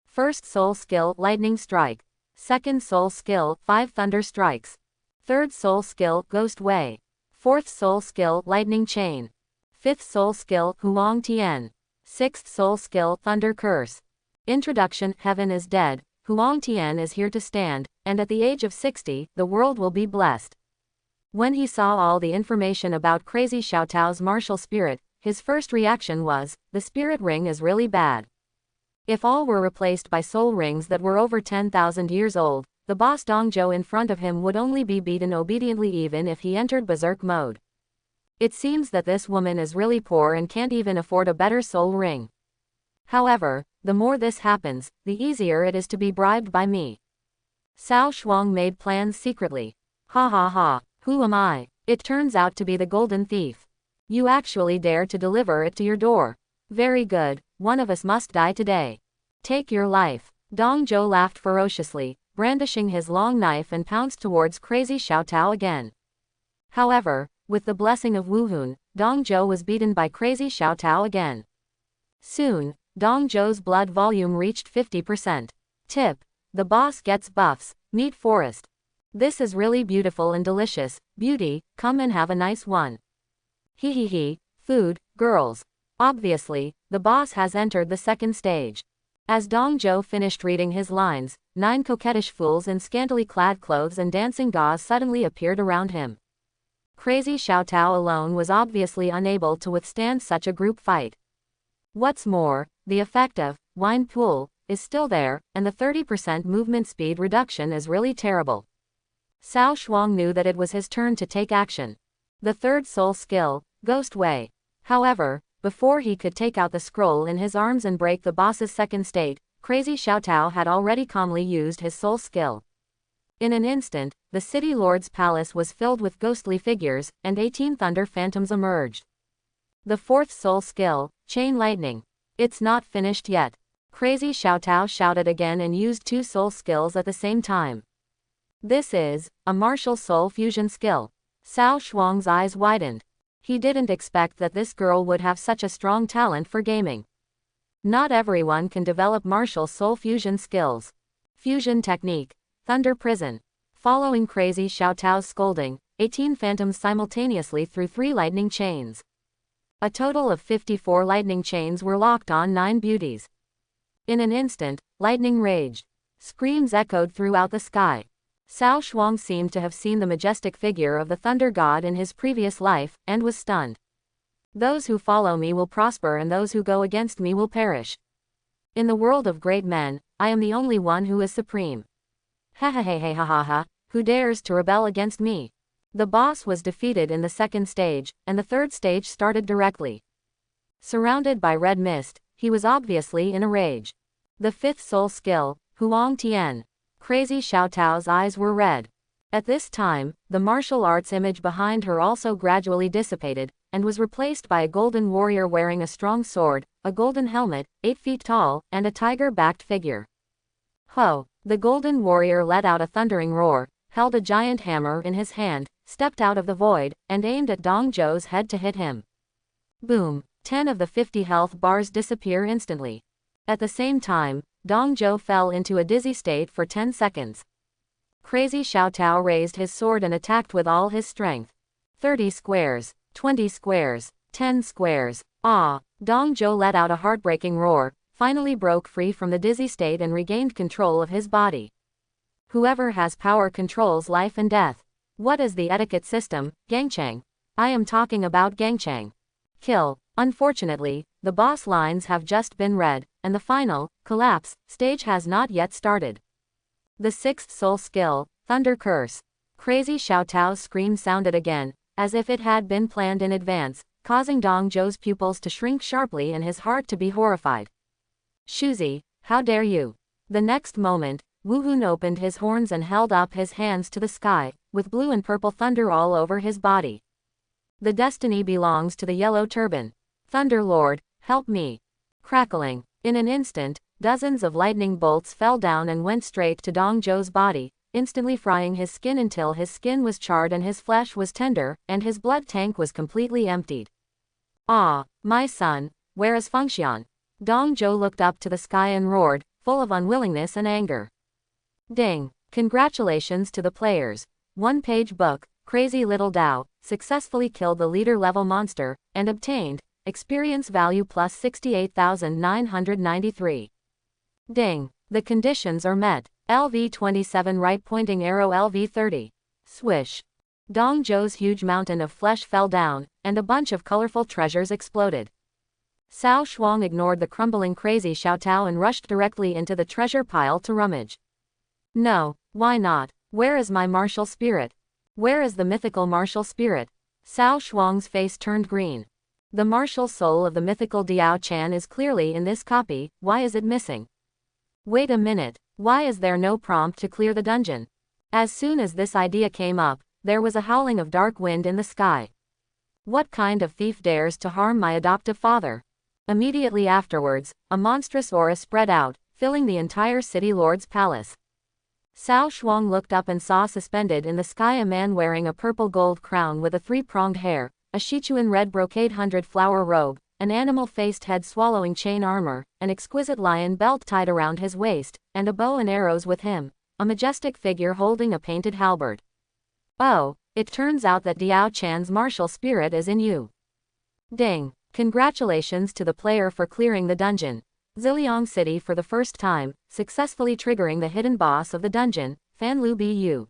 [SPEAKER 1] First soul skill, lightning strike. Second soul skill, 5 thunder strikes. Third soul skill, ghost way. Fourth soul skill, lightning chain. Fifth soul skill, Huang Tian. Sixth soul skill, thunder curse. Introduction, heaven is dead, Huang Tian is here to stand, and at the age of 60, the world will be blessed. When he saw all the information about Crazy Xiaotao's martial spirit, his first reaction was, the spirit ring is really bad. If all were replaced by soul rings that were over 10,000 years old, the boss Dongzhou in front of him would only be beaten obediently even if he entered berserk mode. It seems that this woman is really poor and can't even afford a better soul ring. However, the more this happens, the easier it is to be bribed by me. Cao Shuang made plans secretly. Ha ha ha, who am I? It turns out to be the golden thief. You actually dare to deliver it to your door. Very good, one of us must die today. Take your life. Dongzhou laughed ferociously, brandishing his long knife and pounced towards Crazy Xiaotao again. However, with the blessing of Wuhun, Dongzhou was beaten by Crazy Xiaotao again. Soon, Dongzhou's blood volume reached 50%. Tip: the boss gets buffs. Meat forest. This is really beautiful and delicious. Beauty, come and have a nice one. He. Food, girls. Obviously, the boss has entered the second stage. As Dongzhou finished reading his lines, 9 coquettish fools in scantily clad clothes and dancing gauze suddenly appeared around him. Crazy Xiaotao alone was obviously unable to withstand such a group fight. What's more, the effect of wine pool is still there, and the 30% movement speed reduction is really terrible. Cao Shuang knew that it was his turn to take action. The third soul skill, Ghost Way. However, before he could take out the scroll in his arms and break the boss's second state, Crazy Xiaotao had already calmly used his soul skill. In an instant, the city lord's palace was filled with ghostly figures, and 18 thunder phantoms emerged. The fourth soul skill, Chain Lightning. It's not finished yet. Crazy Xiaotao shouted again and used 2 soul skills at the same time. This is a martial soul fusion skill. Cao Shuang's eyes widened. He didn't expect that this girl would have such a strong talent for gaming. Not everyone can develop martial soul fusion skills. Fusion technique. Thunder Prison. Following Crazy Xiaotao's scolding, 18 phantoms simultaneously threw 3 lightning chains. A total of 54 lightning chains were locked on 9 beauties. In an instant, lightning raged. Screams echoed throughout the sky. Cao Shuang seemed to have seen the majestic figure of the thunder god in his previous life, and was stunned. Those who follow me will prosper and those who go against me will perish. In the world of great men, I am the only one who is supreme. Ha, who dares to rebel against me? The boss was defeated in the second stage, and the third stage started directly. Surrounded by red mist, he was obviously in a rage. The fifth soul skill, Huang Tian. Crazy Xiaotao's eyes were red. At this time, the martial arts image behind her also gradually dissipated, and was replaced by a golden warrior wearing a strong sword, a golden helmet, 8 feet tall, and a tiger-backed figure. Ho! The golden warrior let out a thundering roar, held a giant hammer in his hand, stepped out of the void, and aimed at Dongzhou's head to hit him. Boom! 10 of the 50 health bars disappear instantly. At the same time, Dongzhou fell into a dizzy state for 10 seconds. Crazy Xiaotao raised his sword and attacked with all his strength. 30 squares, 20 squares, 10 squares. Ah! Dongzhou let out a heartbreaking roar, finally broke free from the dizzy state and regained control of his body. Whoever has power controls life and death. What is the etiquette system, Gangchang? I am talking about Gangchang. Kill. Unfortunately, the boss lines have just been read, and the final, collapse, stage has not yet started. The sixth soul skill, Thunder Curse. Crazy Xiaotao's scream sounded again, as if it had been planned in advance, causing Dongzhou's pupils to shrink sharply and his heart to be horrified. Shuzi, how dare you? The next moment, Wuhun opened his horns and held up his hands to the sky, with blue and purple thunder all over his body. The destiny belongs to the yellow turban. Thunder Lord, help me. Crackling. In an instant, dozens of lightning bolts fell down and went straight to Dongzhou's body, instantly frying his skin until his skin was charred and his flesh was tender, and his blood tank was completely emptied. Ah, my son, where is Fengxian? Dong Zhou looked up to the sky and roared, full of unwillingness and anger. Ding! Congratulations to the players. One-page book, Crazy Little Diao, successfully killed the leader-level monster, and obtained experience value plus 68,993. Ding! The conditions are met. LV-27 right-pointing arrow LV-30. Swish! Dong Zhou's huge mountain of flesh fell down, and a bunch of colorful treasures exploded. Cao Shuang ignored the crumbling Crazy Xiaotao and rushed directly into the treasure pile to rummage. No, why not? Where is my martial spirit? Where is the mythical martial spirit? Cao Shuang's face turned green. The martial soul of the mythical Diao Chan is clearly in this copy, why is it missing? Wait a minute, why is there no prompt to clear the dungeon? As soon as this idea came up, there was a howling of dark wind in the sky. What kind of thief dares to harm my adoptive father? Immediately afterwards, a monstrous aura spread out, filling the entire city lord's palace. Cao Shuang looked up and saw suspended in the sky a man wearing a purple gold crown with a three-pronged hair, a Sichuan red brocade 100-flower robe, an animal-faced head swallowing chain armor, an exquisite lion belt tied around his waist, and a bow and arrows with him, a majestic figure holding a painted halberd. Oh, it turns out that Diao Chan's martial spirit is in you. Ding! Congratulations to the player for clearing the dungeon. Ziliang City for the first time, successfully triggering the hidden boss of the dungeon, Fanlu Bu.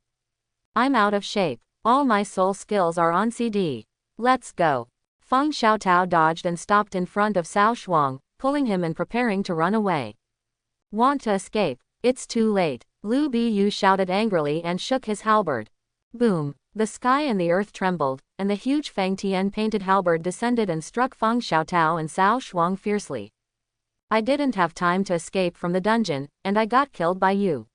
[SPEAKER 1] I'm out of shape. All my soul skills are on CD. Let's go. Feng Xiaotao dodged and stopped in front of Cao Shuang, pulling him and preparing to run away. Want to escape? It's too late. Lu Bu shouted angrily and shook his halberd. Boom! The sky and the earth trembled, and the huge Fang Tian painted halberd descended and struck Feng Xiaotao and Cao Shuang fiercely. I didn't have time to escape from the dungeon, and I got killed by you.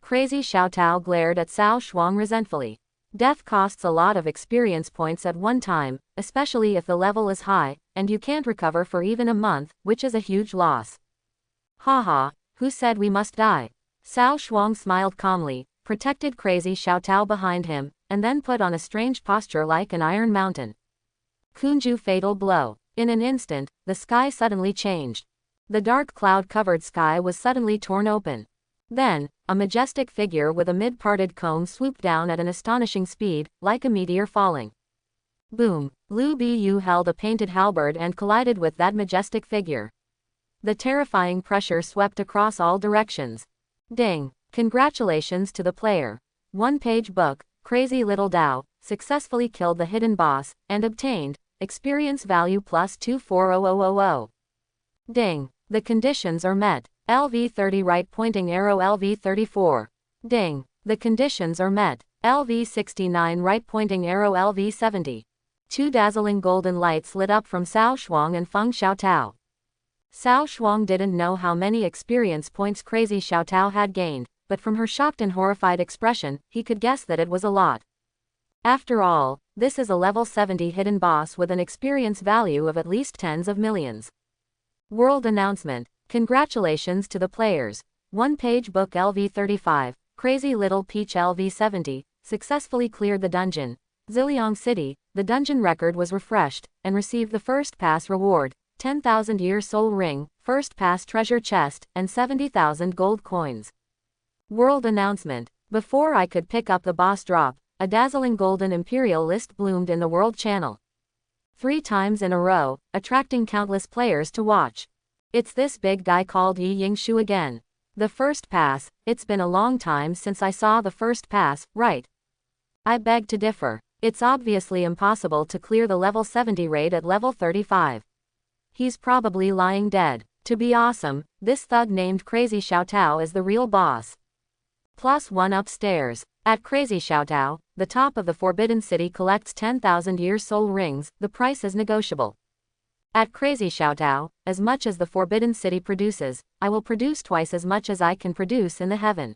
[SPEAKER 1] Crazy Xiaotao glared at Cao Shuang resentfully. Death costs a lot of experience points at one time, especially if the level is high, and you can't recover for even a month, which is a huge loss. Haha, who said we must die? Cao Shuang smiled calmly, protected Crazy Xiaotao behind him, and then put on a strange posture like an iron mountain. Kunju fatal blow. In an instant, the sky suddenly changed. The dark cloud-covered sky was suddenly torn open. Then, a majestic figure with a mid-parted comb swooped down at an astonishing speed, like a meteor falling. Boom! Lu Bu held a painted halberd and collided with that majestic figure. The terrifying pressure swept across all directions. Ding! Congratulations to the player. One-page book, Crazy Little Diao, successfully killed the hidden boss, and obtained experience value plus 240000. Ding! The conditions are met. LV-30 right-pointing arrow LV-34. Ding! The conditions are met. LV-69 right-pointing arrow LV-70. Two dazzling golden lights lit up from Cao Shuang and Feng Xiaotao. Cao Shuang didn't know how many experience points Crazy Xiaotao had gained, but from her shocked and horrified expression, he could guess that it was a lot. After all, this is a level 70 hidden boss with an experience value of at least tens of millions. World announcement. Congratulations to the players. One-page book LV-35, Crazy Little Peach LV-70, successfully cleared the dungeon. Ziliang City, the dungeon record was refreshed, and received the first pass reward, 10,000 year soul ring, first pass treasure chest, and 70,000 gold coins. World announcement. Before I could pick up the boss drop, a dazzling golden imperial list bloomed in the world channel. 3 times in a row, attracting countless players to watch. It's this big guy called Yi Yingshu again. The first pass, it's been a long time since I saw the first pass, right? I beg to differ. It's obviously impossible to clear the level 70 raid at level 35. He's probably lying dead. To be awesome, this thug named Crazy Xiaotao is the real boss. +1 upstairs. At Crazy Xiaotao, the top of the Forbidden City collects 10,000 year soul rings, the price is negotiable. At Crazy Xiaotao, as much as the Forbidden City produces, I will produce twice as much as I can produce in the heaven. ...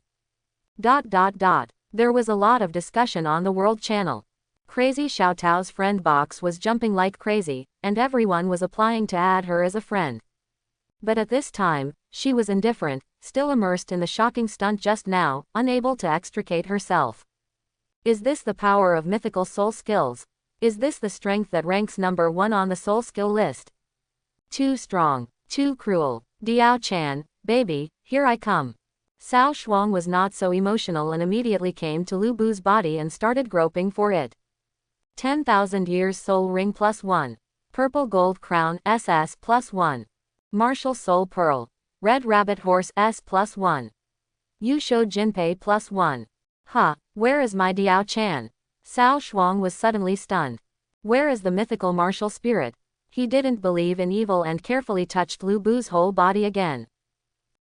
[SPEAKER 1] There was a lot of discussion on the world channel. Crazy Xiaotao's friend box was jumping like crazy, and everyone was applying to add her as a friend. But at this time, she was indifferent, still immersed in the shocking stunt just now, unable to extricate herself. Is this the power of mythical soul skills? Is this the strength that ranks number 1 on the soul skill list? Too strong. Too cruel. Diao-chan, baby, here I come. Cao Shuang was not so emotional and immediately came to Lu Bu's body and started groping for it. 10,000 years soul ring +1. Purple gold crown SS +1. Martial soul pearl. Red rabbit horse S +1. Yusho Jinpei +1. Huh, where is my Diao-chan? Cao Shuang was suddenly stunned. Where is the mythical martial spirit? He didn't believe in evil and carefully touched Lu Bu's whole body again.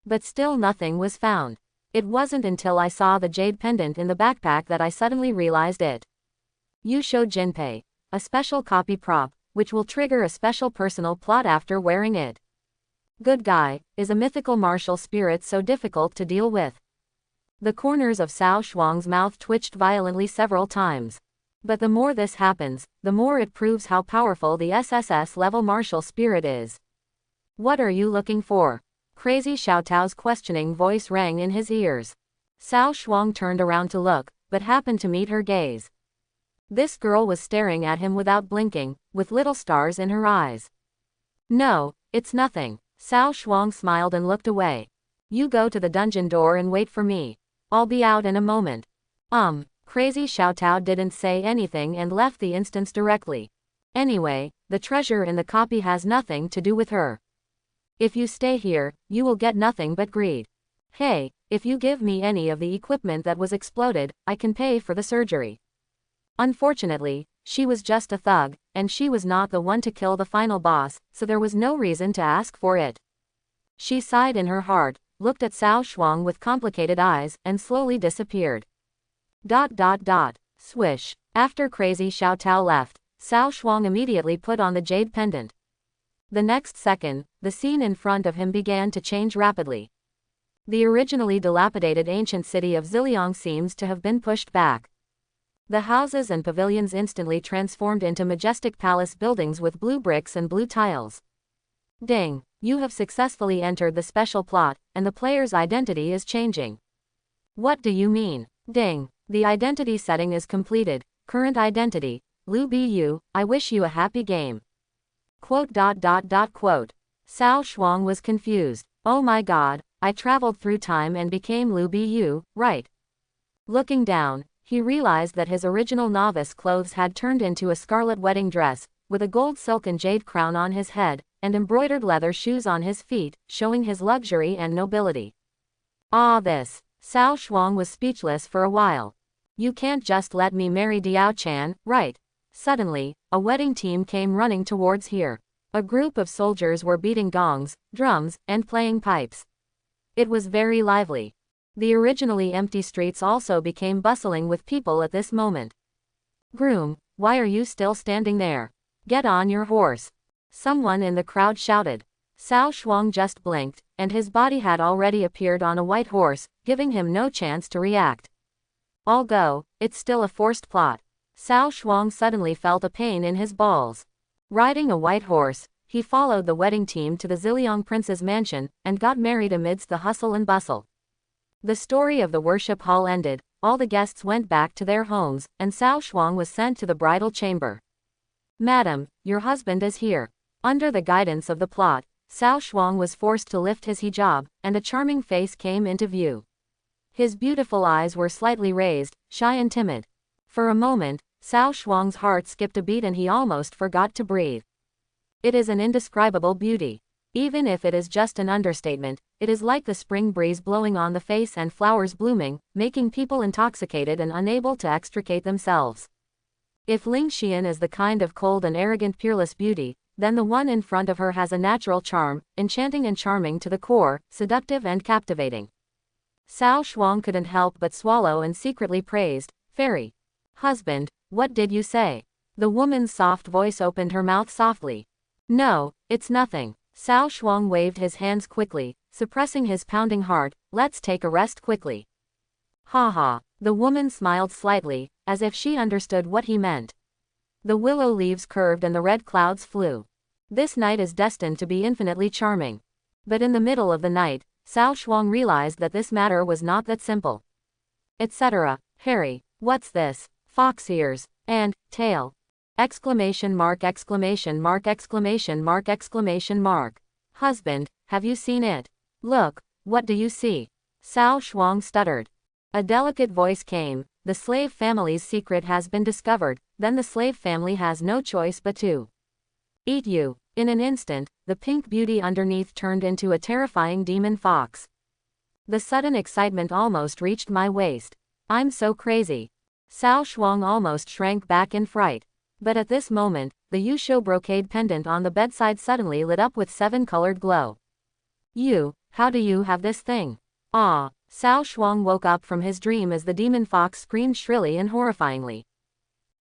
[SPEAKER 1] But still nothing was found. It wasn't until I saw the jade pendant in the backpack that I suddenly realized it. Yusho Jinpei. A special copy prop, which will trigger a special personal plot after wearing it. Good guy, is a mythical martial spirit so difficult to deal with? The corners of Cao Shuang's mouth twitched violently several times. But the more this happens, the more it proves how powerful the SSS level martial spirit is. What are you looking for? Crazy Xiaotao's questioning voice rang in his ears. Cao Shuang turned around to look, but happened to meet her gaze. This girl was staring at him without blinking, with little stars in her eyes. No, it's nothing. Cao Shuang smiled and looked away. You go to the dungeon door and wait for me. I'll be out in a moment. Crazy Xiaotao didn't say anything and left the instance directly. Anyway, the treasure in the copy has nothing to do with her. If you stay here, you will get nothing but greed. Hey, if you give me any of the equipment that was exploded, I can pay for the surgery. Unfortunately, she was just a thug, and she was not the one to kill the final boss, so there was no reason to ask for it. She sighed in her heart, looked at Cao Shuang with complicated eyes, and slowly disappeared. Swish. After Crazy Xiaotao left, Cao Shuang immediately put on the jade pendant. The next second, the scene in front of him began to change rapidly. The originally dilapidated ancient city of Ziliang seems to have been pushed back. The houses and pavilions instantly transformed into majestic palace buildings with blue bricks and blue tiles. Ding! You have successfully entered the special plot, and the player's identity is changing. What do you mean? Ding! The identity setting is completed. Current identity, Lu Bu, I wish you a happy game. Quote. Cao Shuang was confused. Oh my god, I traveled through time and became Lu Bu, right? Looking down, he realized that his original novice clothes had turned into a scarlet wedding dress, with a gold silk and jade crown on his head, and embroidered leather shoes on his feet, showing his luxury and nobility. This. Cao Shuang was speechless for a while. You can't just let me marry Diao-chan, right? Suddenly, a wedding team came running towards here. A group of soldiers were beating gongs, drums, and playing pipes. It was very lively. The originally empty streets also became bustling with people at this moment. Groom, why are you still standing there? Get on your horse. Someone in the crowd shouted. Cao Shuang just blinked, and his body had already appeared on a white horse, giving him no chance to react. I'll go, it's still a forced plot. Cao Shuang suddenly felt a pain in his balls. Riding a white horse, he followed the wedding team to the Ziliang prince's mansion, and got married amidst the hustle and bustle. The story of the worship hall ended, all the guests went back to their homes, and Cao Shuang was sent to the bridal chamber. Madam, your husband is here. Under the guidance of the plot, Cao Shuang was forced to lift his hijab, and a charming face came into view. His beautiful eyes were slightly raised, shy and timid. For a moment, Cao Shuang's heart skipped a beat and he almost forgot to breathe. It is an indescribable beauty. Even if it is just an understatement, it is like the spring breeze blowing on the face and flowers blooming, making people intoxicated and unable to extricate themselves. If Ling Xian is the kind of cold and arrogant peerless beauty, then the one in front of her has a natural charm, enchanting and charming to the core, seductive and captivating. Cao Shuang couldn't help but swallow and secretly praised, Fairy. Husband, what did you say? The woman's soft voice opened her mouth softly. No, it's nothing. Cao Shuang waved his hands quickly, suppressing his pounding heart. Let's take a rest quickly. Ha ha. The woman smiled slightly, as if she understood what he meant. The willow leaves curved and the red clouds flew. This night is destined to be infinitely charming. But in the middle of the night, Cao Shuang realized that this matter was not that simple. Etc. Harry, what's this? Fox ears. And, tail. Exclamation mark exclamation mark exclamation mark exclamation mark. Husband, have you seen it? Look, what do you see? Cao Shuang stuttered. A delicate voice came, the slave family's secret has been discovered, then the slave family has no choice but to eat you. In an instant, the pink beauty underneath turned into a terrifying demon fox. The sudden excitement almost reached my waist. I'm so crazy. Cao Shuang almost shrank back in fright. But at this moment, the Yusho brocade pendant on the bedside suddenly lit up with 7-colored glow. How do you have this thing? Ah! Cao Shuang woke up from his dream as the demon fox screamed shrilly and horrifyingly.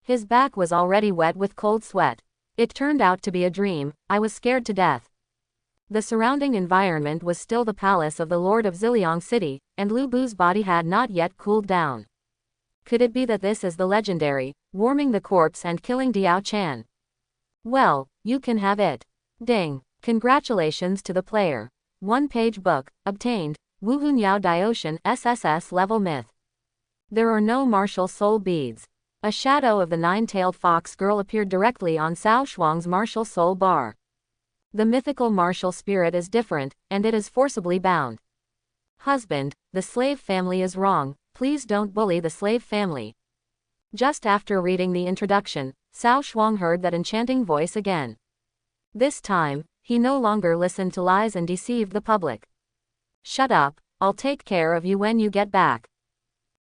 [SPEAKER 1] His back was already wet with cold sweat. It turned out to be a dream, I was scared to death. The surrounding environment was still the palace of the Lord of Ziliang City, and Lu Bu's body had not yet cooled down. Could it be that this is the legendary, warming the corpse and killing Diao Chan? Well, you can have it. Ding. Congratulations to the player. 1-page book, obtained, Wuhun Yao Dioshan SSS level myth. There are no martial soul beads. A shadow of the 9-tailed fox girl appeared directly on Cao Shuang's martial soul bar. The mythical martial spirit is different, and it is forcibly bound. Husband, the slave family is wrong, please don't bully the slave family. Just after reading the introduction, Cao Shuang heard that enchanting voice again. This time, he no longer listened to lies and deceived the public. Shut up, I'll take care of you when you get back.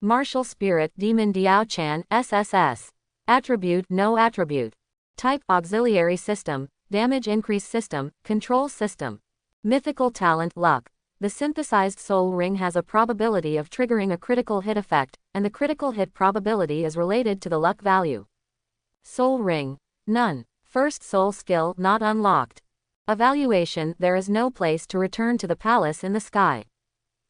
[SPEAKER 1] Martial Spirit Demon Diao Chan SSS. Attribute No attribute. Type Auxiliary System, Damage Increase System, Control System. Mythical Talent Luck. The synthesized soul ring has a probability of triggering a critical hit effect, and the critical hit probability is related to the luck value. Soul ring. None. First soul skill not unlocked. Evaluation There is no place to return to the palace in the sky.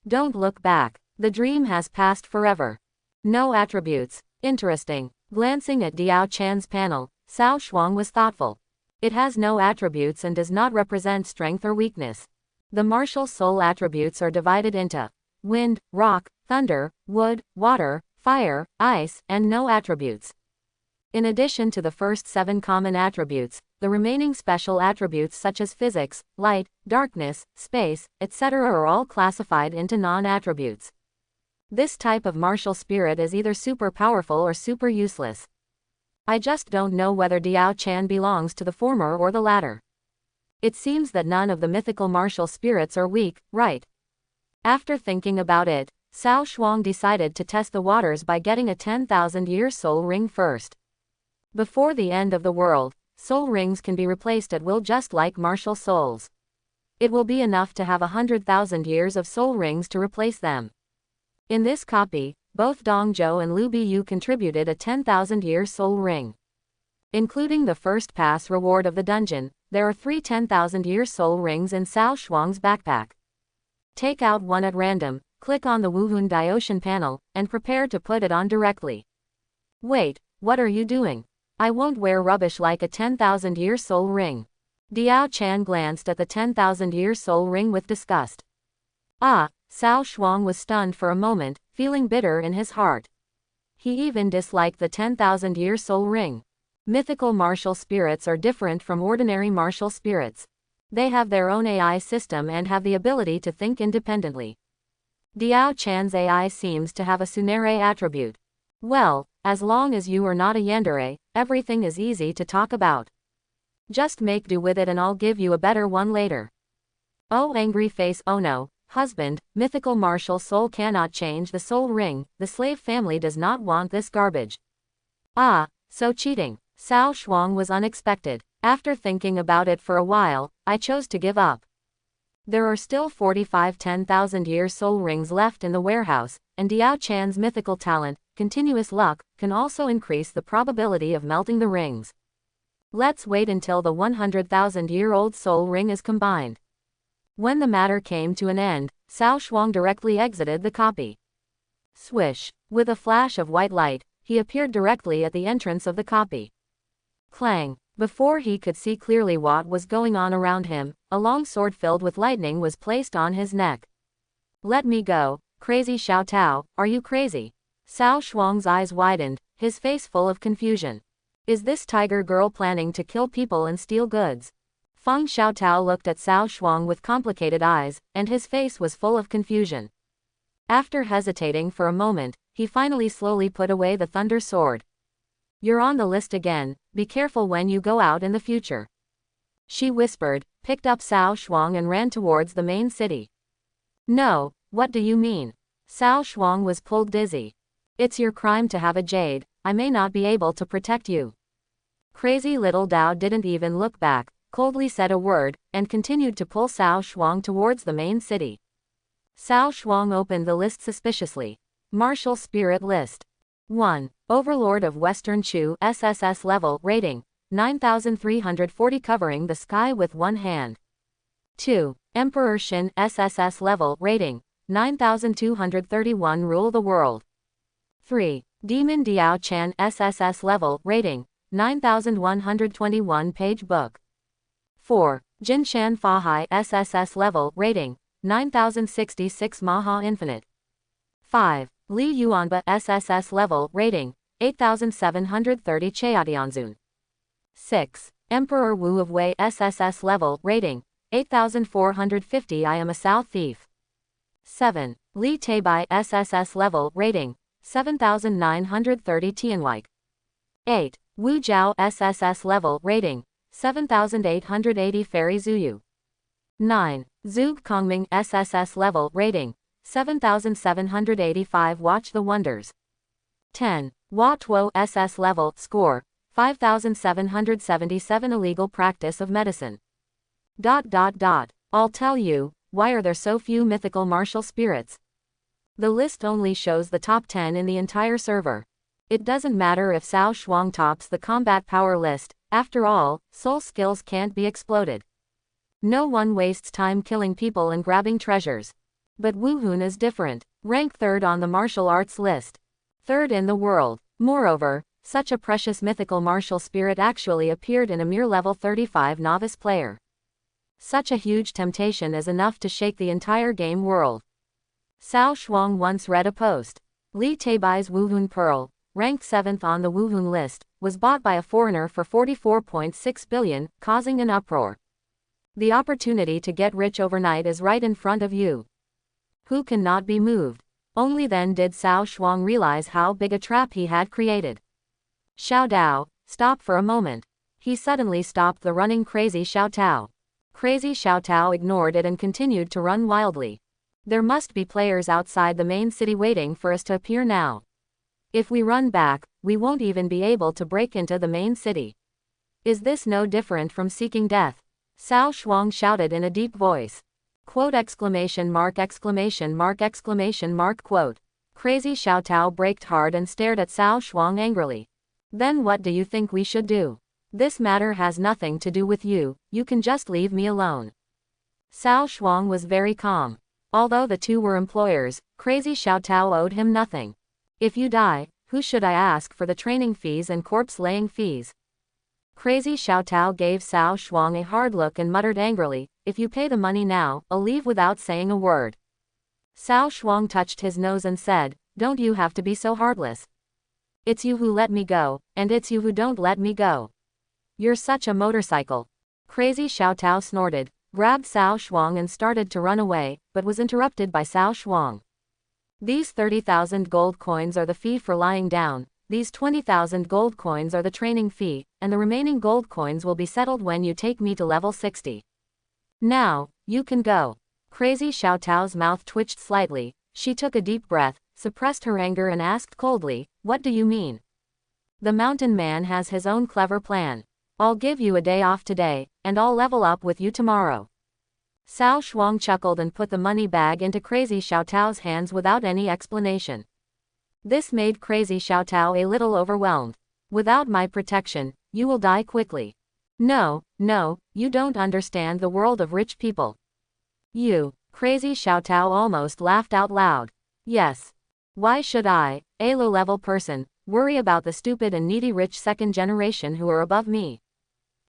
[SPEAKER 1] Don't look back. The dream has passed forever. No attributes. Interesting. Glancing at Diao Chan's panel, Cao Shuang was thoughtful. It has no attributes and does not represent strength or weakness. The martial soul attributes are divided into wind, rock, thunder, wood, water, fire, ice, and no attributes. In addition to the first 7 common attributes, the remaining special attributes such as physics, light, darkness, space, etc. are all classified into non-attributes. This type of martial spirit is either super powerful or super useless. I just don't know whether Diao Chan belongs to the former or the latter. It seems that none of the mythical martial spirits are weak, right? After thinking about it, Cao Shuang decided to test the waters by getting a 10,000-year soul ring first. Before the end of the world, soul rings can be replaced at will just like martial souls. It will be enough to have 100,000 years of soul rings to replace them. In this copy, both Dong Zhou and Lu Biyu contributed a 10,000-year soul ring. Including the first pass reward of the dungeon, there are 3 10,000-year soul rings in Cao Shuang's backpack. Take out one at random, click on the Wuhun Dioshan panel, and prepare to put it on directly. Wait, what are you doing? I won't wear rubbish like a 10,000-year soul ring. Diao Chan glanced at the 10,000-year soul ring with disgust. Ah! Cao Shuang was stunned for a moment, feeling bitter in his heart. He even disliked the 10,000-year soul ring. Mythical martial spirits are different from ordinary martial spirits. They have their own AI system and have the ability to think independently. Diao Chan's AI seems to have a Tsunere attribute. Well, as long as you are not a Yandere, everything is easy to talk about. Just make do with it and I'll give you a better one later. Oh angry face, oh no. Husband, mythical martial soul cannot change the soul ring, the slave family does not want this garbage. Ah, so cheating. Cao Shuang was unexpected. After thinking about it for a while, I chose to give up. There are still 45 10,000-year soul rings left in the warehouse, and Diao Chan's mythical talent, continuous luck, can also increase the probability of melting the rings. Let's wait until the 100,000-year-old soul ring is combined. When the matter came to an end, Cao Shuang directly exited the copy. Swish. With a flash of white light, he appeared directly at the entrance of the copy. Clang. Before he could see clearly what was going on around him, a long sword filled with lightning was placed on his neck. Let me go, crazy Xiao Tao, are you crazy? Cao Shuang's eyes widened, his face full of confusion. Is this tiger girl planning to kill people and steal goods? Feng Xiaotao looked at Cao Shuang with complicated eyes, and his face was full of confusion. After hesitating for a moment, he finally slowly put away the thunder sword. You're on the list again, be careful when you go out in the future. She whispered, picked up Cao Shuang and ran towards the main city. No, what do you mean? Cao Shuang was pulled dizzy. It's your crime to have a jade, I may not be able to protect you. Crazy little Dao didn't even look back, coldly said a word, and continued to pull Cao Shuang towards the main city. Cao Shuang opened the list suspiciously. Martial Spirit List. 1. Overlord of Western Chu SSS level rating, 9340 covering the sky with one hand. 2. Emperor Shin SSS level rating, 9231 rule the world. 3. Demon Diao Chan SSS level rating, 9121 page book. 4. Jin Shan Fahai SSS level rating, 9066 Maha Infinite. 5. Li Yuanba SSS level rating, 8730 Cheatianzun. 6. Emperor Wu of Wei SSS level rating, 8450 I am a South Thief. 7. Li Teibai SSS level rating, 7930 Tianwike. 8. Wu Jiao SSS level rating, 7880 Fairy Zuyu. 9. Zhuge Kongming SSS level rating, 7785 Watch the Wonders. 10. Hua Tuo SS level score, 5777 Illegal practice of medicine. I'll tell you, why are there so few mythical martial spirits? The list only shows the top 10 in the entire server. It doesn't matter if Cao Shuang tops the combat power list, after all, soul skills can't be exploded. No one wastes time killing people and grabbing treasures. But Wu Hun is different, ranked 3rd on the martial arts list. 3rd in the world. Moreover, such a precious mythical martial spirit actually appeared in a mere level 35 novice player. Such a huge temptation is enough to shake the entire game world. Cao Shuang once read a post. Li Teibai's Wu Hun Pearl, ranked 7th on the Wu Hun list, was bought by a foreigner for 44.6 billion, causing an uproar. The opportunity to get rich overnight is right in front of you. Who cannot be moved? Only then did Cao Shuang realize how big a trap he had created. Xiao Dao, stop for a moment. He suddenly stopped the running crazy Xiao Tao. Crazy Xiao Tao ignored it and continued to run wildly. There must be players outside the main city waiting for us to appear now. If we run back, we won't even be able to break into the main city. Is this no different from seeking death? Cao Shuang shouted in a deep voice. Quote exclamation mark exclamation mark exclamation mark quote. Crazy Xiao Tao braked hard and stared at Cao Shuang angrily. Then what do you think we should do? This matter has nothing to do with you, you can just leave me alone. Cao Shuang was very calm. Although the two were employers, Crazy Xiao Tao owed him nothing. If you die, who should I ask for the training fees and corpse-laying fees? Crazy Xiao Tao gave Cao Shuang a hard look and muttered angrily, if you pay the money now, I'll leave without saying a word. Cao Shuang touched his nose and said, don't you have to be so heartless? It's you who let me go, and it's you who don't let me go. You're such a motorcycle. Crazy Xiao Tao snorted, grabbed Cao Shuang and started to run away, but was interrupted by Cao Shuang. These 30,000 gold coins are the fee for lying down, these 20,000 gold coins are the training fee, and the remaining gold coins will be settled when you take me to level 60. Now, you can go. Crazy Xiao Tao's mouth twitched slightly, she took a deep breath, suppressed her anger and asked coldly, what do you mean? The mountain man has his own clever plan. I'll give you a day off today, and I'll level up with you tomorrow. Cao Shuang chuckled and put the money bag into Crazy Xiao Tao's hands without any explanation. This made Crazy Xiao Tao a little overwhelmed. Without my protection, you will die quickly. No, you don't understand the world of rich people. You, Crazy Xiao Tao almost laughed out loud. Yes. Why should I, a low-level person, worry about the stupid and needy rich second generation who are above me?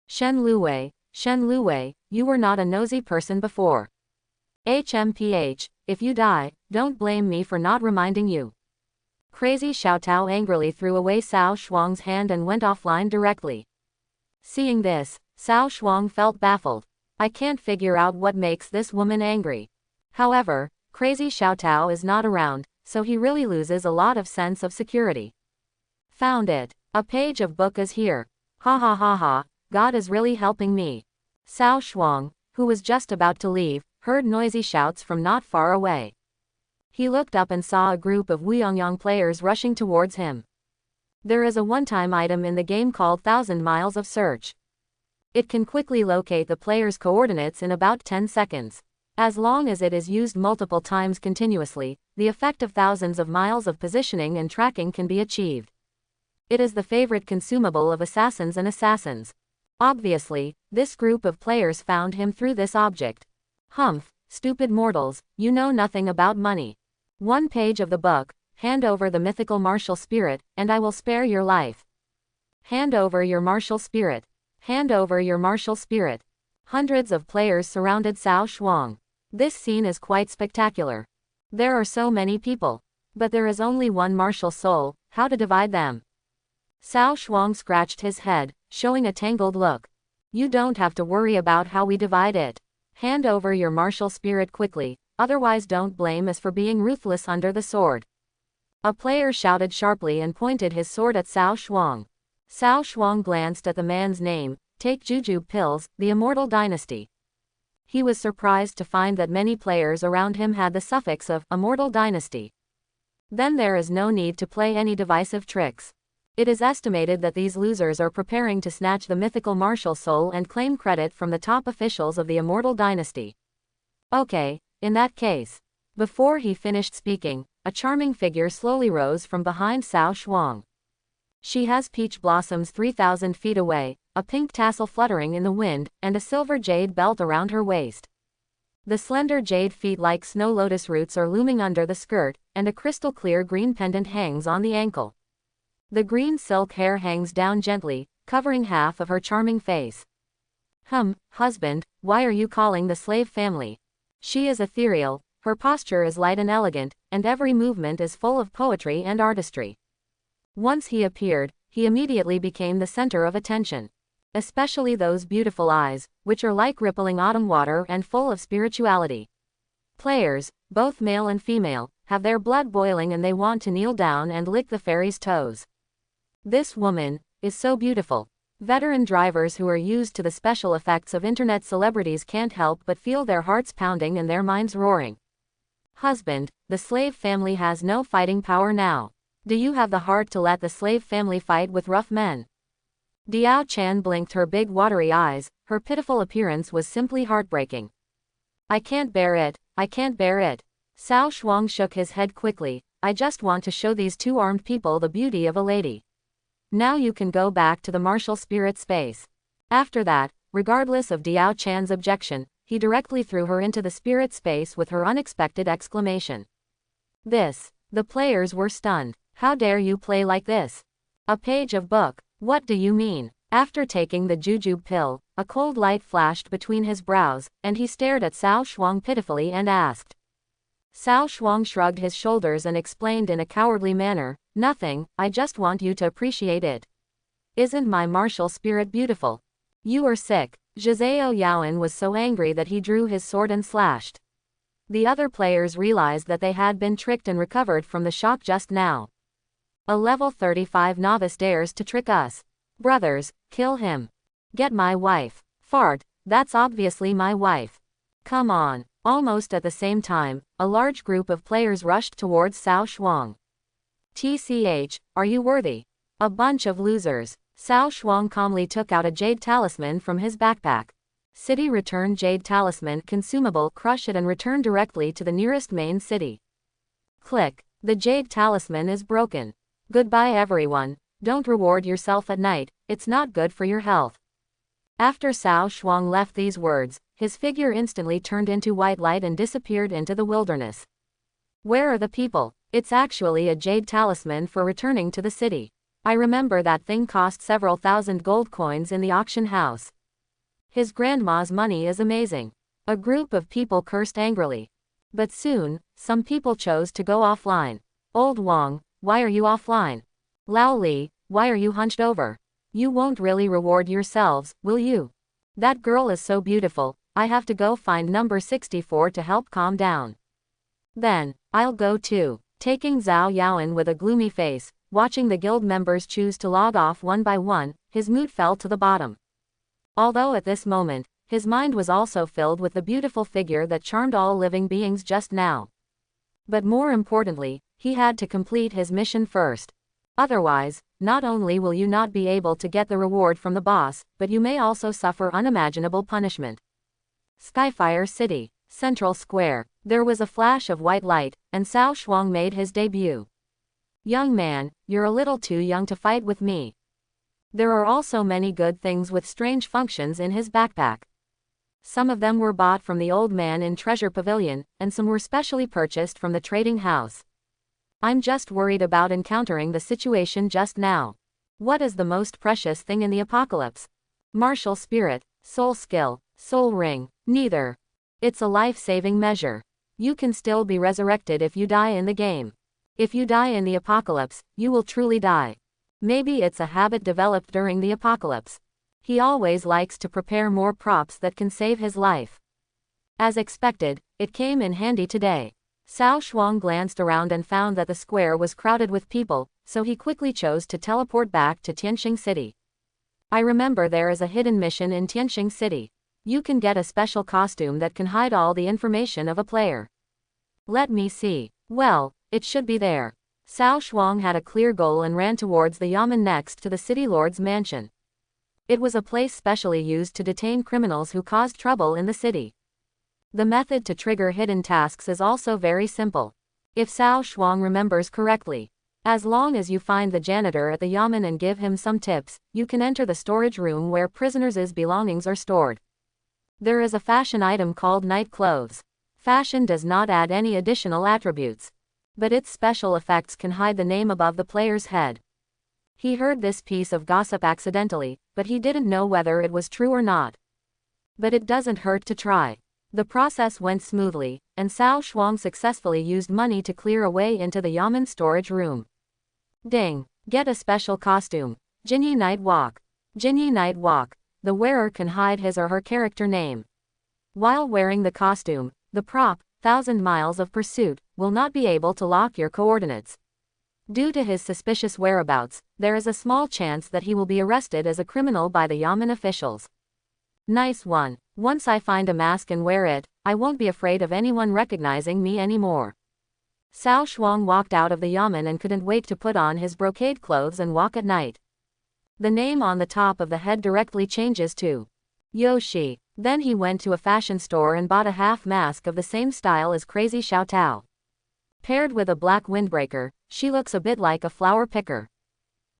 [SPEAKER 1] Shen Luwei, you were not a nosy person before. HMPH, if you die, don't blame me for not reminding you. Crazy Xiaotao angrily threw away Cao Shuang's hand and went offline directly. Seeing this, Cao Shuang felt baffled. I can't figure out what makes this woman angry. However, Crazy Xiaotao is not around, so he really loses a lot of sense of security. Found it. A page of book is here. Ha ha ha ha, God is really helping me. Cao Shuang, who was just about to leave, heard noisy shouts from not far away. He looked up and saw a group of Wuyangyang players rushing towards him. There is a one-time item in the game called 1000 Miles of Search. It can quickly locate the player's coordinates in about 10 seconds. As long as it is used multiple times continuously, the effect of thousands of miles of positioning and tracking can be achieved. It is the favorite consumable of assassins and assassins. Obviously, this group of players found him through this object. Humph, stupid mortals, you know nothing about money. One page of the book, hand over the mythical martial spirit, and I will spare your life. Hand over your martial spirit. Hand over your martial spirit. Hundreds of players surrounded Cao Shuang. This scene is quite spectacular. There are so many people. But there is only one martial soul, how to divide them? Cao Shuang scratched his head, showing a tangled look. You don't have to worry about how we divide it. Hand over your martial spirit quickly, otherwise don't blame us for being ruthless under the sword. A player shouted sharply and pointed his sword at Cao Shuang. Cao Shuang glanced at the man's name, Take Jujube Pills, the Immortal Dynasty. He was surprised to find that many players around him had the suffix of Immortal Dynasty. Then there is no need to play any divisive tricks. It is estimated that these losers are preparing to snatch the mythical martial soul and claim credit from the top officials of the Immortal Dynasty. Okay, in that case. Before he finished speaking, a charming figure slowly rose from behind Cao Shuang. She has peach blossoms 3,000 feet away, a pink tassel fluttering in the wind, and a silver jade belt around her waist. The slender jade feet like snow lotus roots are looming under the skirt, and a crystal clear green pendant hangs on the ankle. The green silk hair hangs down gently, covering half of her charming face. Husband, why are you calling the slave family? She is ethereal, her posture is light and elegant, and every movement is full of poetry and artistry. Once he appeared, he immediately became the center of attention. Especially those beautiful eyes, which are like rippling autumn water and full of spirituality. Players, both male and female, have their blood boiling and they want to kneel down and lick the fairy's toes. This woman is so beautiful. Veteran drivers who are used to the special effects of internet celebrities can't help but feel their hearts pounding and their minds roaring. Husband, the slave family has no fighting power now. Do you have the heart to let the slave family fight with rough men? Diao Chan blinked her big watery eyes, her pitiful appearance was simply heartbreaking. I can't bear it, I can't bear it. Cao Shuang shook his head quickly, I just want to show these two armed people the beauty of a lady. Now you can go back to the martial spirit space. After that, regardless of Diao Chan's objection, he directly threw her into the spirit space with her unexpected exclamation. The players were stunned. How dare you play like this? A page of book. What do you mean? After taking the jujube pill, a cold light flashed between his brows, and he stared at Cao Shuang pitifully and asked. Cao Shuang shrugged his shoulders and explained in a cowardly manner, nothing, I just want you to appreciate it. Isn't my martial spirit beautiful? You are sick. Zhizao Yaoan was so angry that he drew his sword and slashed. The other players realized that they had been tricked and recovered from the shock just now. A level 35 novice dares to trick us. Brothers, kill him. Get my wife. Fart, that's obviously my wife. Come on. Almost at the same time, a large group of players rushed towards Cao Shuang. TCH, are you worthy? A bunch of losers. Cao Shuang calmly took out a jade talisman from his backpack. City return jade talisman consumable, crush it and return directly to the nearest main city. Click. The jade talisman is broken. Goodbye everyone, don't reward yourself at night, it's not good for your health. After Cao Shuang left these words, his figure instantly turned into white light and disappeared into the wilderness. Where are the people? It's actually a jade talisman for returning to the city. I remember that thing cost several thousand gold coins in the auction house. His grandma's money is amazing. A group of people cursed angrily. But soon, some people chose to go offline. Old Wang, why are you offline? Lao Li, why are you hunched over? You won't really reward yourselves, will you? That girl is so beautiful, I have to go find number 64 to help calm down. Then, I'll go too. Taking Zhao Yaoan with a gloomy face, watching the guild members choose to log off one by one, his mood fell to the bottom. Although at this moment, his mind was also filled with the beautiful figure that charmed all living beings just now. But more importantly, he had to complete his mission first. Otherwise, not only will you not be able to get the reward from the boss, but you may also suffer unimaginable punishment. Skyfire City, Central Square. There was a flash of white light, and Cao Shuang made his debut. Young man, you're a little too young to fight with me. There are also many good things with strange functions in his backpack. Some of them were bought from the old man in Treasure Pavilion, and some were specially purchased from the trading house. I'm just worried about encountering the situation just now. What is the most precious thing in the apocalypse? Martial spirit, soul skill, soul ring, neither. It's a life-saving measure. You can still be resurrected if you die in the game. If you die in the apocalypse, you will truly die. Maybe it's a habit developed during the apocalypse. He always likes to prepare more props that can save his life. As expected, it came in handy today. Cao Shuang glanced around and found that the square was crowded with people, so he quickly chose to teleport back to Tianxing City. I remember there is a hidden mission in Tianxing City. You can get a special costume that can hide all the information of a player. Let me see. Well, it should be there. Cao Shuang had a clear goal and ran towards the yamen next to the city lord's mansion. It was a place specially used to detain criminals who caused trouble in the city. The method to trigger hidden tasks is also very simple. If Cao Shuang remembers correctly, as long as you find the janitor at the yamen and give him some tips, you can enter the storage room where prisoners' belongings are stored. There is a fashion item called night clothes. Fashion does not add any additional attributes, but its special effects can hide the name above the player's head. He heard this piece of gossip accidentally, but he didn't know whether it was true or not. But it doesn't hurt to try. The process went smoothly, and Cao Shuang successfully used money to clear a way into the yamen storage room. Ding! Get a special costume. Jinyi Night Walk. Jinyi Night Walk. The wearer can hide his or her character name. While wearing the costume, the prop, 1,000 Miles of Pursuit, will not be able to lock your coordinates. Due to his suspicious whereabouts, there is a small chance that he will be arrested as a criminal by the yamen officials. Nice one. Once I find a mask and wear it, I won't be afraid of anyone recognizing me anymore. Cao Shuang walked out of the yamen and couldn't wait to put on his brocade clothes and walk at night. The name on the top of the head directly changes to Yoshi. Then he went to a fashion store and bought a half mask of the same style as Crazy Xiao Tao. Paired with a black windbreaker, she looks a bit like a flower picker.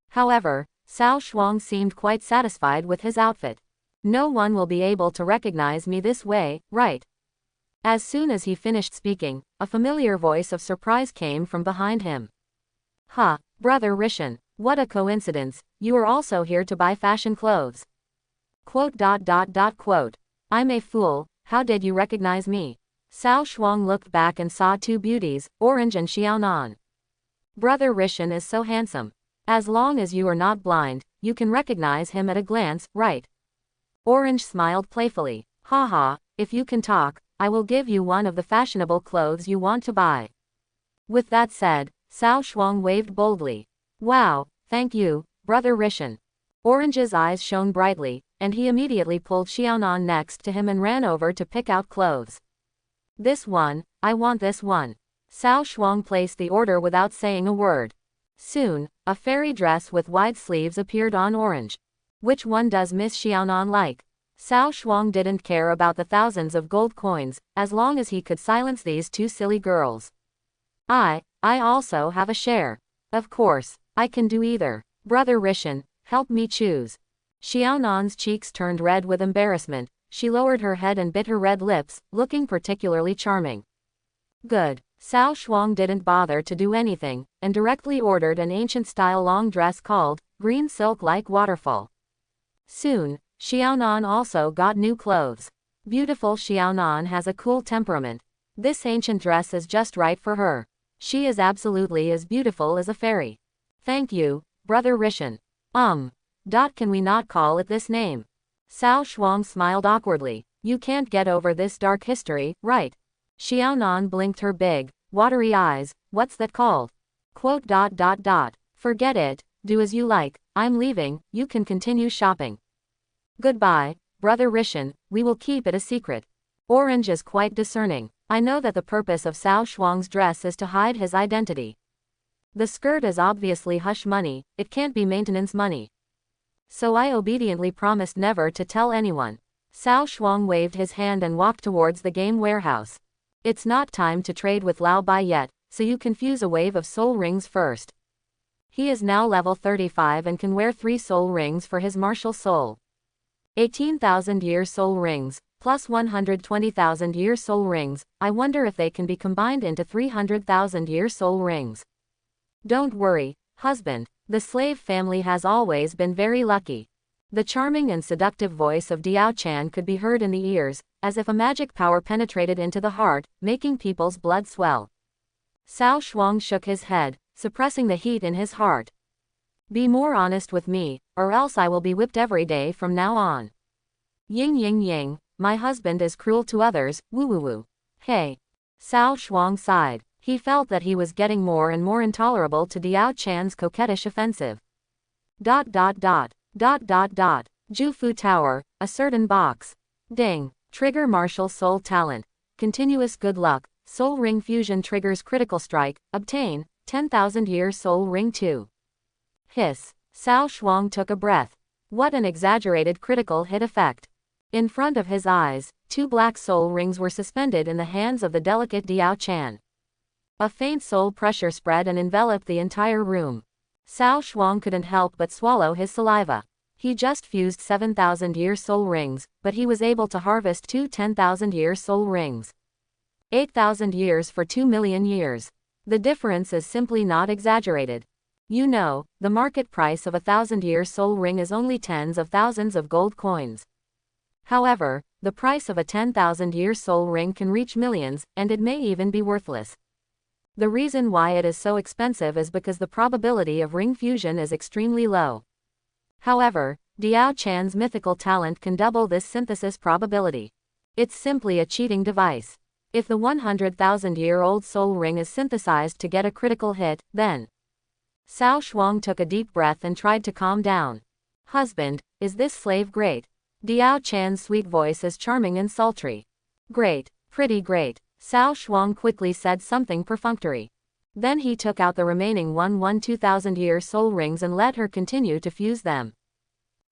[SPEAKER 1] However, Cao Shuang seemed quite satisfied with his outfit. No one will be able to recognize me this way, right? As soon as he finished speaking, a familiar voice of surprise came from behind him. Ha, brother Rishan, what a coincidence, you are also here to buy fashion clothes. Quote. I'm a fool, how did you recognize me? Cao Shuang looked back and saw two beauties, Orange and Xiaonan. Brother Rishan is so handsome. As long as you are not blind, you can recognize him at a glance, right? Orange smiled playfully. Haha, if you can talk, I will give you one of the fashionable clothes you want to buy. With that said, Cao Shuang waved boldly. Wow, thank you, brother Rishan. Orange's eyes shone brightly, and he immediately pulled Xiaonan next to him and ran over to pick out clothes. This one, I want this one. Cao Shuang placed the order without saying a word. Soon, a fairy dress with wide sleeves appeared on Orange. Which one does Miss Xiaonan like? Cao Shuang didn't care about the thousands of gold coins, as long as he could silence these two silly girls. I also have a share. Of course, I can do either. Brother Rishan, help me choose. Xiaonan's cheeks turned red with embarrassment. She lowered her head and bit her red lips, looking particularly charming. Good. Cao Shuang didn't bother to do anything, and directly ordered an ancient-style long dress called Green Silk Like Waterfall. Soon, Xiaonan also got new clothes. Beautiful Xiaonan has a cool temperament. This ancient dress is just right for her. She is absolutely as beautiful as a fairy. Thank you, Brother Rishan. Can we not call it this name? Cao Shuang smiled awkwardly. You can't get over this dark history, right? Xiaonan blinked her big, watery eyes. What's that called? Forget it, do as you like, I'm leaving, you can continue shopping. Goodbye, Brother Rishan, we will keep it a secret. Orange is quite discerning. I know that the purpose of Cao Shuang's dress is to hide his identity. The skirt is obviously hush money, it can't be maintenance money. So I obediently promised never to tell anyone. Cao Shuang waved his hand and walked towards the game warehouse. It's not time to trade with Lao Bai yet, so you confuse a wave of soul rings first. He is now level 35 and can wear 3 soul rings for his martial soul. 18,000 year soul rings, plus 120,000 year soul rings, I wonder if they can be combined into 300,000 year soul rings. Don't worry, husband, the slave family has always been very lucky. The charming and seductive voice of Diao Chan could be heard in the ears, as if a magic power penetrated into the heart, making people's blood swell. Cao Shuang shook his head, suppressing the heat in his heart. Be more honest with me, or else I will be whipped every day from now on. Ying, my husband is cruel to others, woo. Hey. Cao Shuang sighed. He felt that he was getting more and more intolerable to Diao Chan's coquettish offensive. Jufu Tower, a certain box. Ding. Trigger martial soul talent. Continuous good luck. Soul ring fusion triggers critical strike. Obtain 10,000 year soul ring 2. Hiss. Cao Shuang took a breath. What an exaggerated critical hit effect. In front of his eyes, 2 black soul rings were suspended in the hands of the delicate Diao Chan. A faint soul pressure spread and enveloped the entire room. Cao Shuang couldn't help but swallow his saliva. He just fused 7,000 year soul rings, but he was able to harvest 2 10,000 year soul rings. 8,000 years for 2 million years. The difference is simply not exaggerated. You know, the market price of a 1,000 year soul ring is only tens of thousands of gold coins. However, the price of a 10,000 year soul ring can reach millions, and it may even be worthless. The reason why it is so expensive is because the probability of ring fusion is extremely low. However, Diao Chan's mythical talent can double this synthesis probability. It's simply a cheating device. If the 100,000-year-old soul ring is synthesized to get a critical hit, then... Cao Shuang took a deep breath and tried to calm down. Husband, is this slave great? Diao Chan's sweet voice is charming and sultry. Great, pretty great. Cao Shuang quickly said something perfunctory. Then he took out the remaining 2,000-year soul rings and let her continue to fuse them.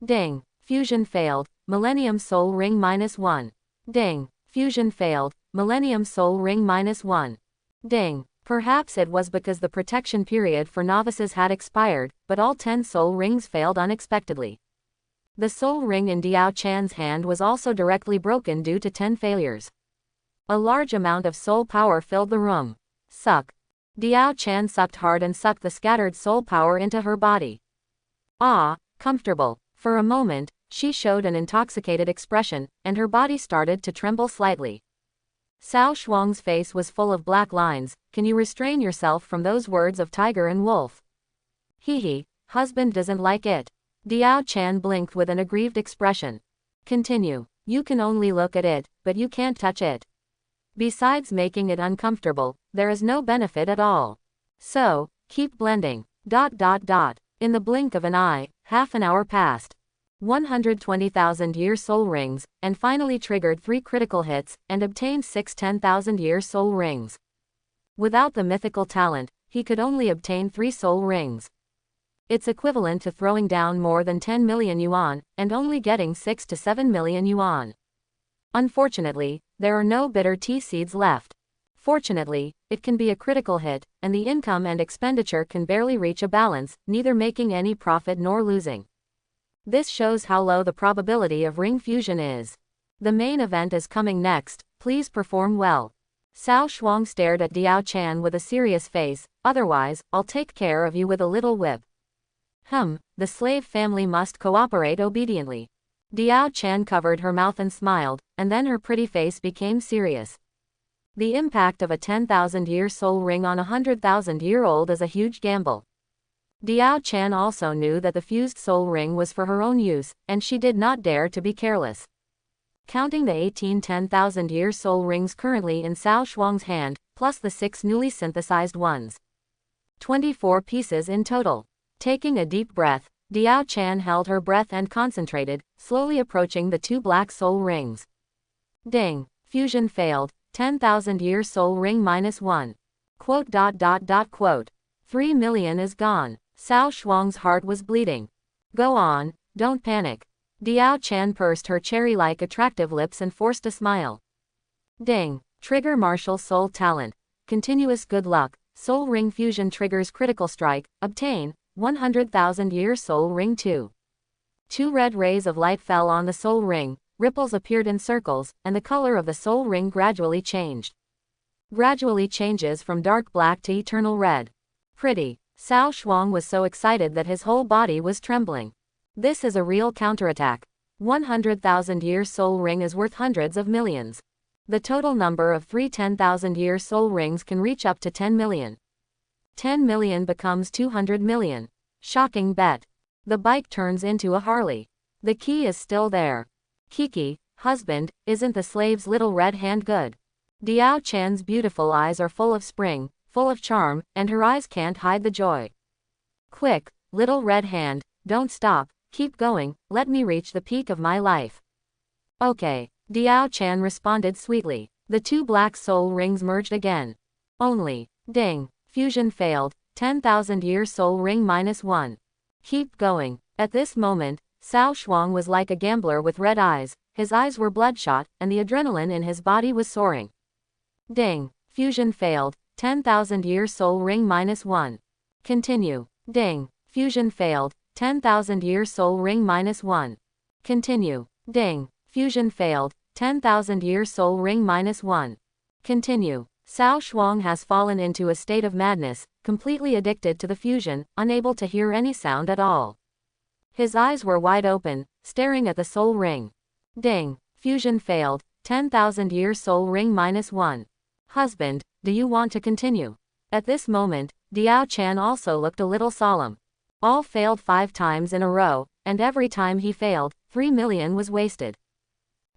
[SPEAKER 1] Ding. Fusion failed. Millennium soul ring -1. Ding. Fusion failed. Millennium soul ring -1. Ding. Perhaps it was because the protection period for novices had expired, but all 10 soul rings failed unexpectedly. The soul ring in Diao Chan's hand was also directly broken due to 10 failures. A large amount of soul power filled the room. Suck. Diao Chan sucked hard and sucked the scattered soul power into her body. Ah, comfortable. For a moment, she showed an intoxicated expression, and her body started to tremble slightly. Cao Shuang's face was full of black lines. Can you restrain yourself from those words of tiger and wolf? Hee, husband doesn't like it. Diao Chan blinked with an aggrieved expression. Continue. You can only look at it, but you can't touch it. Besides making it uncomfortable, there is no benefit at all. So, keep blending. In the blink of an eye, half an hour passed. 120,000-year soul rings, and finally triggered 3 critical hits, and obtained 6 10,000-year soul rings. Without the mythical talent, he could only obtain 3 soul rings. It's equivalent to throwing down more than 10 million yuan, and only getting 6 to 7 million yuan. Unfortunately, there are no bitter tea seeds left. Fortunately, it can be a critical hit, and the income and expenditure can barely reach a balance, neither making any profit nor losing. This shows how low the probability of ring fusion is. The main event is coming next, please perform well. Cao Shuang stared at Diao Chan with a serious face, otherwise, I'll take care of you with a little whip. The slave family must cooperate obediently. Diao Chan covered her mouth and smiled, and then her pretty face became serious. The impact of a 10,000-year soul ring on a 100,000-year-old is a huge gamble. Diao Chan also knew that the fused soul ring was for her own use, and she did not dare to be careless. Counting the 18 10,000-year soul rings currently in Cao Shuang's hand, plus the 6 newly synthesized ones. 24 pieces in total. Taking a deep breath, Diao Chan held her breath and concentrated, slowly approaching the 2 black soul rings. Ding! Fusion failed. 10,000-year soul ring -1. Quote. 3 million is gone. Cao Shuang's heart was bleeding. Go on, don't panic. Diao Chan pursed her cherry-like attractive lips and forced a smile. Ding! Trigger martial soul talent. Continuous good luck. Soul ring fusion triggers critical strike. Obtain 100,000-year soul ring 2. 2 red rays of light fell on the soul ring, ripples appeared in circles, and the color of the soul ring gradually changed. Gradually changes from dark black to eternal red. Pretty. Cao Shuang was so excited that his whole body was trembling. This is a real counterattack. 100,000-year soul ring is worth hundreds of millions. The total number of 3 10,000-year soul rings can reach up to 10 million. 10 million becomes 200 million. Shocking bet. The bike turns into a Harley. The key is still there. Kiki, husband, isn't the slave's little red hand good? Diao Chan's beautiful eyes are full of spring, full of charm, and her eyes can't hide the joy. Quick, little red hand, don't stop, keep going, let me reach the peak of my life. Okay, Diao Chan responded sweetly. The 2 black soul rings merged again. Only, ding, fusion failed, 10,000-year soul ring -1. Keep going. At this moment, Cao Shuang was like a gambler with red eyes, his eyes were bloodshot, and the adrenaline in his body was soaring. Ding, fusion failed, 10,000-year soul ring -1. Continue. Ding, fusion failed, 10,000-year soul ring -1. Continue. Ding, fusion failed, 10,000-year soul ring -1. Continue. Cao Shuang has fallen into a state of madness, completely addicted to the fusion, unable to hear any sound at all. His eyes were wide open, staring at the soul ring. Ding, fusion failed, 10,000-year soul ring -1. Husband, do you want to continue? At this moment, Diao Chan also looked a little solemn. All failed 5 times in a row, and every time he failed, 3 million was wasted.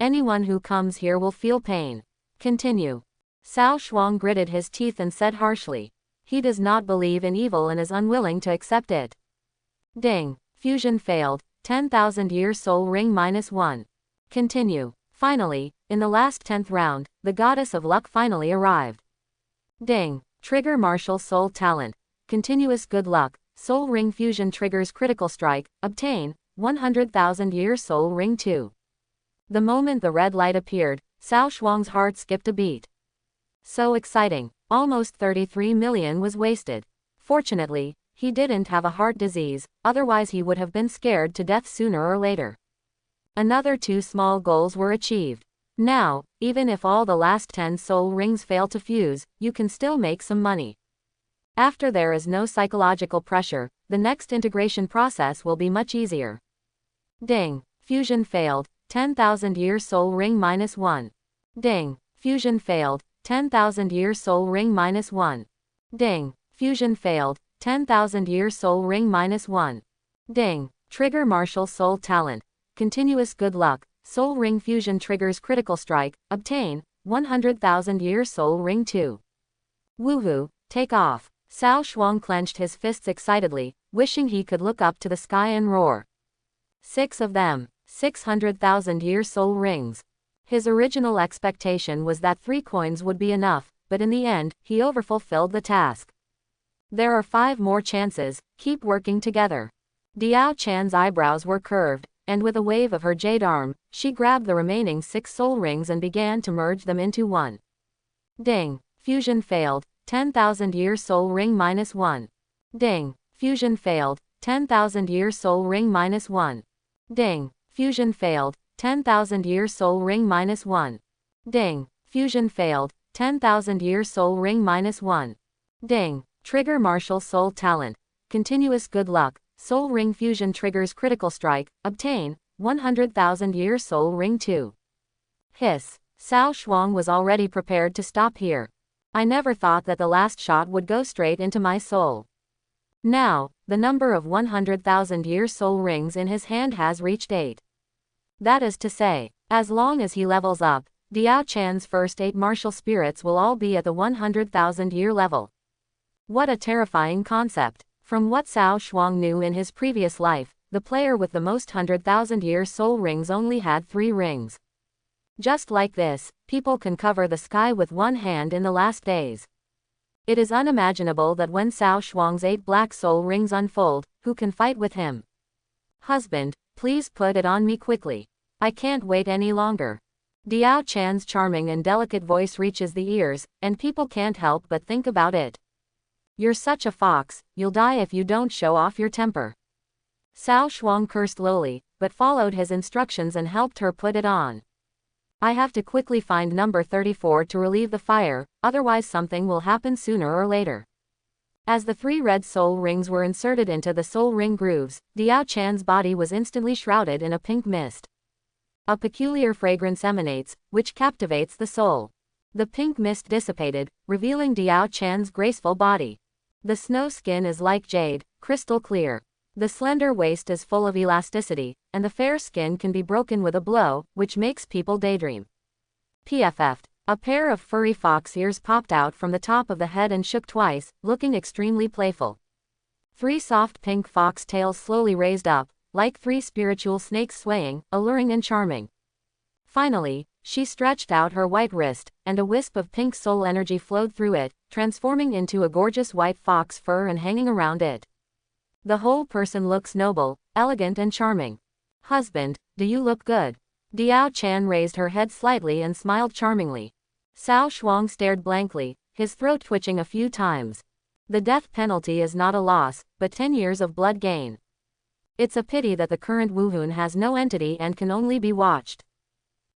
[SPEAKER 1] Anyone who comes here will feel pain. Continue. Cao Shuang gritted his teeth and said harshly. He does not believe in evil and is unwilling to accept it. Ding, fusion failed, 10,000-year soul ring -1. Continue. Finally, in the last 10th round, the goddess of luck finally arrived. Ding, trigger martial soul talent. Continuous good luck. Soul ring fusion triggers critical strike. Obtain 100,000-year soul ring 2. The moment the red light appeared, Cao Shuang's heart skipped a beat. So exciting. Almost 33 million was wasted. Fortunately, he didn't have a heart disease, otherwise he would have been scared to death sooner or later. Another 2 small goals were achieved. Now, even if all the last 10 soul rings fail to fuse, you can still make some money. After there is no psychological pressure, the next integration process will be much easier. Ding, fusion failed, 10,000-year soul ring -1. Ding, fusion failed, 10,000-year soul ring -1. Ding, fusion failed, 10,000-year soul ring -1. Ding, trigger martial soul talent. Continuous good luck. Soul ring fusion triggers critical strike. Obtain 100,000-year soul ring 2. Woohoo, take off. Cao Shuang clenched his fists excitedly, wishing he could look up to the sky and roar. 6 of them, 600,000-year soul rings. His original expectation was that 3 coins would be enough, but in the end, he overfulfilled the task. There are 5 more chances, keep working together. Diao Chan's eyebrows were curved, and with a wave of her jade arm, she grabbed the remaining 6 soul rings and began to merge them into one. Ding, fusion failed, 10,000-year soul ring -1. Ding, fusion failed, 10,000-year soul ring -1. Ding, fusion failed, 10,000-year soul ring -1. Ding, fusion failed, 10,000-year soul ring -1. Ding, trigger martial soul talent. Continuous good luck. Soul ring fusion triggers critical strike. Obtain 100,000 year soul ring 2. Hiss. Cao Shuang was already prepared to stop here. I never thought that the last shot would go straight into my soul. Now, the number of 100,000 year soul rings in his hand has reached 8. That is to say, as long as he levels up, Diao Chan's first 8 martial spirits will all be at the 100,000 year level. What a terrifying concept. From what Cao Shuang knew in his previous life, the player with the most 100,000 year soul rings only had 3 rings. Just like this, people can cover the sky with one hand in the last days. It is unimaginable that when Cao Shuang's 8 black soul rings unfold, who can fight with him? Husband, please put it on me quickly. I can't wait any longer. Diao Chan's charming and delicate voice reaches the ears, and people can't help but think about it. You're such a fox, you'll die if you don't show off your temper. Cao Shuang cursed lowly, but followed his instructions and helped her put it on. I have to quickly find number 34 to relieve the fire, otherwise something will happen sooner or later. As the 3 red soul rings were inserted into the soul ring grooves, Diao Chan's body was instantly shrouded in a pink mist. A peculiar fragrance emanates, which captivates the soul. The pink mist dissipated, revealing Diao Chan's graceful body. The snow skin is like jade, crystal clear. The slender waist is full of elasticity, and the fair skin can be broken with a blow, which makes people daydream. PFF. A pair of furry fox ears popped out from the top of the head and shook twice, looking extremely playful. 3 soft pink fox tails slowly raised up, like 3 spiritual snakes swaying, alluring and charming. Finally, she stretched out her white wrist, and a wisp of pink soul energy flowed through it, transforming into a gorgeous white fox fur and hanging around it. The whole person looks noble, elegant and charming. Husband, do you look good? Diao Chan raised her head slightly and smiled charmingly. Cao Shuang stared blankly, his throat twitching a few times. The death penalty is not a loss, but 10 years of blood gain. It's a pity that the current Wuhun has no entity and can only be watched.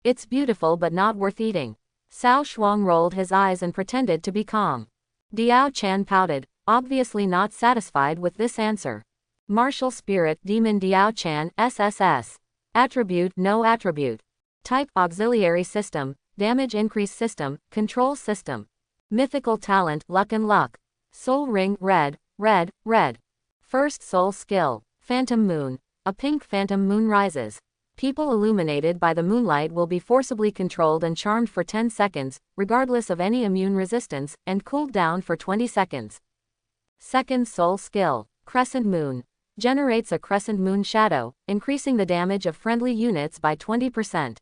[SPEAKER 1] It's beautiful but not worth eating. Cao Shuang rolled his eyes and pretended to be calm. Diao Chan pouted, obviously not satisfied with this answer. Martial Spirit Demon Diao Chan SSS. Attribute No attribute. Type Auxiliary System, Damage Increase System, Control System. Mythical Talent Luck and Luck. Soul Ring Red, Red, Red. First Soul Skill, Phantom Moon. A pink phantom moon rises. People illuminated by the moonlight will be forcibly controlled and charmed for 10 seconds, regardless of any immune resistance, and cooled down for 20 seconds. Second Soul Skill, Crescent Moon. Generates a crescent moon shadow, increasing the damage of friendly units by 20%.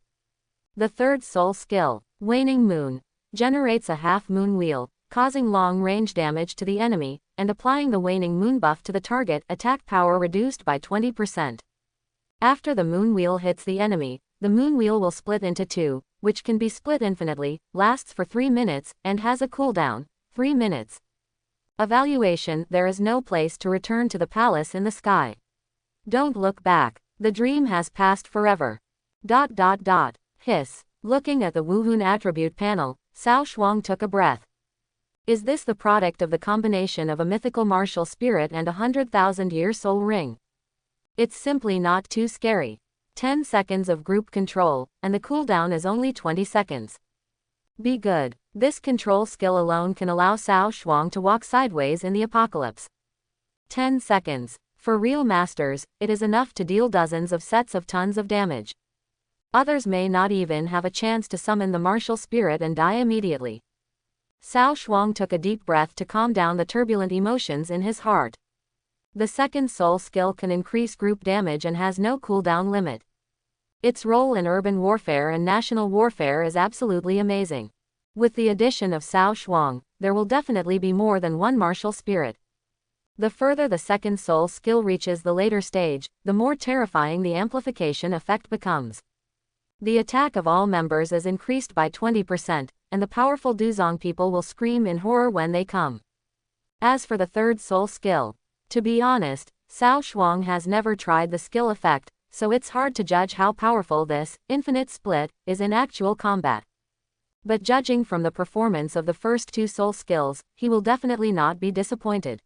[SPEAKER 1] The third Soul Skill, Waning Moon. Generates a half-moon wheel, causing long-range damage to the enemy, and applying the waning moon buff to the target, attack power reduced by 20%. After the moon wheel hits the enemy, the moon wheel will split into 2, which can be split infinitely, lasts for 3 minutes, and has a cooldown, 3 minutes. Evaluation: there is no place to return to the palace in the sky. Don't look back. The dream has passed forever. ... Hiss. Looking at the Wuhun attribute panel, Cao Shuang took a breath. Is this the product of the combination of a mythical martial spirit and a 100,000-year soul ring? It's simply not too scary. 10 seconds of group control, and the cooldown is only 20 seconds. Be good. This control skill alone can allow Cao Shuang to walk sideways in the apocalypse. 10 seconds. For real masters, it is enough to deal dozens of sets of tons of damage. Others may not even have a chance to summon the martial spirit and die immediately. Cao Shuang took a deep breath to calm down the turbulent emotions in his heart. The second soul skill can increase group damage and has no cooldown limit. Its role in urban warfare and national warfare is absolutely amazing. With the addition of Cao Shuang, there will definitely be more than one martial spirit. The further the second soul skill reaches the later stage, the more terrifying the amplification effect becomes. The attack of all members is increased by 20%, and the powerful Duzong people will scream in horror when they come. As for the third soul skill, to be honest, Cao Shuang has never tried the skill effect, so it's hard to judge how powerful this infinite split is in actual combat. But judging from the performance of the first 2 soul skills, he will definitely not be disappointed.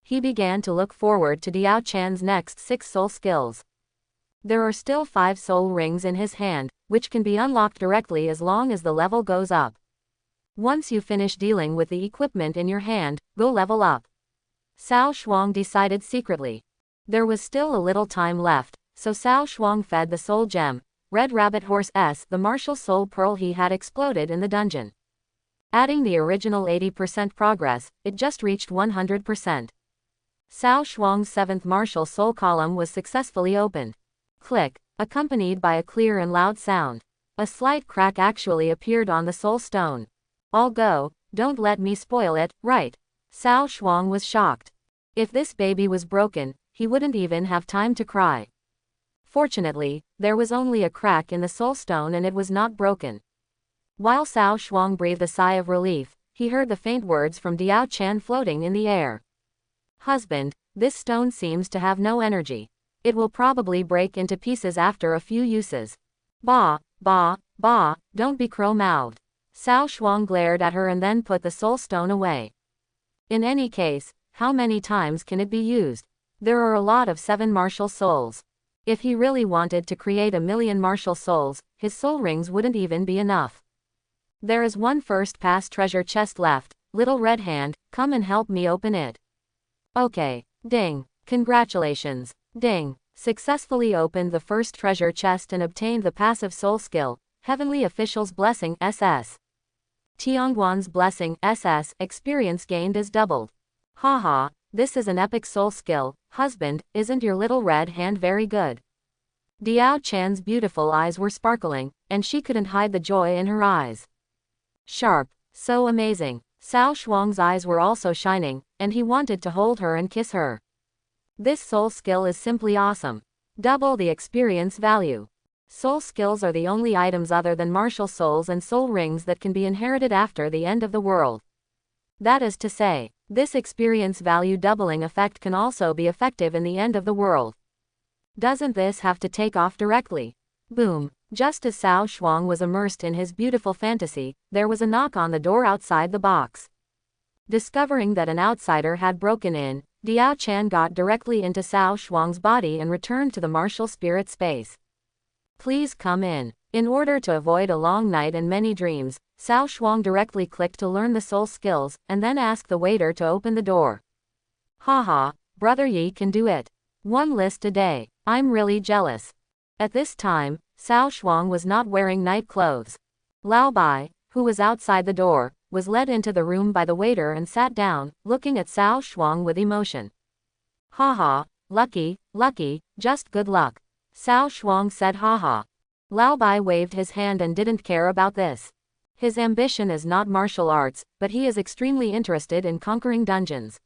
[SPEAKER 1] He began to look forward to Diao Chan's next 6 soul skills. There are still 5 soul rings in his hand, which can be unlocked directly as long as the level goes up. Once you finish dealing with the equipment in your hand, go level up. Cao Shuang decided secretly. There was still a little time left, so Cao Shuang fed the soul gem, Red Rabbit Horse S, the martial soul pearl he had exploded in the dungeon. Adding the original 80% progress, it just reached 100%. Cao Shuang's 7th martial soul column was successfully opened. Click, accompanied by a clear and loud sound. A slight crack actually appeared on the soul stone. I'll go, don't let me spoil it, right? Cao Shuang was shocked. If this baby was broken, he wouldn't even have time to cry. Fortunately, there was only a crack in the soul stone and it was not broken. While Cao Shuang breathed a sigh of relief, he heard the faint words from Diao Chan floating in the air. Husband, this stone seems to have no energy. It will probably break into pieces after a few uses. Bah, bah, bah, don't be crow-mouthed. Cao Shuang glared at her and then put the soul stone away. In any case, how many times can it be used? There are a lot of 7 martial souls. If he really wanted to create 1,000,000 martial souls, his soul rings wouldn't even be enough. There is one first pass treasure chest left. Little Red Hand, come and help me open it. Okay. Ding. Congratulations. Ding. Successfully opened the first treasure chest and obtained the passive soul skill, Heavenly Official's Blessing SS. Tianguan's Blessing SS experience gained is doubled. Haha, this is an epic soul skill. Husband, isn't your little red hand very good? Diao Chan's beautiful eyes were sparkling, and she couldn't hide the joy in her eyes. Sharp, so amazing. Cao Shuang's eyes were also shining, and he wanted to hold her and kiss her. This soul skill is simply awesome. Double the experience value. Soul skills are the only items other than martial souls and soul rings that can be inherited after the end of the world. That is to say, this experience value doubling effect can also be effective in the end of the world. Doesn't this have to take off directly? Boom. Just as Cao Shuang was immersed in his beautiful fantasy, there was a knock on the door outside the box. Discovering that an outsider had broken in, Diao Chan got directly into Cao Shuang's body and returned to the martial spirit space. Please come in. In order to avoid a long night and many dreams, Cao Shuang directly clicked to learn the soul skills, and then asked the waiter to open the door. Haha, Brother Yi can do it. 1 list a day. I'm really jealous. At this time, Cao Shuang was not wearing night clothes. Lao Bai, who was outside the door, was led into the room by the waiter and sat down, looking at Cao Shuang with emotion. Haha, lucky, lucky, just good luck. Cao Shuang said haha. Lao Bai waved his hand and didn't care about this. His ambition is not martial arts, but he is extremely interested in conquering dungeons.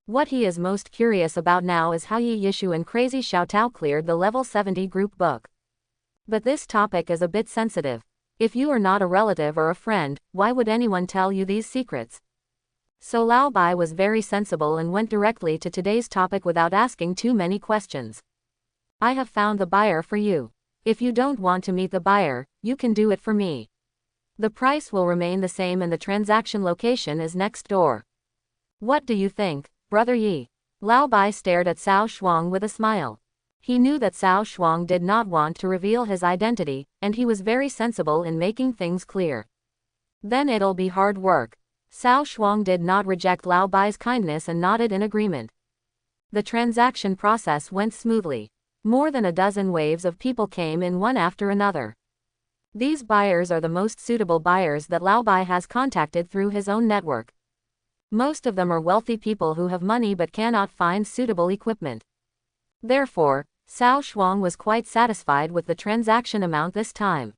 [SPEAKER 1] What he is most curious about now is how Yi Yishu and Crazy Xiaotao cleared the level 70 group book. But this topic is a bit sensitive. If you are not a relative or a friend, why would anyone tell you these secrets? So Lao Bai was very sensible and went directly to today's topic without asking too many questions. I have found the buyer for you. If you don't want to meet the buyer, you can do it for me. The price will remain the same and the transaction location is next door. What do you think, Brother Yi? Lao Bai stared at Cao Shuang with a smile. He knew that Cao Shuang did not want to reveal his identity, and he was very sensible in making things clear. Then it'll be hard work. Cao Shuang did not reject Lao Bai's kindness and nodded in agreement. The transaction process went smoothly. More than a dozen waves of people came in one after another. These buyers are the most suitable buyers that Lao Bai has contacted through his own network. Most of them are wealthy people who have money but cannot find suitable equipment. Therefore, Cao Shuang was quite satisfied with the transaction amount this time.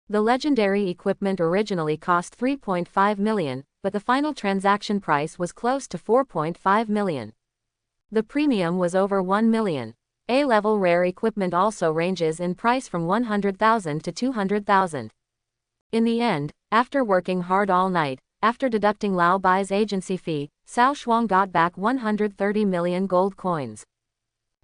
[SPEAKER 1] The legendary equipment originally cost 3.5 million, but the final transaction price was close to 4.5 million. The premium was over 1 million. A-level rare equipment also ranges in price from 100,000 to 200,000. In the end, after working hard all night, after deducting Lao Bai's agency fee, Cao Shuang got back 130 million gold coins.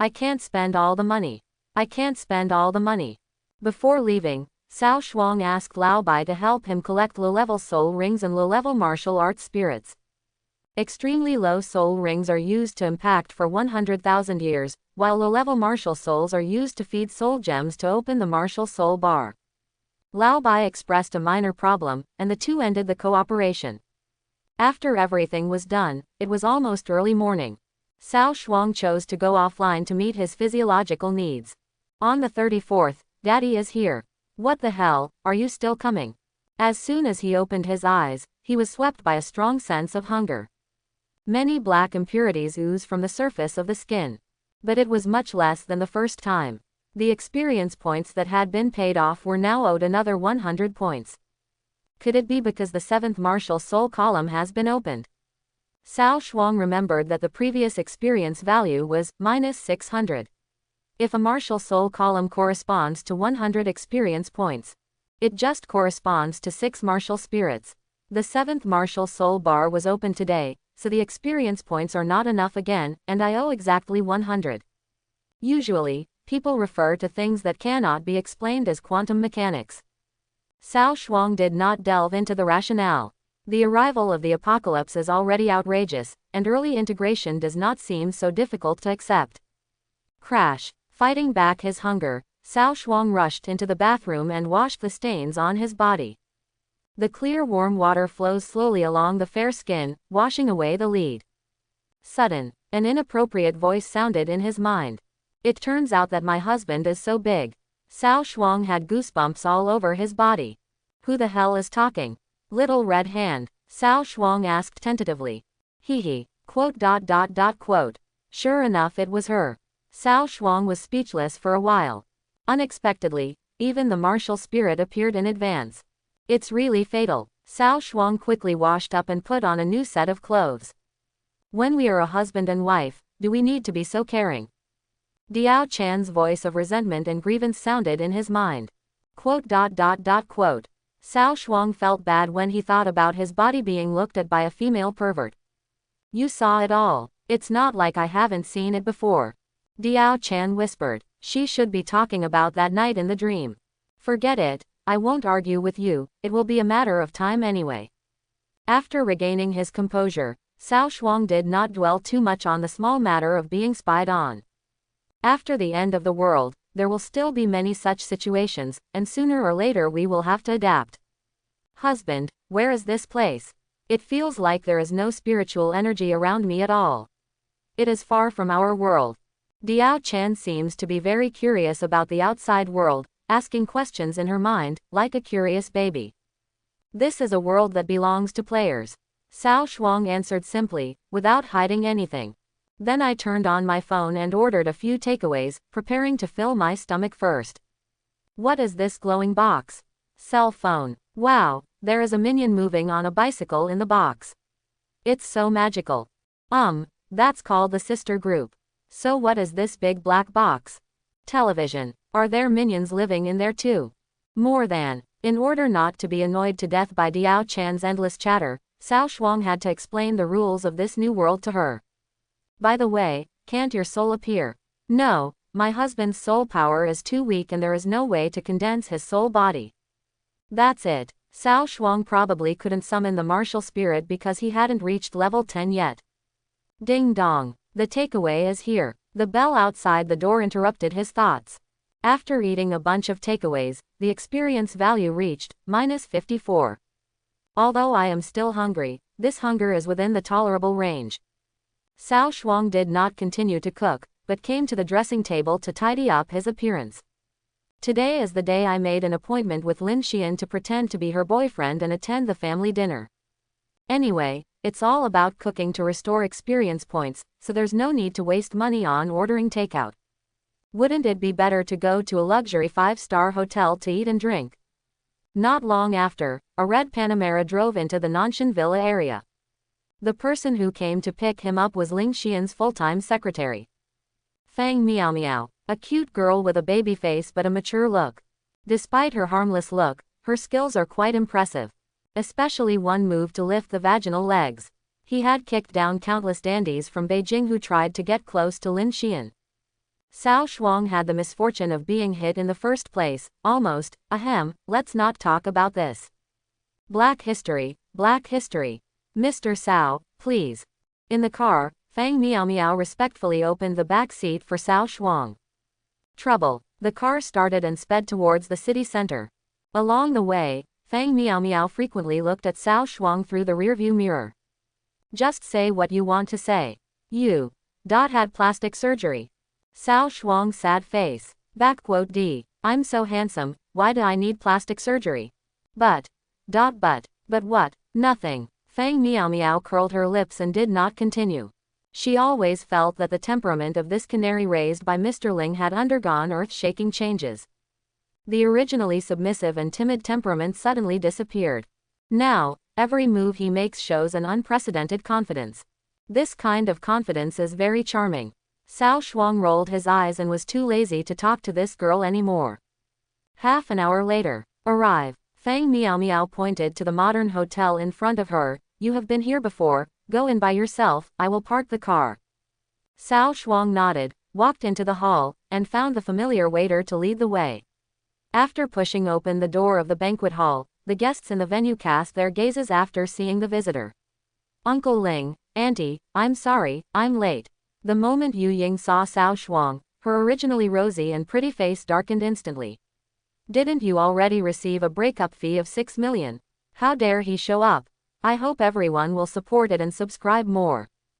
[SPEAKER 1] I can't spend all the money. I can't spend all the money. Before leaving, Cao Shuang asked Lao Bai to help him collect low-level soul rings and low-level martial arts spirits. Extremely low soul rings are used to impact for 100,000 years, while low-level martial souls are used to feed soul gems to open the martial soul bar. Lao Bai expressed a minor problem, and the two ended the cooperation. After everything was done, it was almost early morning. Cao Shuang chose to go offline to meet his physiological needs. On the 34th, Daddy is here. What the hell, are you still coming? As soon as he opened his eyes, he was swept by a strong sense of hunger. Many black impurities ooze from the surface of the skin. But it was much less than the first time. The experience points that had been paid off were now owed another 100 points. Could it be because the 7th martial soul column has been opened? Cao Shuang remembered that the previous experience value was -600. If a martial soul column corresponds to 100 experience points, it just corresponds to 6 martial spirits. The 7th martial soul bar was opened today, so the experience points are not enough again, and I owe exactly 100. Usually, people refer to things that cannot be explained as quantum mechanics. Cao Shuang did not delve into the rationale. The arrival of the apocalypse is already outrageous, and early integration does not seem so difficult to accept. Crash. Fighting back his hunger, Cao Shuang rushed into the bathroom and washed the stains on his body. The clear warm water flows slowly along the fair skin, washing away the lead. Sudden, an inappropriate voice sounded in his mind. It turns out that my husband is so big. Cao Shuang had goosebumps all over his body. Who the hell is talking? Little red hand, Cao Shuang asked tentatively. Hee. Quote. Sure enough, it was her. Cao Shuang was speechless for a while. Unexpectedly, even the martial spirit appeared in advance. It's really fatal. Cao Shuang quickly washed up and put on a new set of clothes. When we are a husband and wife, do we need to be so caring? Diao Chan's voice of resentment and grievance sounded in his mind. Quote. Cao Shuang felt bad when he thought about his body being looked at by a female pervert. You saw it all. It's not like I haven't seen it before. Diao Chan whispered. She should be talking about that night in the dream. Forget it, I won't argue with you, it will be a matter of time anyway. After regaining his composure, Cao Shuang did not dwell too much on the small matter of being spied on. After the end of the world, there will still be many such situations, and sooner or later we will have to adapt. Husband, where is this place? It feels like there is no spiritual energy around me at all. It is far from our world. Diao Chan seems to be very curious about the outside world, asking questions in her mind, like a curious baby. This is a world that belongs to players. Cao Shuang answered simply, without hiding anything. Then I turned on my phone and ordered a few takeaways, preparing to fill my stomach first. What is this glowing box? Cell phone. Wow, there is a minion moving on a bicycle in the box. It's so magical. That's called the sister group. So what is this big black box? Television. Are there minions living in there too? More than. In order not to be annoyed to death by Diao Chan's endless chatter, Cao Shuang had to explain the rules of this new world to her. By the way, can't your soul appear? No, my husband's soul power is too weak and there is no way to condense his soul body. That's it. Cao Shuang probably couldn't summon the martial spirit because he hadn't reached level 10 yet. Ding dong. The takeaway is here. The bell outside the door interrupted his thoughts. After eating a bunch of takeaways, the experience value reached -54. Although I am still hungry, this hunger is within the tolerable range. Cao Shuang did not continue to cook, but came to the dressing table to tidy up his appearance. Today is the day I made an appointment with Lin Xian to pretend to be her boyfriend and attend the family dinner. Anyway, it's all about cooking to restore experience points, so there's no need to waste money on ordering takeout. Wouldn't it be better to go to a luxury 5-star hotel to eat and drink? Not long after, a red Panamera drove into the Nanshan Villa area. The person who came to pick him up was Ling Xian's full-time secretary. Fang Miao Miao, a cute girl with a baby face but a mature look. Despite her harmless look, her skills are quite impressive. Especially one move to lift the vaginal legs. He had kicked down countless dandies from Beijing who tried to get close to Lin Xian. Cao Shuang had the misfortune of being hit in the first place, almost. Let's not talk about this. Black history, black history. Mr. Cao, please. In the car, Fang Miao Miao respectfully opened the back seat for Cao Shuang. Trouble. The car started and sped towards the city center. Along the way, Fang Miao Miao frequently looked at Cao Shuang through the rearview mirror. Just say what you want to say. You. Had plastic surgery. Cao Shuang's sad face. D. I'm so handsome, why do I need plastic surgery? But what? Nothing. Fang Miao Miao curled her lips and did not continue. She always felt that the temperament of this canary raised by Mr. Ling had undergone earth-shaking changes. The originally submissive and timid temperament suddenly disappeared. Now, every move he makes shows an unprecedented confidence. This kind of confidence is very charming. Cao Shuang rolled his eyes and was too lazy to talk to this girl anymore. Half an hour later. Arrive. Fang Miao Miao pointed to the modern hotel in front of her. You have been here before, go in by yourself, I will park the car. Cao Shuang nodded, walked into the hall, and found the familiar waiter to lead the way. After pushing open the door of the banquet hall, the guests in the venue cast their gazes after seeing the visitor. Uncle Ling, Auntie, I'm sorry, I'm late. The moment Yu Ying saw Cao Shuang, her originally rosy and pretty face darkened instantly. Didn't you already receive a breakup fee of 6 million? How dare he show up? I hope everyone will support it and subscribe more.